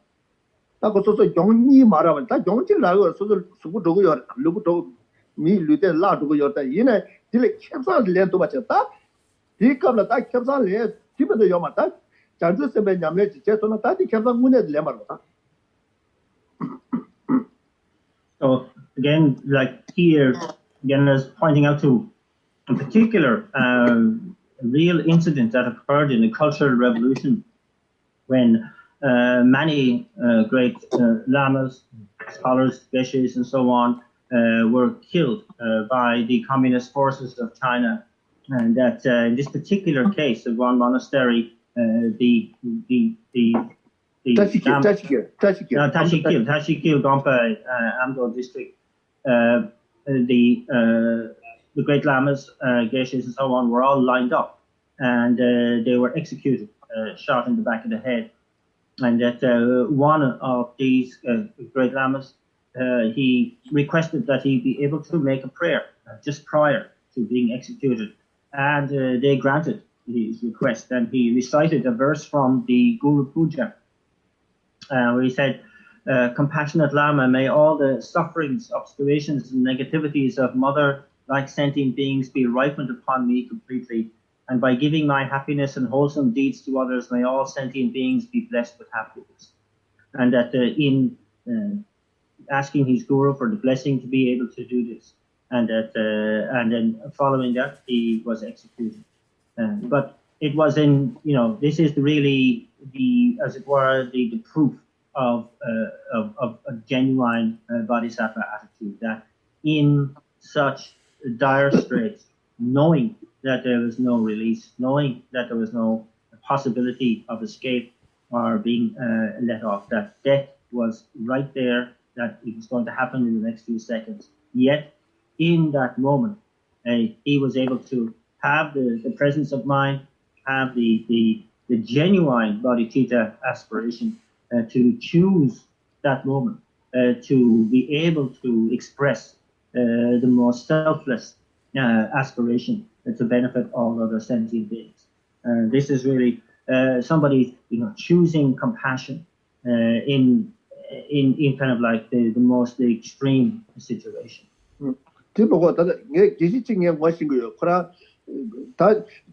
A: Takoso Yongi Mara, that Yongi Lago, so Subuto, your Lubuto, me, Lutan La to your Yina, till it kept on land to Machata. He come attack kept on land, keep the Yomata, Charges and Benjamin, Chetonata, kept on wounded Lemar.
B: So again, like here, again, is pointing out to a particular real incident that occurred in the Cultural Revolution when many great lamas, scholars, geshes, and so on were killed by the communist forces of China, and that in this particular case of one monastery, the Tashikil Gompa Amdo district, the great lamas, geshes, and so on were all lined up, and they were executed, shot in the back of the head. And that one of these great lamas, he requested that he be able to make a prayer just prior to being executed, and they granted his request. And he recited a verse from the Guru Puja, where he said, "Compassionate Lama, may all the sufferings, obscurations, and negativities of mother-like sentient beings be ripened upon me completely. And by giving my happiness and wholesome deeds to others, may all sentient beings be blessed with happiness." And that in asking his guru for the blessing to be able to do this, and that and then following that, he was executed. But it was in, this is really the, as it were, the proof of a genuine bodhisattva attitude, that in such dire straits, knowing that there was no release, knowing that there was no possibility of escape or being let off, that death was right there, that it was going to happen in the next few seconds. Yet, in that moment, he was able to have the presence of mind, have the genuine bodhicitta aspiration to choose that moment, to be able to express the most selfless aspiration to benefit all other sentient beings. This is really somebody, choosing compassion in kind of like the most extreme situation.
A: Tipo that Gishi Ching washing you, Kora,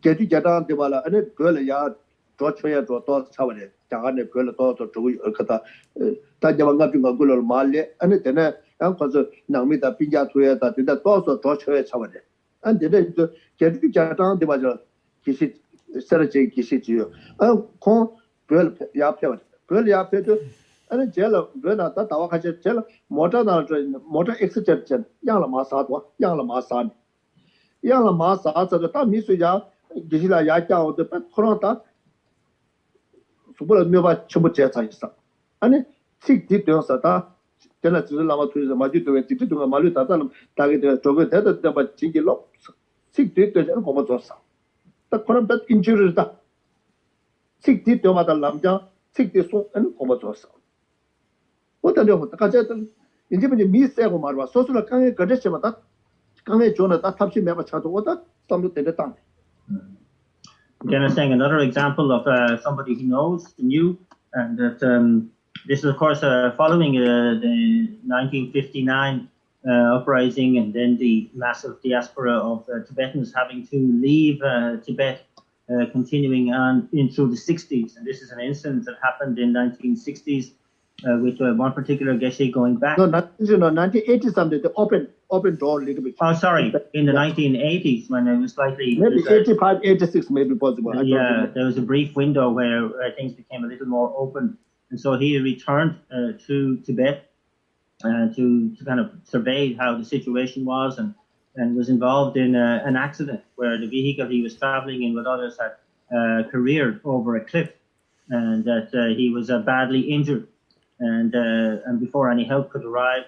A: Getty Jada Devala, and it girl ya, George to Tot Savane, Jagane girl to Kata, Tajavanga Gulor Mali, and it then because Namita Pinja to it that did that also George Savane. And then Getty Jada Devala Gishi Serge Gishi, Con Girl Yapet, Girl Yapet. And Jella, Brena, that our Jella, motor execution, Yala Masad, Yala Masad. Yala Masad, the Tamisuya, Gisila Yaka, the Petrota, Subula Miva Chubuchesa. And 60 Sata, Jella Lama to the Maju to Maluta, target to the but Chingilo, 60 to Comotosa. The current injuries that 60 to Mata Lambja, 60 so and Comotosa. What are you? Kajan, indeed, me say, Omar, social Kang Gadeshimata, Kang Jonah, that Tapsi Meva Chato, what some of the time.
B: Again, I'm saying another example of somebody he knew, and that this is, of course, following the 1959 uprising, and then the massive diaspora of Tibetans having to leave Tibet, continuing on in through the 60s. And this is an incident that happened in 1960s with one particular geshe going back.
A: No, 1980 something. The open door a little bit.
B: Oh, sorry, in the 1980s when it was slightly
A: maybe 85, 86, maybe possible.
B: There was a brief window where things became a little more open, and so he returned to Tibet to kind of survey how the situation was, and was involved in an accident where the vehicle he was traveling in with others had careered over a cliff, and that he was badly injured, and before any help could arrive,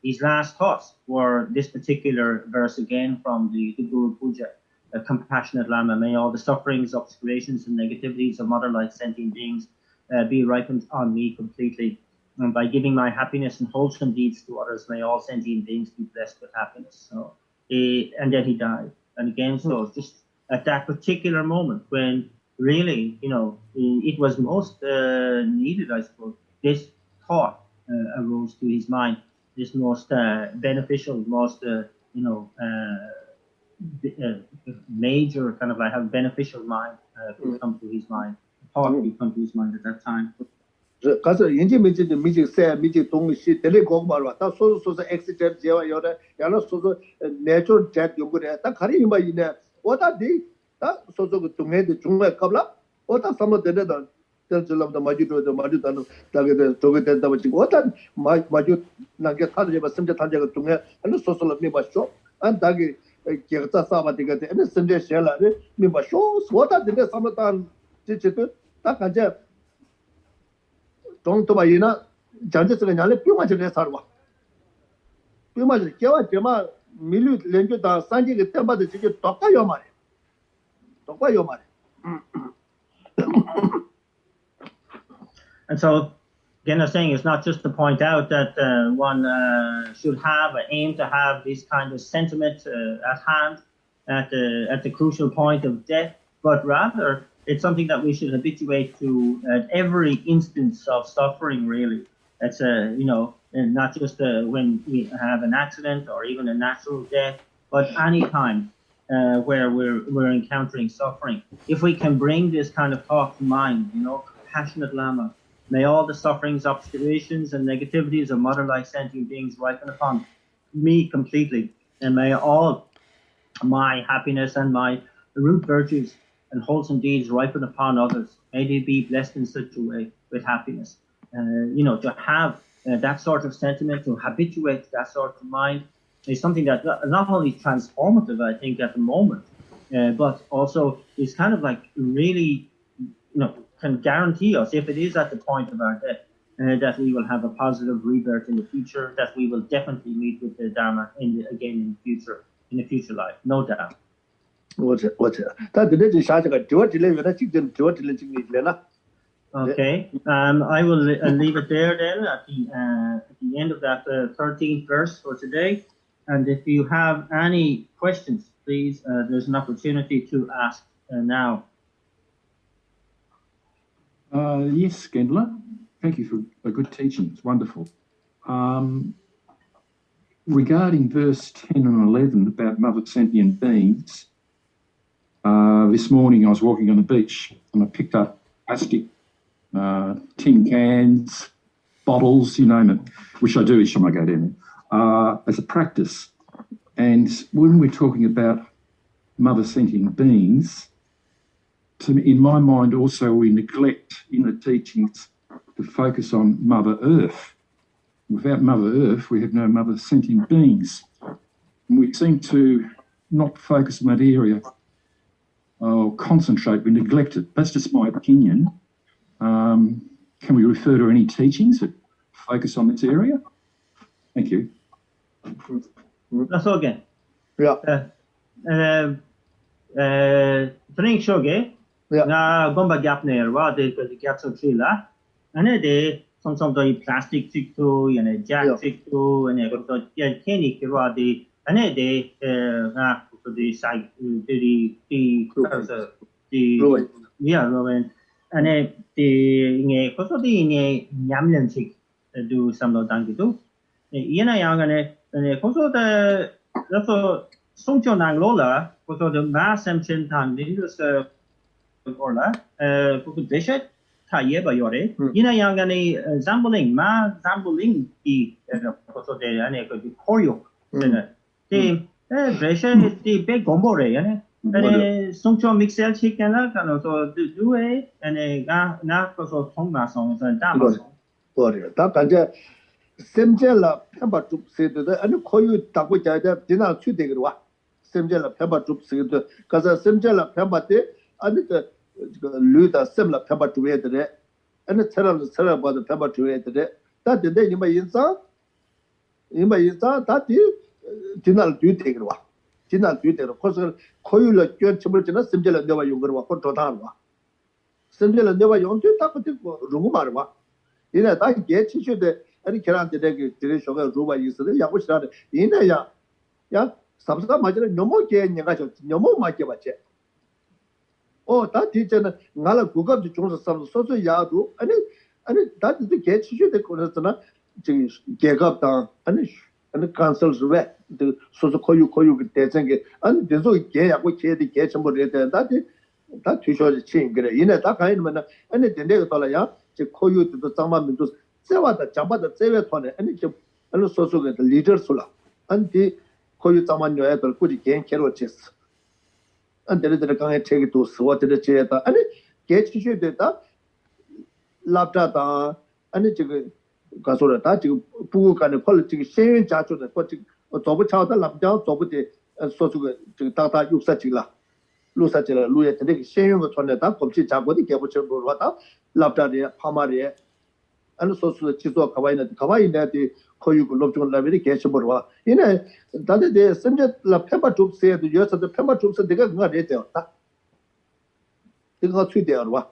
B: his last thoughts were this particular verse again from the Guru Puja, a compassionate Lama, may all the sufferings, obscurations, and negativities of mother-like sentient beings be ripened on me completely. And by giving my happiness and wholesome deeds to others, may all sentient beings be blessed with happiness. So, and then he died. And again, so just at that particular moment when really, it was most needed, I suppose, this thought arose to his mind, this most beneficial, most, major kind of like have beneficial mind could come to his mind, thought would come to his mind at that time.
A: 가서 인지 미지 세 미지 동시 데리 고마로 다 소소소 엑시트 제와 요래 야로 소소 내추럴 젯 요구래 다 가리 임바 이네 오다디 다 소소 그 동해데 중에 qabla 오다 삼로 데데다 텔줄람다 마주도도 마주다는 다게 저게 된다 버지고 오다 마주 나게 타르제 버슴제 탄제가 동해 알로 소소로 미바쇼 안 다게 게르타 사바디가 데 심제 셀라레 미바쇼 오다 데데 삼로탄 지치도 다 간제 don't buy in Janjus and Yale, Puma Sarwa. Puma Kiava Jema, Milu Lenju, Sanji, the Temba, the Chicken, Toka Yomari. Toka Yomari.
B: And so, again, I'm saying it's not just to point out that one should aim to have this kind of sentiment at hand at the crucial point of death, but rather it's something that we should habituate to at every instance of suffering, really. It's, not just when we have an accident or even a natural death, but any time where we're encountering suffering. If we can bring this kind of thought to mind, compassionate Lama, may all the sufferings, obscurations, and negativities of mother-like sentient beings ripen upon me completely, and may all my happiness and my root virtues and wholesome deeds ripen upon others. May they be blessed in such a way with happiness. To have that sort of sentiment, to habituate that sort of mind, is something that not only transformative, I think, at the moment, but also is kind of like really, can guarantee us, if it is at the point of our death, that we will have a positive rebirth in the future, that we will definitely meet with the Dharma in the future life, no doubt.
A: Okay.
B: I will leave it there then at the end of that 13th verse for today. And if you have any questions, please, there's an opportunity to ask now.
C: Yes, Genla. Thank you for a good teaching. It's wonderful. Regarding verse 10 and 11 about mother sentient beings, this morning I was walking on the beach and I picked up plastic, tin cans, bottles, you name it, which I do each time I go down there, as a practice. And when we're talking about mother sentient beings, in my mind also we neglect in the teachings to focus on Mother Earth. Without Mother Earth, we have no mother sentient beings. And we seem to not focus on that area or concentrate, we neglect it. That's just my opinion. Can we refer to any teachings that focus on this area? Thank you.
B: That's okay.
A: Yeah.
B: Drink sugar. Na gomba gap near what they get so chilla. And they some plastic tick to and a jack tick to and a kenny kiradi and they the site the Rowan and the cause of the Yamlan tick do some of Dangidu. Yena Yang koso de so songcho nang lola koso de ma semchen tan lindus orla koso deshet ta yeba yore ina yangani zamboling I koso de ane ko koryo de deshet de be gombore ane ane songcho mixel chikena kano so duwe ane na koso tongna song so dama song
A: 거리요. 다 간제 셈젤라 편바 줍 세도 아니 거유 따고 자자 지나 추되기로 와. 셈젤라 편바 줍 세도 가서 셈젤라 편바때 아니 그 류다 셈라 편바 줍에 돼. 아니 차라리 봐도 편바 줍에 돼. 다 근데 이마 인사 다디 지나 류되기로 와. 지나 류되기로 그래서 거유를 껴치물 지나 셈젤라 내가 용거로 와. 그 좋다는 와. 셈젤라 내가 용도 딱 그때 루고 말어 와. 이나 다 개치슈데 아니 계란데 되게 들으셔가 루바 있어도 야고 싫어데 이나야 야 sabs가 맞으려 너무 개냐가 저 너무 맞게 봤지 다 뒤에는 나라 국가도 중서 sab스 소소 야도 아니 다들 개치슈데 거였잖아 지금 개갑다 아니 컨설스 왜 소소 코유 대생게 아니 대소 개야고 개디 개첨벌에 대한 다 뒤셔지 친 그래 이나 다 가이면 아니 된대가 돌아야 제 코유도 장만민도 세와다 잡아다 세외 톤에 아니 저 알로 소소게 리더 솔라 안디 코유 장만요애들 꾸지 개인캐로 체스 안데들 강에 책이 또 스와트를 제다 아니 개치슈 됐다 랍다다 아니 지금 가소라다 지금 부부간의 퀄리티 세연 자초다 거치 저부 차다 랍다 저부데 소소게 지금 다다 육사지라 루사지라 루에 되게 세연거 톤에다 검치 잡고디 개부처럼 왔다 랍다리에 파마리에 안 소수 지도 가와이네디 코유고 롭종 라벨이 개셔버려 와 이네 다데 선제 라 페바 줍세도 여서도 페바 줍세 내가 그거 내대었다 이거 취되어 와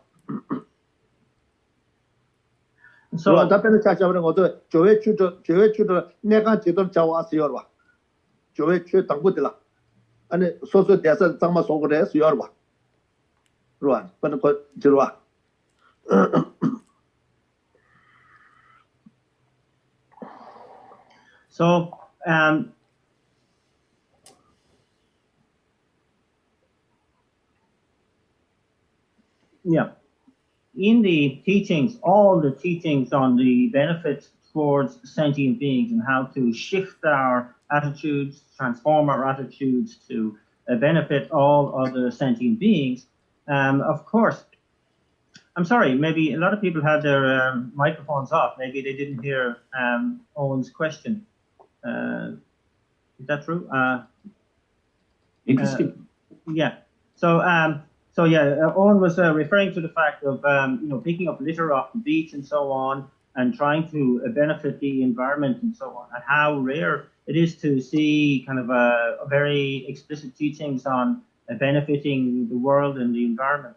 B: so
A: 답변을 찾아보는 것도 조회 추도 내가 제대로 잡아왔어요 와 조회 추 당부들라 아니 소수 대사 장마 송거래 했어요 와 로안 근데 그 들어와
B: So, yeah, in the teachings, all the teachings on the benefits towards sentient beings and how to shift our attitudes, transform our attitudes to benefit all other sentient beings, of course, I'm sorry, maybe a lot of people had their microphones off. Maybe they didn't hear Owen's question. Is that true?
C: Interesting.
B: Yeah. So Owen was referring to the fact of picking up litter off the beach and so on, and trying to benefit the environment and so on, and how rare it is to see kind of a very explicit teachings on benefiting the world and the environment,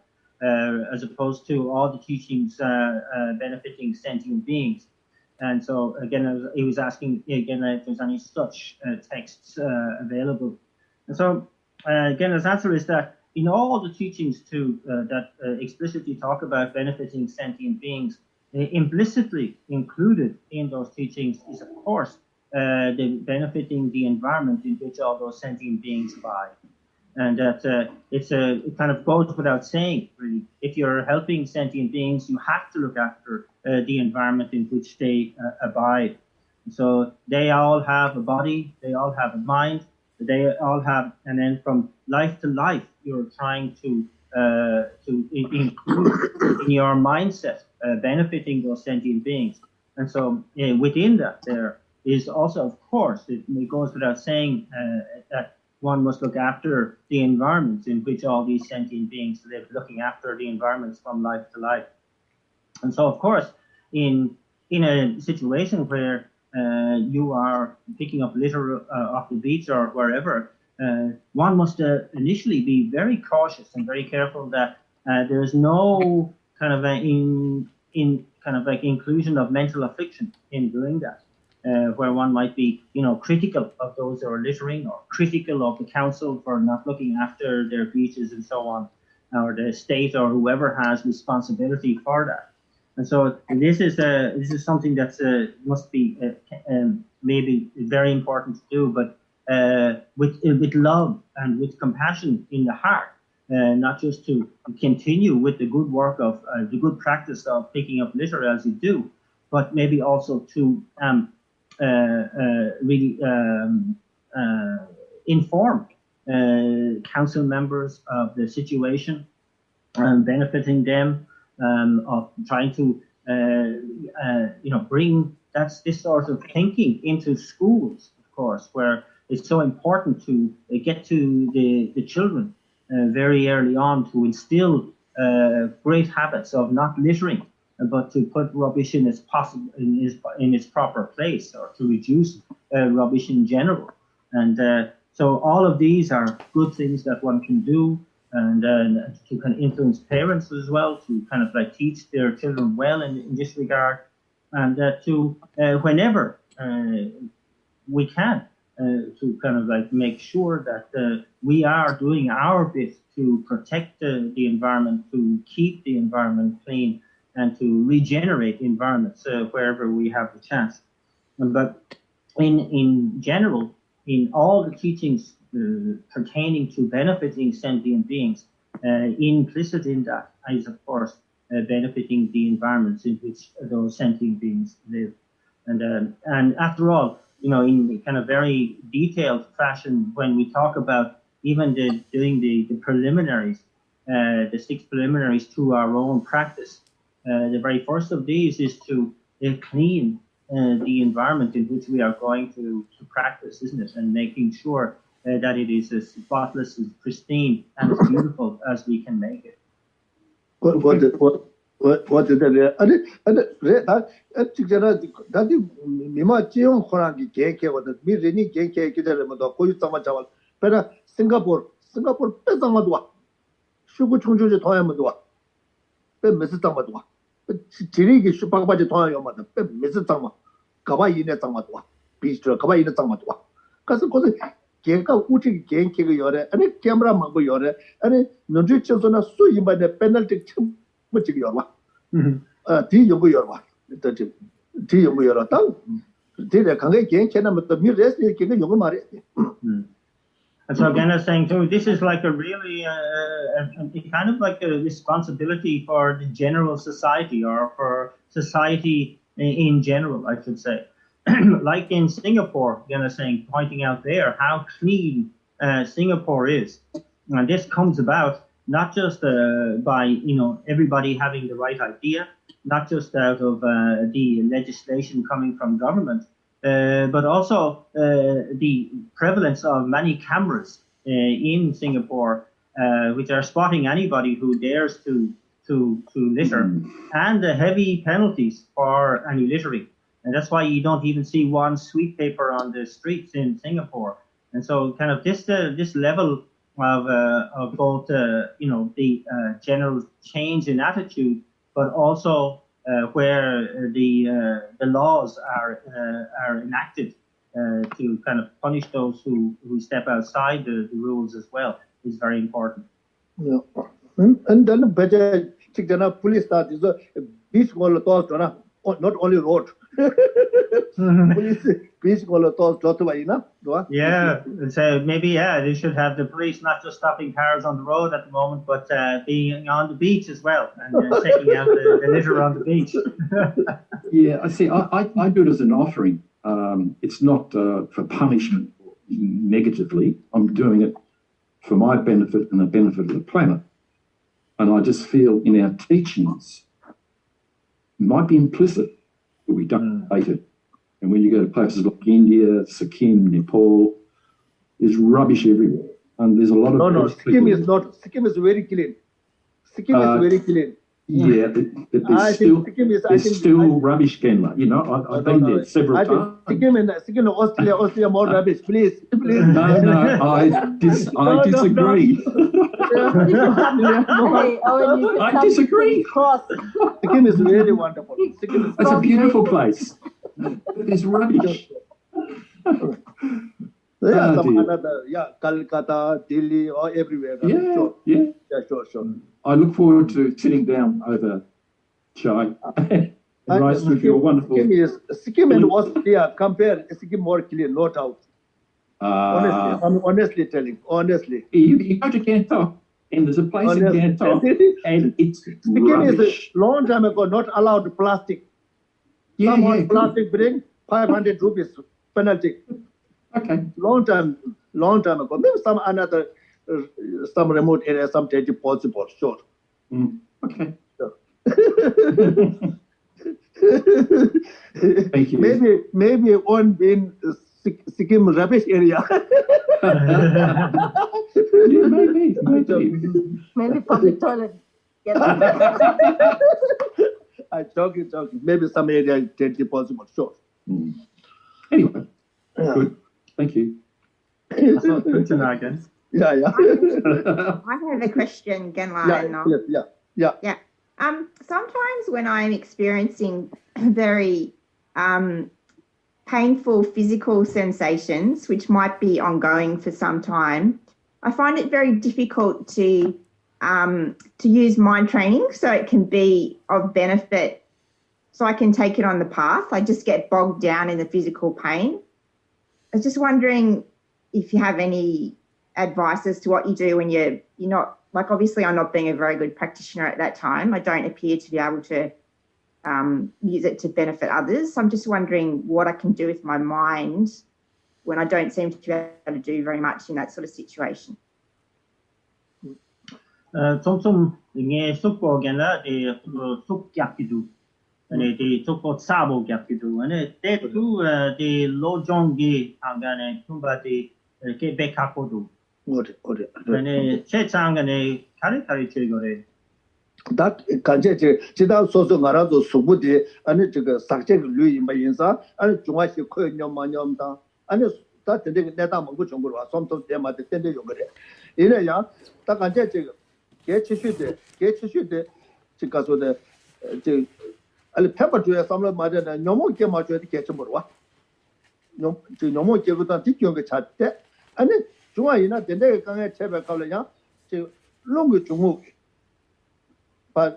B: as opposed to all the teachings benefiting sentient beings. And so again, he was asking again if there's any such texts available. And so again, his answer is that in all the teachings that explicitly talk about benefiting sentient beings, implicitly included in those teachings is, of course, the benefiting the environment in which all those sentient beings abide. And that it kind of goes without saying, really. If you're helping sentient beings, you have to look after the environment in which they abide. So they all have a body, they all have a mind, they all have, and then from life to life, you're trying to include in your mindset benefiting those sentient beings. And so within that, there is also, of course, it goes without saying that one must look after the environments in which all these sentient beings live, looking after the environments from life to life. And so, of course, in a situation where you are picking up litter off the beach or wherever, one must initially be very cautious and very careful that there's no kind of inclusion of mental affliction in doing that. Where one might be, critical of those who are littering, or critical of the council for not looking after their beaches and so on, or the state or whoever has responsibility for that. And so this is something that must be maybe very important to do, but with love and with compassion in the heart, not just to continue with the good work of the good practice of picking up litter as you do, but maybe also to really inform council members of the situation and benefiting them, of trying to bring this sort of thinking into schools, of course, where it's so important to get to the children very early on, to instill great habits of not littering, but to put rubbish in its proper place, or to reduce rubbish in general. And so all of these are good things that one can do, and to kind of influence parents as well, to kind of like teach their children well in this regard, and to whenever we can, to kind of like make sure that we are doing our bit to protect the environment, to keep the environment clean, and to regenerate environments wherever we have the chance. But in general, in all the teachings pertaining to benefiting sentient beings, implicit in that is, of course, benefiting the environments in which those sentient beings live. And after all, in kind of very detailed fashion, when we talk about even doing the preliminaries, the 6 preliminaries to our own practice, the very first of these is to clean the environment in which we are going to practice, isn't it? And making sure that it is as spotless, as pristine, and as beautiful as we can make it.
A: What did that? That Mima Chion Horangi cake or the Mirini cake, Koyutama, Pera Singapore, Pesamadua, Shukuchunju Toyamadua, Mrs. Tamadua, Chirigi Shupakaji Toyamada, Mrs. Tama, Kawaii Tamadua, Beach to Kawaii Tamadua. Because Genka Uchi Gen Kigore, and a camera mango yore, and a Nujitsona suing by the penalty. Which you are T. Yoguyorwa, T. Yoguyora Tang. Did a Kangakin China, but the mirror is giving Yogumari.
B: And so again, I was saying too, this is like a really kind of like a responsibility for the general society, or for society in general, I should say. Like in Singapore, again, I was saying, pointing out there how clean Singapore is. And this comes about not just by everybody having the right idea, not just out of the legislation coming from government, but also the prevalence of many cameras in Singapore, which are spotting anybody who dares to litter, and the heavy penalties for any littering. And that's why you don't even see one sweep paper on the streets in Singapore. And so kind of this level of both the general change in attitude, but also where the laws are enacted to kind of punish those who step outside the rules as well, is very important.
A: Yeah. And then better police that is a beach not only road. Police
B: Yeah, so maybe they should have the police not just stopping cars on the road at the moment, but being on the beach as well, and taking out the litter on the beach.
C: Yeah, I see. I do it as an offering. It's not for punishment negatively. I'm doing it for my benefit and the benefit of the planet. And I just feel in our teachings, it might be implicit that we don't hate it. And when you go to places like India, Sikkim, Nepal, there's rubbish everywhere. And there's a lot of...
A: No, Sikkim is not. Sikkim is very clean. Sikkim is very clean.
C: Yeah, but there's still rubbish, Genla. I've been there several times.
A: Sikkim, Austria, more rubbish. Please.
C: No, I disagree. I disagree.
A: Sikkim is very wonderful.
C: It's a beautiful place. There's rubbish.
A: Calcutta, Delhi, or everywhere.
C: Yeah, sure. I look forward to sitting down over chai Right through your wonderful.
A: Skim and Austria compare. Skim more clear, no doubt. Honestly, I'm honestly telling. Honestly,
C: you go to Genla, and there's a place in Genla, and it's
A: Skim
C: rubbish.
A: is a long time ago not allowed plastic. Someone plastic bring 500 rupees penalty.
C: Okay.
A: Long time ago. Maybe some another, some remote area, some possible. Sure.
C: Okay.
A: Sure.
C: Thank you.
A: Maybe one in Sikkim rubbish area.
C: Yeah, maybe.
D: Maybe public toilet.
A: I'm joking. Maybe some area possible. Sure.
C: Anyway, good. Thank you.
B: That's not good to know, again.
A: Yeah.
D: I have a question, Genla and Noel.
A: Yeah.
D: Sometimes when I'm experiencing very painful physical sensations, which might be ongoing for some time, I find it very difficult to use mind training so it can be of benefit, so I can take it on the path. I just get bogged down in the physical pain. I was just wondering if you have any advice as to what you do when you're not, like, obviously I'm not being a very good practitioner at that time. I don't appear to be able to use it to benefit others. So I'm just wondering what I can do with my mind when I don't seem to be able to do very much in that sort of situation.
B: 좀 이게 속보 게나 속 잡기도 아니 이 속보 사보 잡기도 아니 때도 이 로종기 안간에 tum바디 이렇게 백하고도
A: 어디.
B: 아니 최장간에 가리가리 제거래
A: 다 간제 지다 소소 나라도 수부디 아니 저거 삭제 류이 뭐 인사 아니 중화시 코념마념다 아니 다 되게 내다 먹고 정보로 와 som도 때마다 때데 요 그래 이래야 다 간제 저거 개치슈데 지금 가서데 저 알리 페퍼 주에 삼로 맞아나 너무 게 맞아야 돼 개치모로 와 너무 개보다 뒤쪽에 잣대 아니 중화이나 된데 강에 제발 가려냐 저 롱그 중국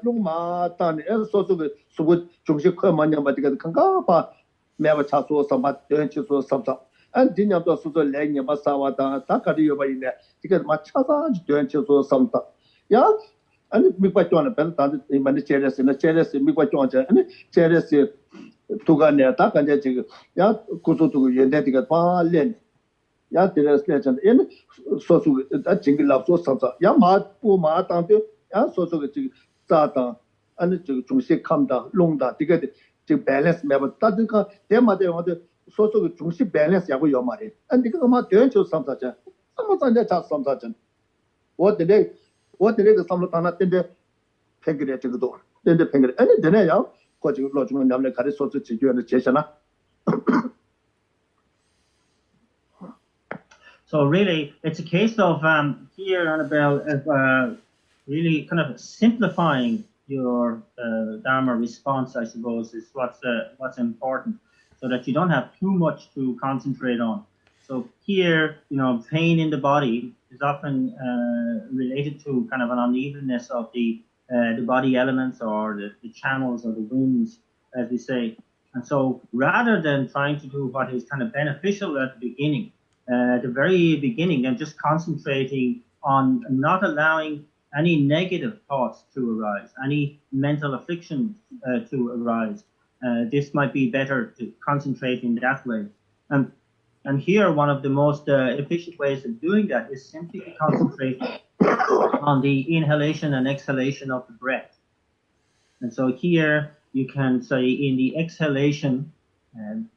A: 롱마 단에 소소그 수부 중식 커만냐 맞이가 kan가 봐 매바 차소 삼바 된치소 삼사 안 디냐도 소소 레냐 마사와다 다카리요 바이네 지금 마차사 된치소 삼사 야 아니 미과쪽은 별 다들 이만의 제레스 미과쪽은 아니 제레스 두가네 다간제 지금 야 고소도 연대디가 발렌 야 제레스는 얘는 소소 다 징글랍소 삼사 야 마부 당대 야 소소가 지금 자다 아니 저 중식 감다 롱다 되게 지금 밸런스 매번 따든가 대마대 소소 중식 밸런스 야고 요 말이 아니 그거 막 되죠 삼사자 삼사자 자 삼사자 어디래 그 삼로 하나 텐데 팽그래 저거도 텐데 팽그래 아니 되네요 거기 로중은 남네 가리 소소 지교는 제시나
B: So really, it's a case of here, Annabelle, of really kind of simplifying your Dharma response, I suppose, is what's important, so that you don't have too much to concentrate on. So here, pain in the body is often related to kind of an unevenness of the body elements or the channels or the winds, as we say. And so rather than trying to do what is kind of beneficial at the beginning, the very beginning, and just concentrating on not allowing any negative thoughts to arise, any mental affliction to arise. This might be better to concentrate in that way. And here, one of the most efficient ways of doing that is simply to concentrate on the inhalation and exhalation of the breath. And so here, you can say in the exhalation,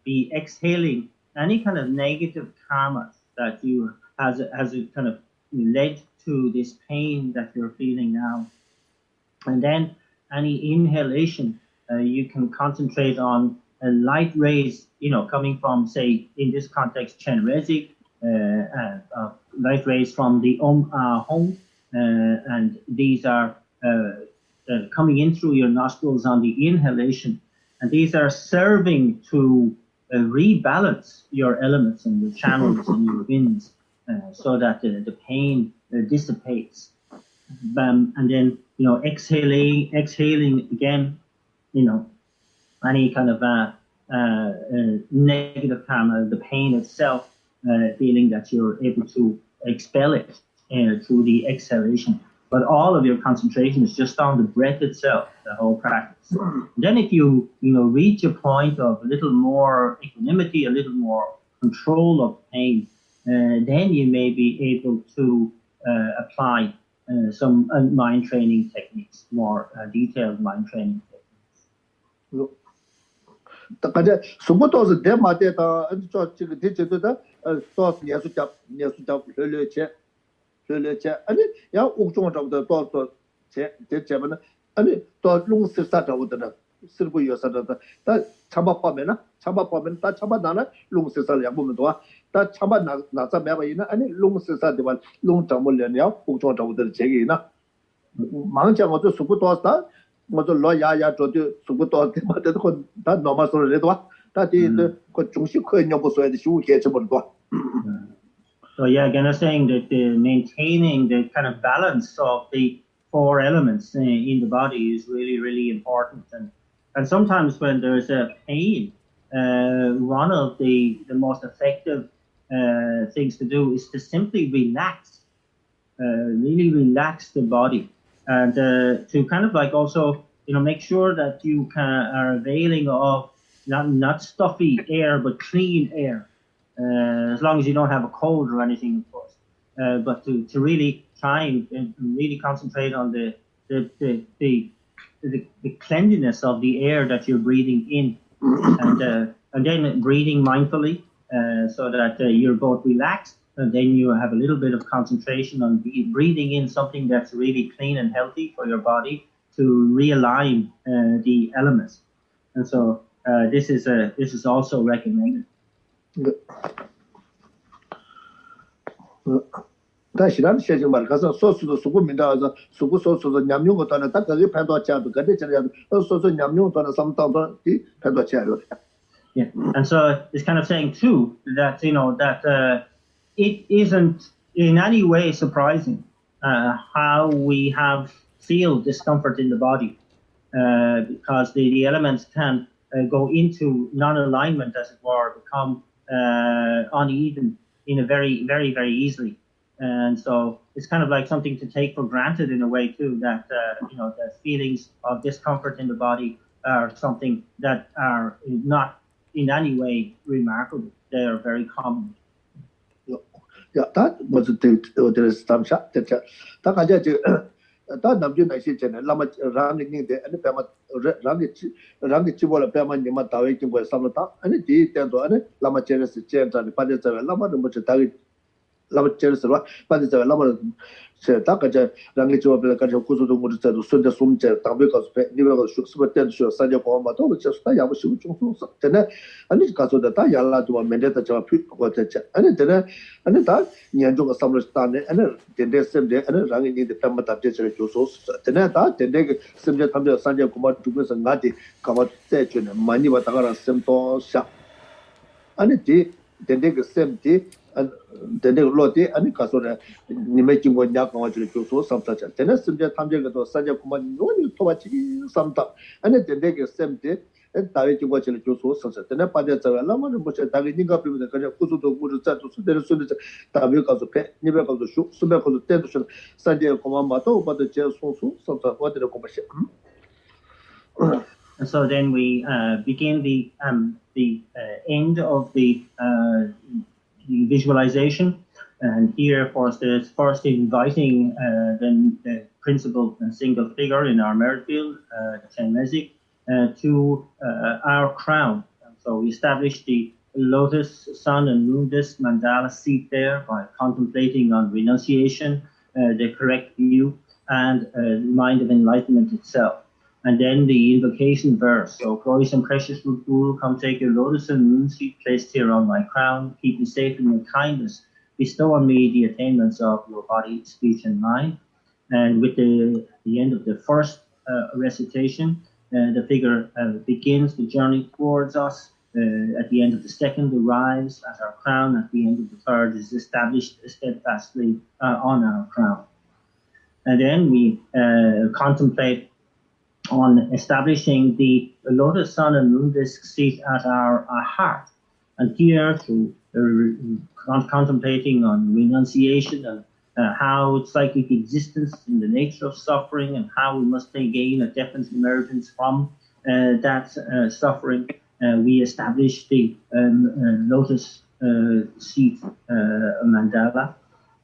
B: be exhaling any kind of negative karma that you has it kind of led to this pain that you're feeling now. And then any inhalation, you can concentrate on light rays, coming from, say, in this context, Chenrezig, light rays from the Home, and these are coming in through your nostrils on the inhalation, and these are serving to rebalance your elements and your channels and your winds, so that the pain dissipates. And then exhaling again, any kind of negative karma, the pain itself, feeling that you're able to expel it through the exhalation. But all of your concentration is just on the breath itself, the whole practice. Then if you reach a point of a little more equanimity, a little more control of pain, then you may be able to apply some mind training techniques, more detailed mind training techniques.
A: 근데 수고도서 대마대다 저 지금 대체도다 또 예수잡 려려체 아니 야 옥종잡도 또제 대체면 아니 또 롱스사다오더나 쓸고 요사다다 다 참바빠면은 다 참바나나 롱스사를 양보면 도와 다 참바 나자 매바이나 아니 롱스사데만 롱정물려냐 옥종잡도 제기나 망장어도 수고도다 먼저 로야야 저도 수고도 때마다도 다 넘어서려도 다디 그 중식 커냐 보서야 돼 쉬우게 해버려도
B: So yeah, again, I'm saying that maintaining the kind of balance of the four elements in the body is really, really important. And sometimes when there's a pain, one of the most effective things to do is to simply relax, really relax the body, and to kind of like also make sure that you are availing of not stuffy air but clean air. As long as you don't have a cold or anything, of course, but to really try and really concentrate on the cleanliness of the air that you're breathing in, and then breathing mindfully, so that you're both relaxed, and then you have a little bit of concentration on breathing in something that's really clean and healthy for your body to realign the elements, and so this is also recommended.
A: 다시란 시행 말 가서 소수도 수고 민다서 수고 소수도 냠용 것도는 딱 그게 판도하지도 그때 저야 소수 냠용 것도는 삼당도 이 판도하지요.
B: Yeah, and so it's kind of saying too that that it isn't in any way surprising how we feel discomfort in the body, because the elements can go into non-alignment, as it were, become uneven in a very, very, very easily. And so it's kind of like something to take for granted in a way too, that the feelings of discomfort in the body are something that are not in any way remarkable. They are very common.
A: Yeah, that was the stamsha. That I just that namju na shi chen lama rang ni de ani pema rang chi bola pema ni ma tawe ki bo samata ani di ten do ani lama chen se chen ta ni pa de lama de mo che ta lama chen se wa pa de lama se ta ka je rang chi bola ka je ku su do mo de sun de sum che ta be ka su pe ni be ka su su ten su sa je ko ma to che sta ya bo su chung su sa ten ani ka so da ta ya la do me de ta cha phi ko che ani de ani ta nian zhong sam le sta ne ani de de sem de ani rang ni de pema ta je che ju so ten ta de de sem je tham je san je ko ma tu be sa nga de ka ma te che ne ma ni ba ta ga ra sem to sha ani de de sem de dende lo de ani ka so ne ni me jing go nya ka wa ju so sam ta cha dende sem je tham je ga do san je ko ma no ni to ba chi sam ta ani dende ge sem de da we jing go che ju so sam sa dende pa de za la ma mo che da ge ni ga pi de ka ja ku su do gu za to su de su de da we ka so pe ni be ka so shu su be ka so te do san je ko ma to ba de je so su sam ta wa de ko ba she.
B: And so then we begin the end of the visualization, and here, of course, there's first inviting the principal and single figure in our merit field, Chenmezig, to our crown. And so we establish the lotus, sun, and moon disc mandala seat there by contemplating on renunciation, the correct view, and the mind of enlightenment itself. And then the invocation verse. So, glorious and precious Guru, come take your lotus and moon seat placed here on my crown. Keep me safe in your kindness. Bestow on me the attainments of your body, speech, and mind. And with the end of the first recitation, the figure begins the journey towards us. At the end of the second, arrives at our crown. At the end of the third, is established steadfastly on our crown. And then we contemplate on establishing the lotus sun and moon disk seat at our heart. And here, through contemplating on renunciation and how psychic existence in the nature of suffering and how we must gain a definite emergence from that suffering, we establish the lotus seat mandala.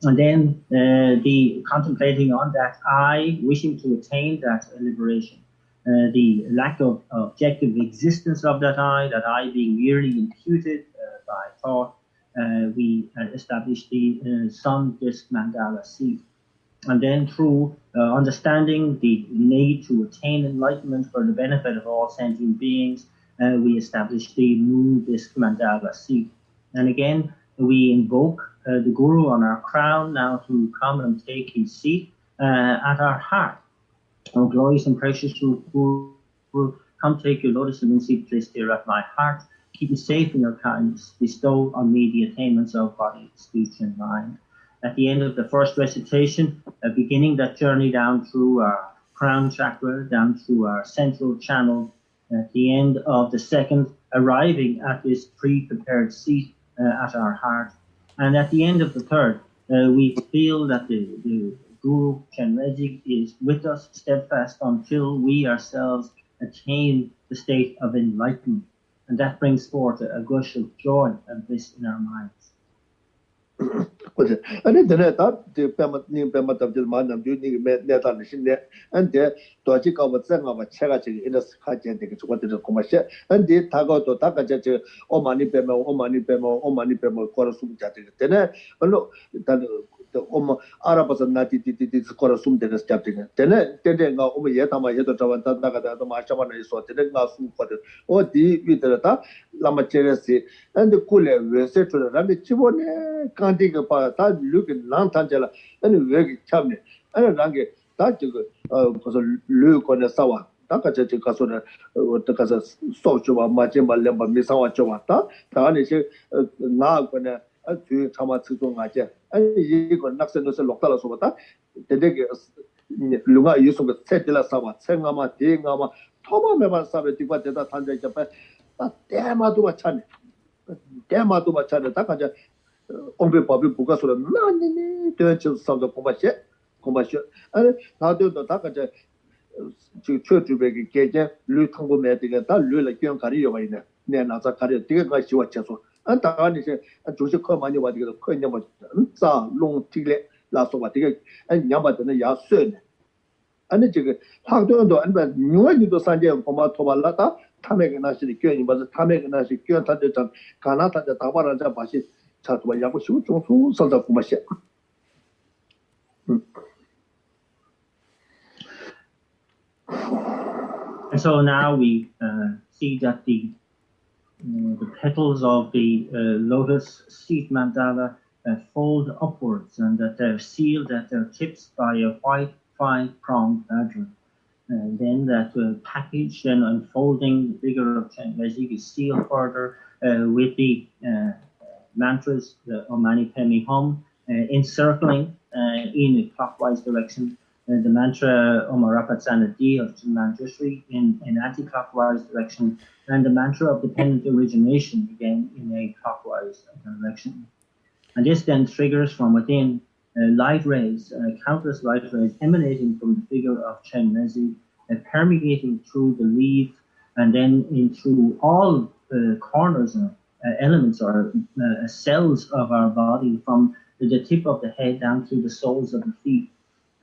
B: And then the contemplating on that I, wishing to attain that liberation. The lack of objective existence of that I being merely imputed by thought, we establish the sun disk mandala seat. And then through understanding the need to attain enlightenment for the benefit of all sentient beings, we establish the moon disk mandala seat. And again, we invoke the Guru on our crown now to come and take his seat at our heart. Oh, glorious and precious Guru, come take your lotus and seat placed here at my heart. Keep me safe in your kindness. Bestow on me the attainments of body, speech, and mind. At the end of the first recitation, beginning that journey down through our crown chakra, down through our central channel. At the end of the second, arriving at this pre-prepared seat at our heart. And at the end of the third, we feel that the Guru Chenrezig is with us steadfast until we ourselves attain the state of enlightenment. And that brings forth a gush of joy and bliss in our minds.
A: 아니 내가 님 배마답들 만남 주니 내다는 신내 안데 도지 가고 생각하고 제가 지금 이런 스카지에 되게 저것들 고마시 안데 다가도 다가자 저 오마니 배모 거로 숨자들 때네 얼로 단 엄마 알아봐서 나디디디 거로 숨되는 스탑들 때네 때가 오면 예다마 예도 저번 다가다도 마셔봐는 있어 때가 숨거든 어디 위들다 라마체레시 안데 쿨에 외세트를 안데 집어내 간디가 다 looking long time jala and very chamne and range that because look on the sawa taka che kaso na taka so chuba ma che malemba misawa chuba ta ni che na ko na ju chama chu nga che and yi ko naksen no se lokta la so ta de ge lunga yuso ko setela sawa senga ma de nga ma thoma me ba sabe ti kwa de ta than ja pa ta tema du ba chane ta ka ja 옹배 법이 부가서로 나니니 되는 사람도 공부하셔 아니 다들도 다 가져 저 최주백이 계제 류통보매 되게 다 류를 교양 가리려 봐 있네 내 나자 가려 되게 같이 왔죠 안 다가니 이제 조직 커 많이 와 되게 커 있냐 뭐자 롱티래 라서 봐 되게 아니 냐바드는 야 쇠네 아니 지금 학도도 안 봐. 뉴아니도 산제 고마 토발라다 탐에게 나시 교연이 맞아 탐에게 나시 교연 탄대장 가나탄대 다바라자 바시 차도와 야고 쉬우 좀 살다 고마시.
B: And so now we see that the petals of the lotus seed mandala fold upwards and that they're sealed at their tips by a white five-pronged badger. And then that package and unfolding the figure of Chenrezig is sealed further with the mantras, the Om Mani Padme Hum, encircling in a clockwise direction. The mantra Om Arapat Sanadi of Manjushri in anti-clockwise direction, and the mantra of dependent origination again in a clockwise direction. And this then triggers from within light rays, countless light rays emanating from the figure of Chenrezig, permeating through the leaf and then into all corners and elements or cells of our body, from the tip of the head down to the soles of the feet.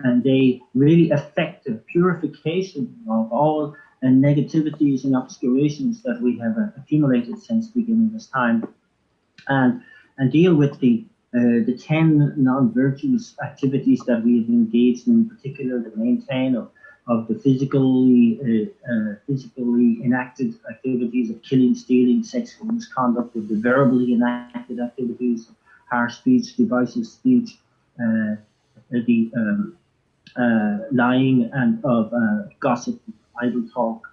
B: And they really affect the purification of all negativities and obscurations that we have accumulated since the beginning of this time, and deal with the 10 non-virtuous activities that we have engaged in particular, the maintain of the physically enacted activities of killing, stealing, sexual misconduct, of the verbally enacted activities of harsh speech, divisive speech, the lying and of gossip, idle talk,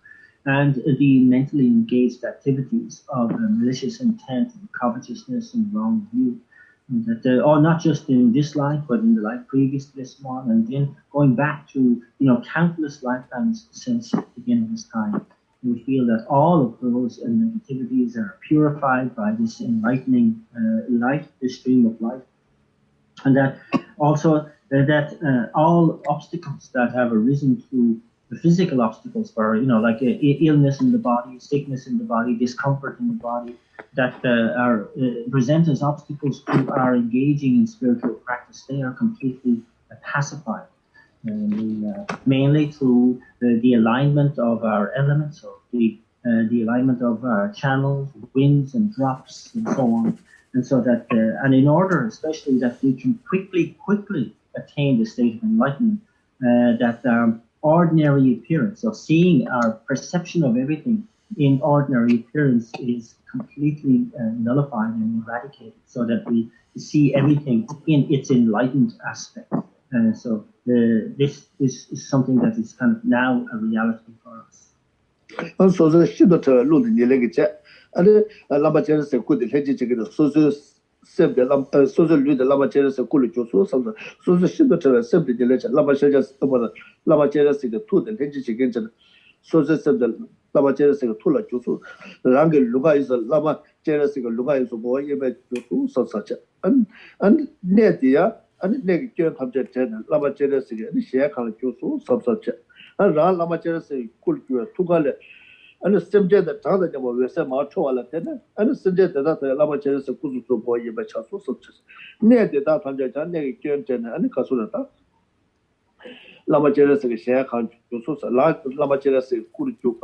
B: and the mentally engaged activities of malicious intent, and covetousness, and wrong view. That not just in this life, but in the life previous to this one, and then going back to countless lifetimes since the beginning of this time. We feel that all of those activities are purified by this enlightening light, this stream of light, and that also that all obstacles that have arisen through the physical obstacles for like illness in the body, sickness in the body, discomfort in the body, that are present as obstacles to our engaging in spiritual practice, they are completely pacified. Mainly through the alignment of our elements, or the alignment of our channels, winds and drops, and so on. And so that, and in order, especially that we can quickly attain the state of enlightenment, that ordinary appearance of seeing our perception of everything in ordinary appearance is completely nullified and eradicated, so that we see everything in its enlightened aspect. So this is something that is kind of now a reality for us.
A: So the shit that load in the leg, and Lamajeris could the hedge together, so the save the so the lead the Lamajeris could so so the shit that saved the legend, Lamajeris Lamajeris the two the hedge against so the save the Lamajeris to la Jusu, Rangel Luga is a Lamajeris Luga is a boy, so such and Nedia. And negative subject and Lamajeris and share kind of such and Ran Lamajeris culture to and the subject that other than what we said, Marcho Alatena, and the subject that Lamajeris could to boy by Chasu such as near the data negative and Casulata Lamajeris share kind of Lamajeris could to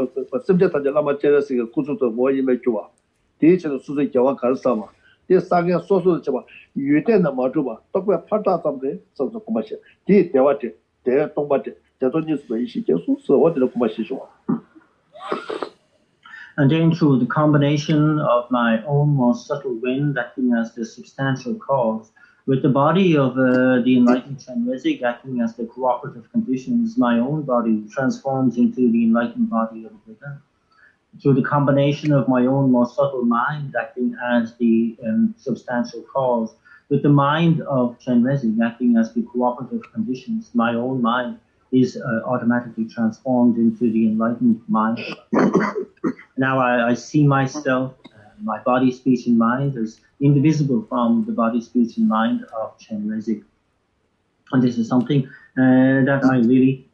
A: subject that Lamajeris could to boy by Jua. Teach and Susan Jawa Karsama. This Saga social Java, you tend the Majuba, talk about Pata someday, some commercial. Did they what it? They are Tombat, the Donis Beshi, so what the commercial.
B: And then through the combination of my own more subtle wind acting as the substantial cause, with the body of the enlightened Chenrezig acting as the cooperative conditions, my own body transforms into the enlightened body of the Buddha. Through the combination of my own more subtle mind acting as the substantial cause, with the mind of Chenrezig acting as the cooperative conditions, my own mind is automatically transformed into the enlightened mind. Now I see myself, my body, speech, and mind as indivisible from the body, speech, and mind of Chenrezig. And this is something that I really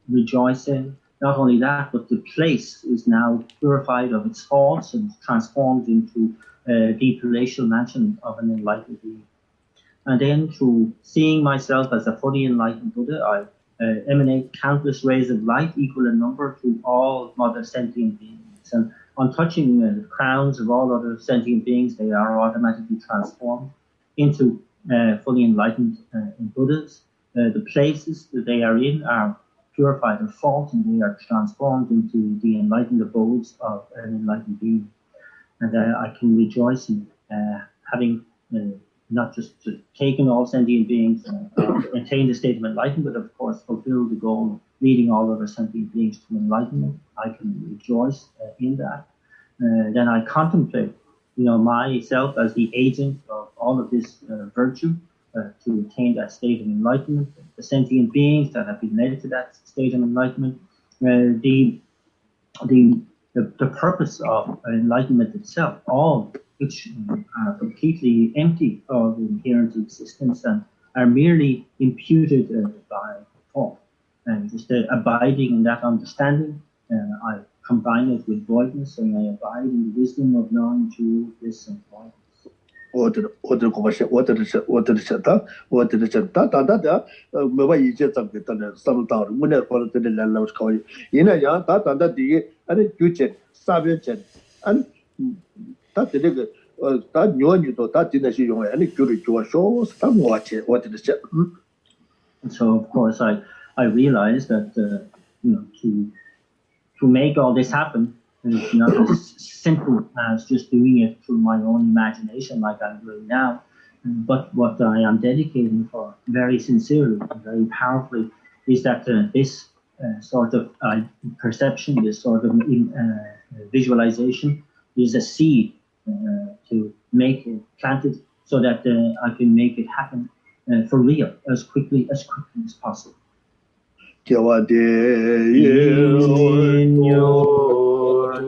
B: rejoice in. Not only that, but the place is now purified of its faults and transformed into the palatial mansion of an enlightened being. And then through seeing myself as a fully enlightened Buddha, I emanate countless rays of light equal in number to all other sentient beings. And on touching the crowns of all other sentient beings, they are automatically transformed into fully enlightened Buddhas. The places that they are in are purified of fault, and they are transformed into the enlightened abodes of an enlightened being. And I can rejoice in having not just taken all sentient beings and attained the state of enlightenment, but of course fulfilled the goal of leading all other sentient beings to enlightenment. I can rejoice in that. Then I contemplate, myself as the agent of all of this virtue, to attain that state of enlightenment, the sentient beings that have been led to that state of enlightenment, the purpose of enlightenment itself, all which are completely empty of inherent existence and are merely imputed by thought. And just abiding in that understanding, I combine it with voidness, and I abide in the wisdom of knowing true bliss and voidness.
A: What did that maybe you just some down when I call the landlord's call you. In a young that and a future, Savian, and that the that you know that didn't see you any good to show some watch what did it.
B: And so, of course, I realized that to make all this happen, it's not as simple as just doing it through my own imagination like I'm doing now, but what I am dedicating for very sincerely and very powerfully is that this sort of perception, this sort of visualization is a seed to make it planted so that I can make it happen for real as quickly as possible. In your